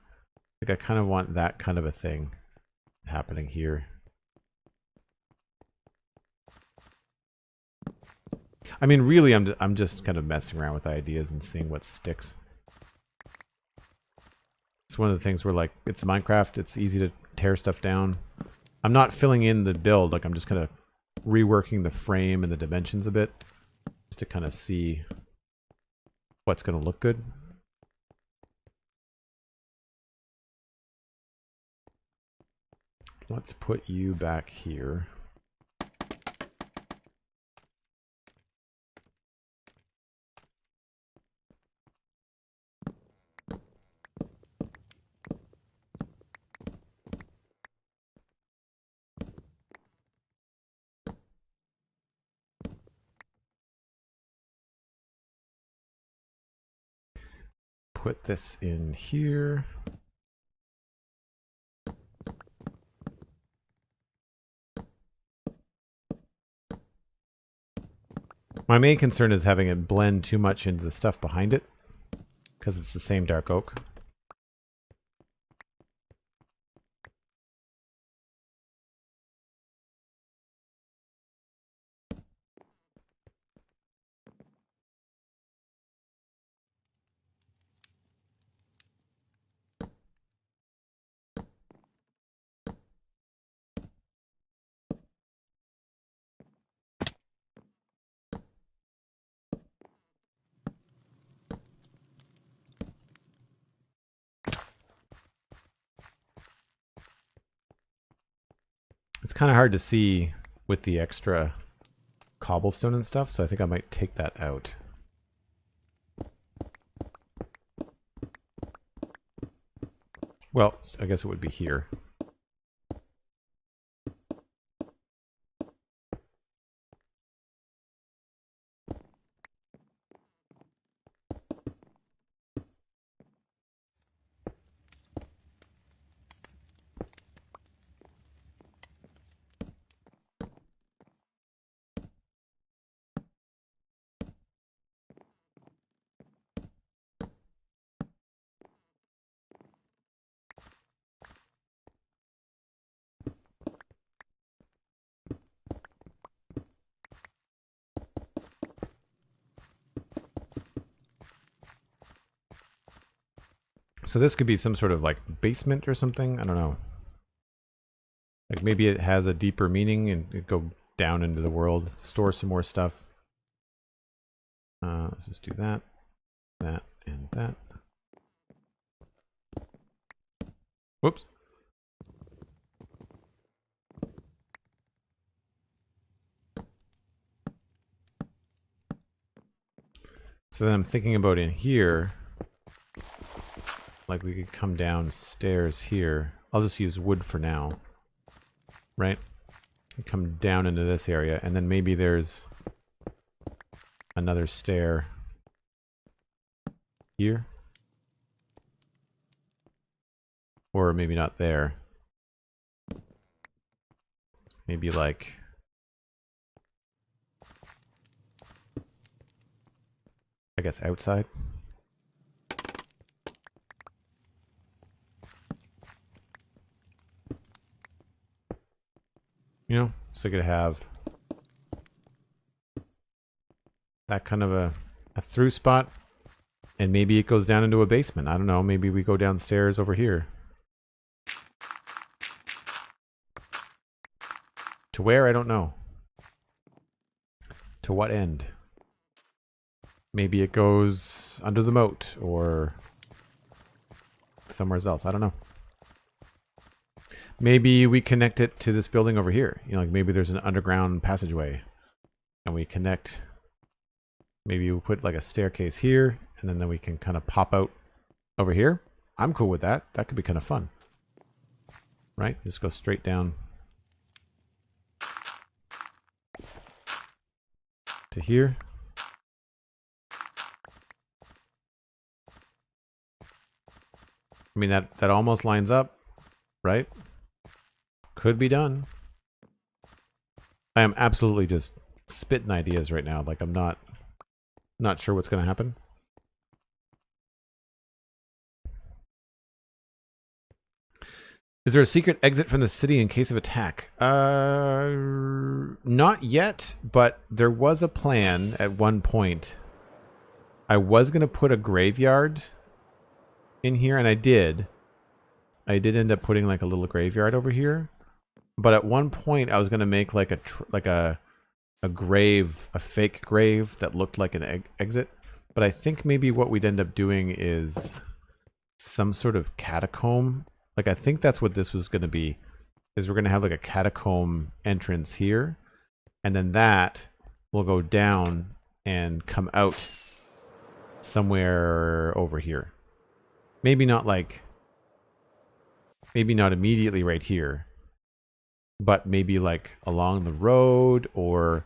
A: Like I kind of want that kind of a thing happening here. I mean, really, I'm just kind of messing around with ideas and seeing what sticks. It's one of the things where, like, it's Minecraft, it's easy to tear stuff down. I'm not filling in the build, like I'm just kind of reworking the frame and the dimensions a bit, just to kind of see what's going to look good. Let's put you back here. Put this in here. My main concern is having it blend too much into the stuff behind it, because it's the same dark oak. It's kind of hard to see with the extra cobblestone and stuff, so I think I might take that out. Well, I guess it would be here. So this could be some sort of like basement or something. I don't know. Like maybe it has a deeper meaning and it go down into the world, store some more stuff. Let's just do that, that, and that. Whoops. So then I'm thinking about in here, like we could come downstairs here. I'll just use wood for now, right? Come down into this area, and then maybe there's another stair here. Or maybe not there. Maybe like... I guess outside. You know, so you could have that kind of a through spot, and maybe it goes down into a basement. I don't know, maybe we go downstairs over here. To where? I don't know. To what end? Maybe it goes under the moat, or somewhere else. I don't know. Maybe we connect it to this building over here. You know, like maybe there's an underground passageway, and we connect. Maybe we put like a staircase here, and then we can kind of pop out over here. I'm cool with that. That could be kind of fun. Right? Just go straight down to here. I mean, that almost lines up, right? Could be done. I am absolutely just spitting ideas right now. Like, I'm not sure what's going to happen. Is there a secret exit from the city in case of attack? Not yet, but there was a plan at one point. I was going to put a graveyard in here, and I did. I did end up putting like a little graveyard over here. But at one point, I was going to make like a grave, a fake grave that looked like an exit. But I think maybe what we'd end up doing is some sort of catacomb. Like, I think that's what this was going to be, is we're going to have like a catacomb entrance here, and then that will go down and come out somewhere over here. Maybe not immediately right here, but maybe like along the road, or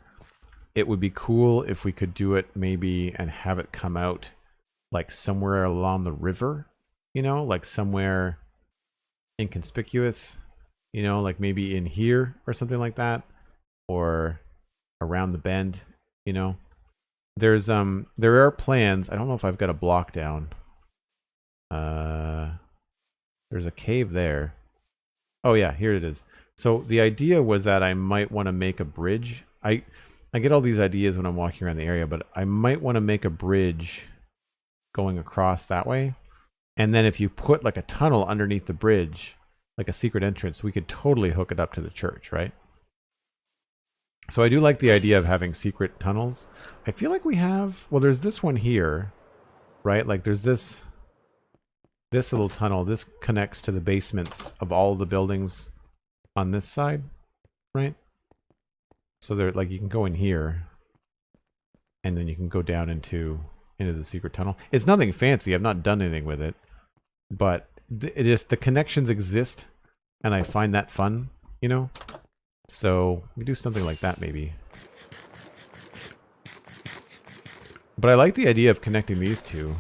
A: it would be cool if we could do it maybe and have it come out like somewhere along the river, you know, like somewhere inconspicuous, you know, like maybe in here or something like that, or around the bend, you know. There are plans. I don't know if I've got a block down. There's a cave there. Oh yeah, here it is. So the idea was that I might want to make a bridge. I get all these ideas when I'm walking around the area, but I might want to make a bridge going across that way. And then if you put like a tunnel underneath the bridge, like a secret entrance, we could totally hook it up to the church, right? So I do like the idea of having secret tunnels. I feel like we have, well, there's this one here, right? Like there's this little tunnel. This connects to the basements of all the buildings on this side, right? So there, like, you can go in here, and then you can go down into the secret tunnel. It's nothing fancy. I've not done anything with it, but it just, the connections exist, and I find that fun, you know. So we do something like that maybe. But I like the idea of connecting these two.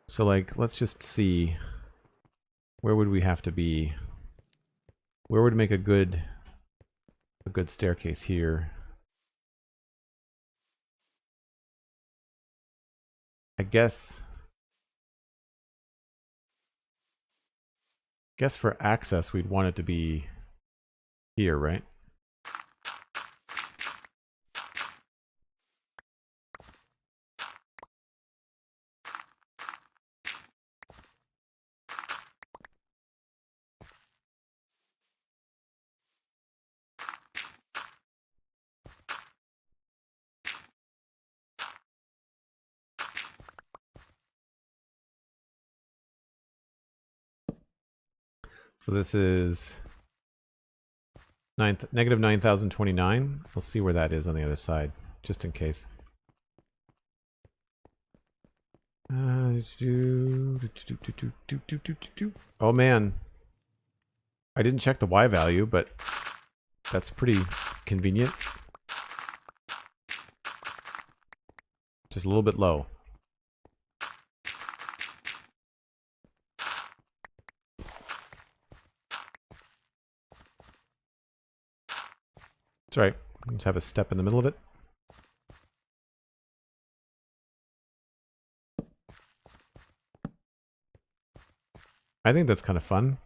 A: So like, let's just see, where would we have to be? Where would make a good staircase here? I guess for access we'd want it to be here, right? So this is negative 9,029. We'll see where that is on the other side, just in case. Oh man. I didn't check the Y value, but that's pretty convenient. Just a little bit low. That's right. Let's have a step in the middle of it. I think that's kind of fun.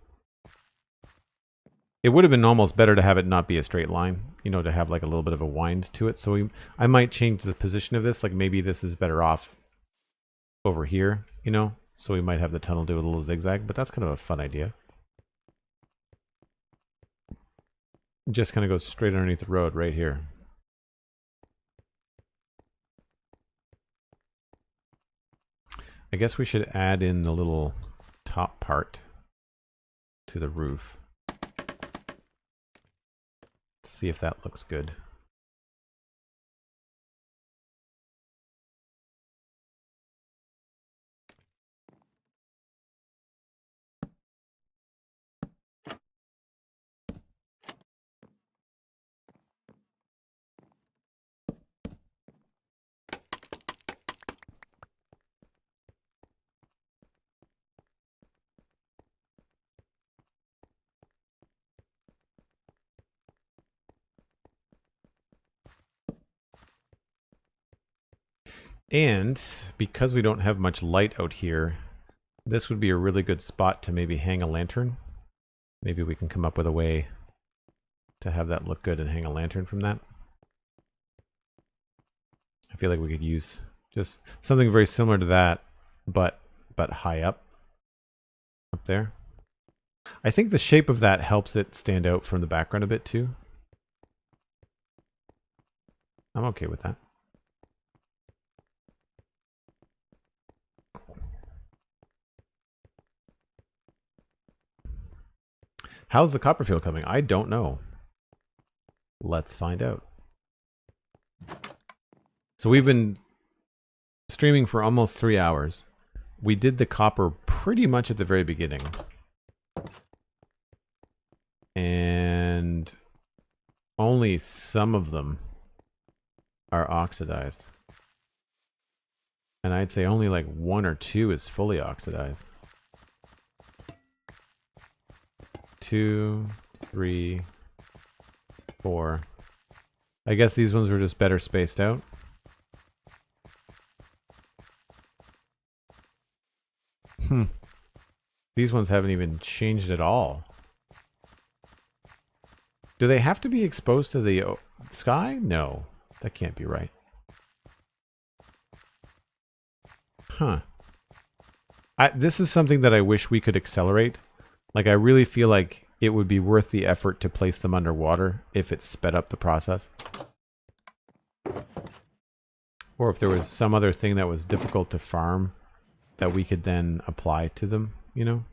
A: It would have been almost better to have it not be a straight line, you know, to have like a little bit of a wind to it. So I might change the position of this. Like maybe this is better off over here, you know? So we might have the tunnel do a little zigzag, but that's kind of a fun idea. Just kind of goes straight underneath the road right here. I guess we should add in the little top part to the roof. See if that looks good. And because we don't have much light out here, this would be a really good spot to maybe hang a lantern. Maybe we can come up with a way to have that look good and hang a lantern from that. I feel like we could use just something very similar to that, but high up there. I think the shape of that helps it stand out from the background a bit too. I'm okay with that. How's the Copperfield coming? I don't know. Let's find out. So we've been streaming for almost 3 hours. We did the copper pretty much at the very beginning. And only some of them are oxidized. And I'd say only like 1 or 2 is fully oxidized. 2, 3, 4. I guess these ones were just better spaced out. These ones haven't even changed at all. Do they have to be exposed to the sky? No, that can't be right. Huh. This is something that I wish we could accelerate. Like, I really feel like it would be worth the effort to place them underwater if it sped up the process. Or if there was some other thing that was difficult to farm that we could then apply to them, you know?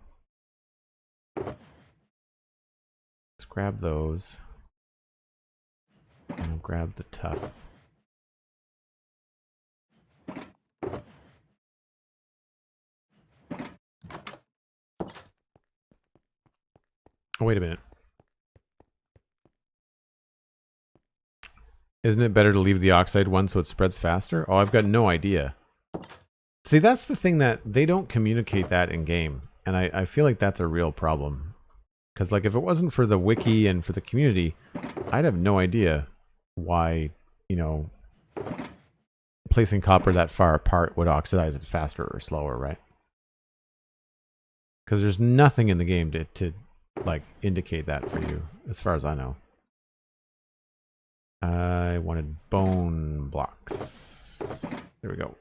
A: Let's grab those. And I'll grab the tough. Oh, wait a minute. Isn't it better to leave the oxide one so it spreads faster? Oh, I've got no idea. See, that's the thing that they don't communicate that in game. And I feel like that's a real problem. Because like if it wasn't for the wiki and for the community, I'd have no idea why, you know, placing copper that far apart would oxidize it faster or slower, right? Because there's nothing in the game to like indicate that for you, as far as I know. I wanted bone blocks. There we go.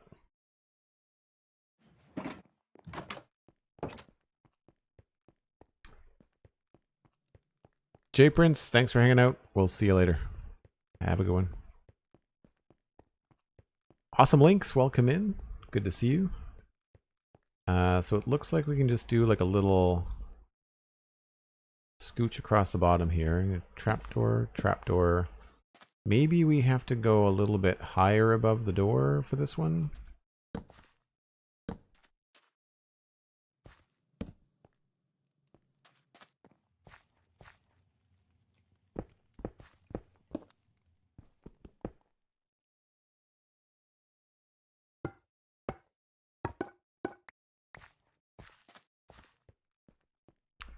A: J Prince, thanks for hanging out. We'll see you later. Have a good one. Awesome Links, welcome in. Good to see you. So it looks like we can just do like a little scooch across the bottom here. Trapdoor, trapdoor. Maybe we have to go a little bit higher above the door for this one.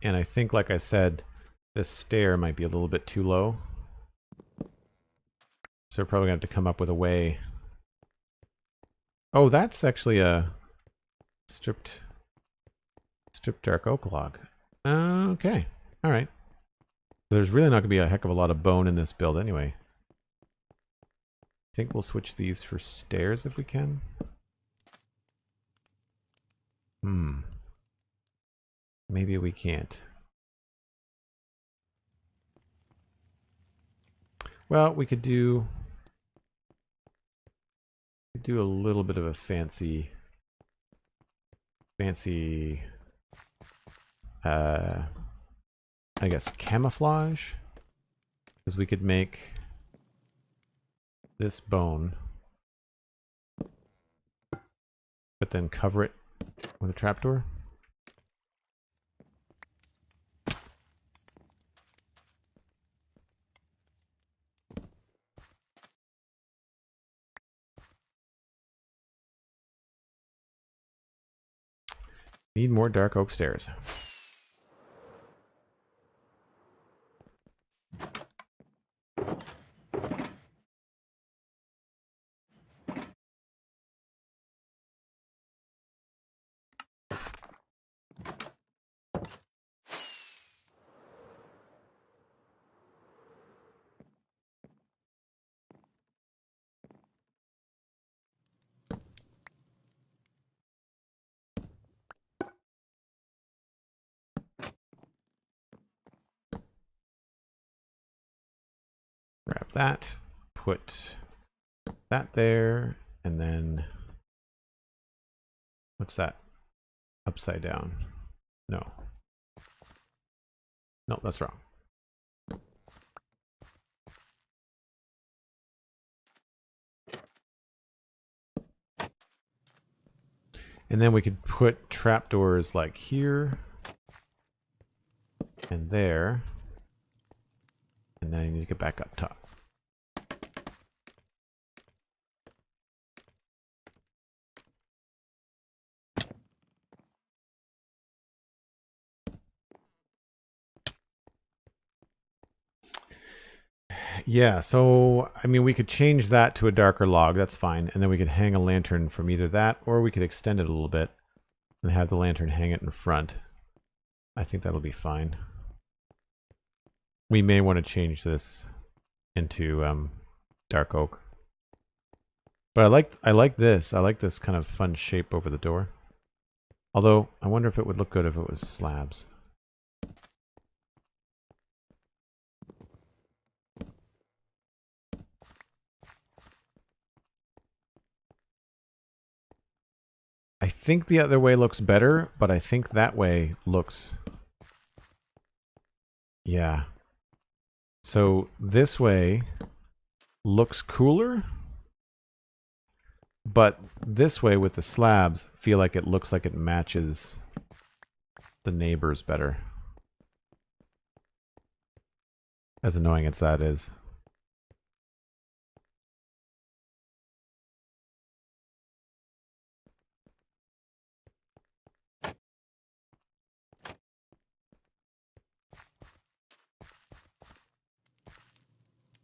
A: And I think, like I said, this stair might be a little bit too low. So we're probably going to have to come up with a way. Oh, that's actually a stripped dark oak log. Okay. All right. There's really not going to be a heck of a lot of bone in this build anyway. I think we'll switch these for stairs if we can. Maybe we can't. Well, we could do a little bit of a fancy I guess camouflage, because we could make this bone but then cover it with a trapdoor. Need more dark oak stairs. Grab that, put that there, and then what's that? Upside down. No. No, that's wrong. And then we could put trapdoors like here and there. And then I need to get back up top. Yeah, so, I mean, we could change that to a darker log. That's fine. And then we could hang a lantern from either that, or we could extend it a little bit and have the lantern hang it in front. I think that'll be fine. We may want to change this into dark oak. But I like this. I like this kind of fun shape over the door. Although, I wonder if it would look good if it was slabs. I think the other way looks better, but I think that way looks... Yeah. So this way looks cooler, but this way with the slabs, feel like it looks like it matches the neighbors better. As annoying as that is.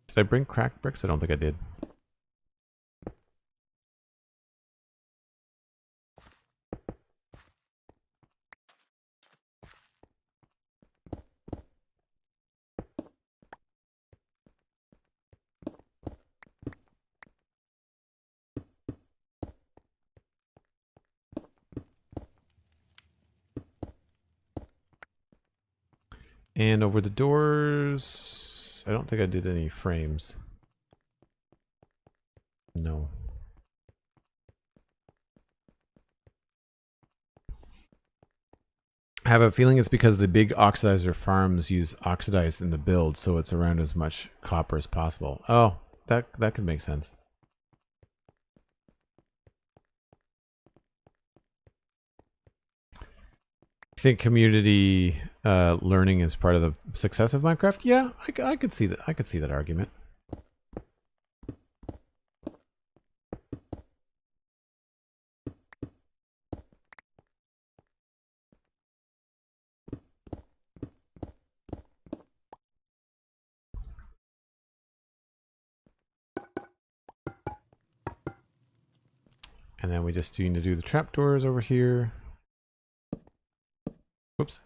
A: Did I bring cracked bricks? I don't think I did. And over the doors, I don't think I did any frames. No. I have a feeling it's because the big oxidizer farms use oxidized in the build, so it's around as much copper as possible. Oh, that could make sense. I think community learning is part of the success of Minecraft. Yeah, I could see that. I could see that argument. And then we just need to do the trapdoors over here. Whoops.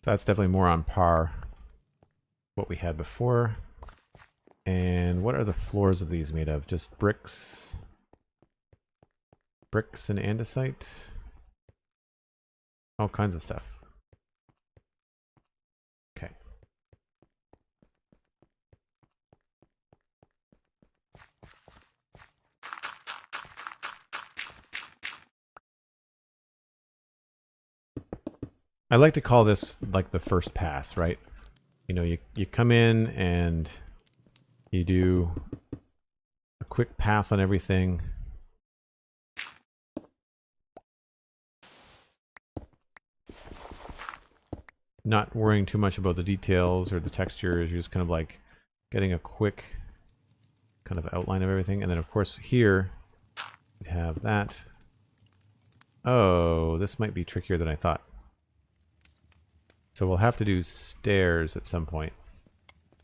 A: That's definitely more on par what we had before. And what are the floors of these made of? Just bricks? Bricks and andesite? All kinds of stuff. Okay. I like to call this like the first pass, right? You know, you come in and you do a quick pass on everything. Not worrying too much about the details or the textures. You're just kind of like getting a quick kind of outline of everything. And then of course here we have that. Oh, this might be trickier than I thought. So we'll have to do stairs at some point.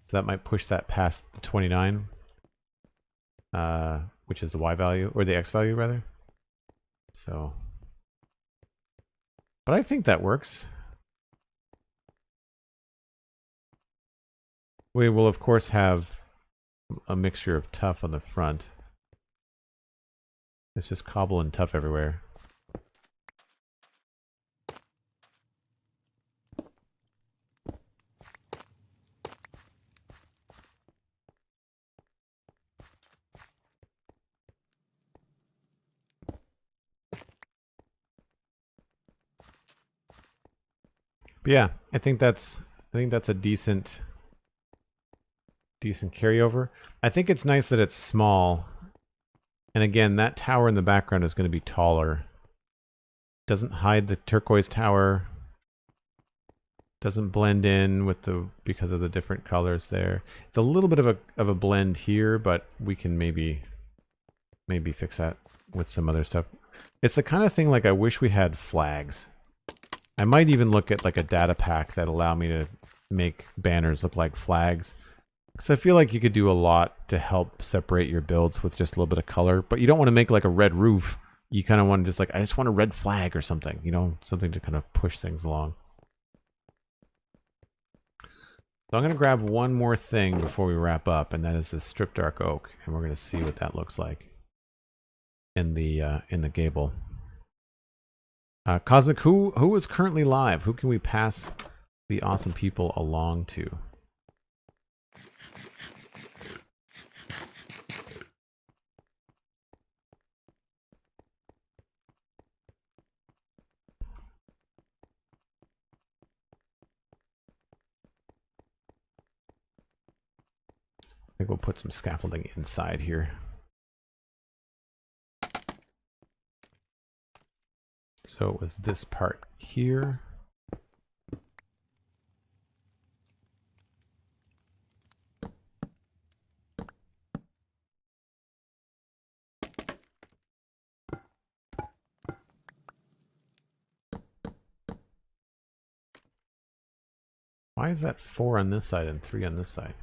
A: So that might push that past the 29, which is the Y value, or the X value rather. So, but I think that works. We will of course have a mixture of tough on the front. It's just cobble and tough everywhere. But yeah, I think that's a decent carryover. I think it's nice that it's small. And again, that tower in the background is going to be taller. Doesn't hide the turquoise tower. Doesn't blend in with because of the different colors there. It's a little bit of a blend here, but we can maybe fix that with some other stuff. It's the kind of thing like I wish we had flags. I might even look at like a data pack that allow me to make banners look like flags. Because I feel like you could do a lot to help separate your builds with just a little bit of color. But you don't want to make like a red roof. You kind of want to just like, I just want a red flag or something. You know, something to kind of push things along. So I'm going to grab one more thing before we wrap up. And that is this strip dark oak. And we're going to see what that looks like in the gable. Cosmic, who is currently live? Who can we pass the awesome people along to? I think we'll put some scaffolding inside here. So it was this part here. Why is that 4 on this side and 3 on this side?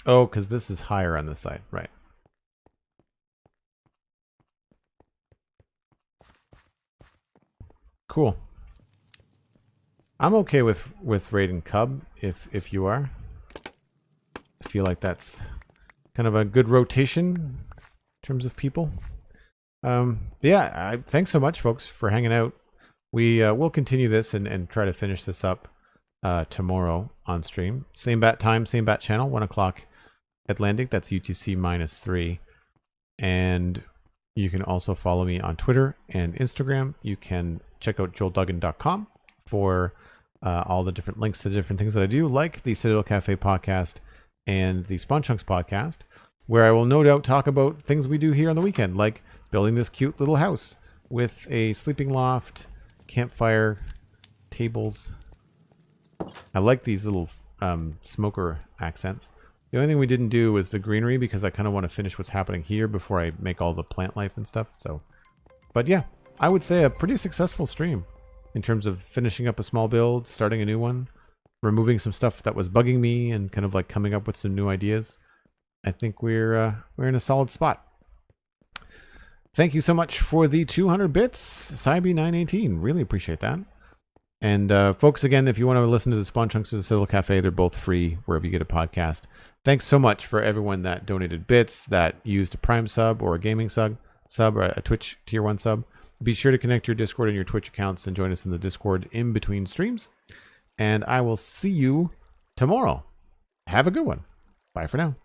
A: Oh, because this is higher on this side, right. Cool. I'm okay with raiding Cub if you are. I feel like that's kind of a good rotation in terms of people. Yeah, thanks so much, folks, for hanging out. We will continue this and try to finish this up tomorrow on stream. Same bat time, same bat channel, 1 o'clock Atlantic. That's UTC -3. And you can also follow me on Twitter and Instagram. You can check out joelduggan.com for all the different links to different things that I do, like the Citadel Cafe podcast and the Spawn Chunks podcast, where I will no doubt talk about things we do here on the weekend, like building this cute little house with a sleeping loft, campfire, tables. I like these little smoker accents. The only thing we didn't do was the greenery because I kind of want to finish what's happening here before I make all the plant life and stuff. So, but yeah, I would say a pretty successful stream. in terms of finishing up a small build, starting a new one, removing some stuff that was bugging me, and kind of like coming up with some new ideas. I think we're in a solid spot. Thank you so much for the 200 bits, Cybe918. Really appreciate that. And folks, again, if you want to listen to the Spawn Chunks of the Citadel Cafe, they're both free wherever you get a podcast. Thanks so much for everyone that donated bits, that used a Prime sub or a gaming sub or a Twitch Tier 1 sub. Be sure to connect your Discord and your Twitch accounts and join us in the Discord in between streams. And I will see you tomorrow. Have a good one. Bye for now.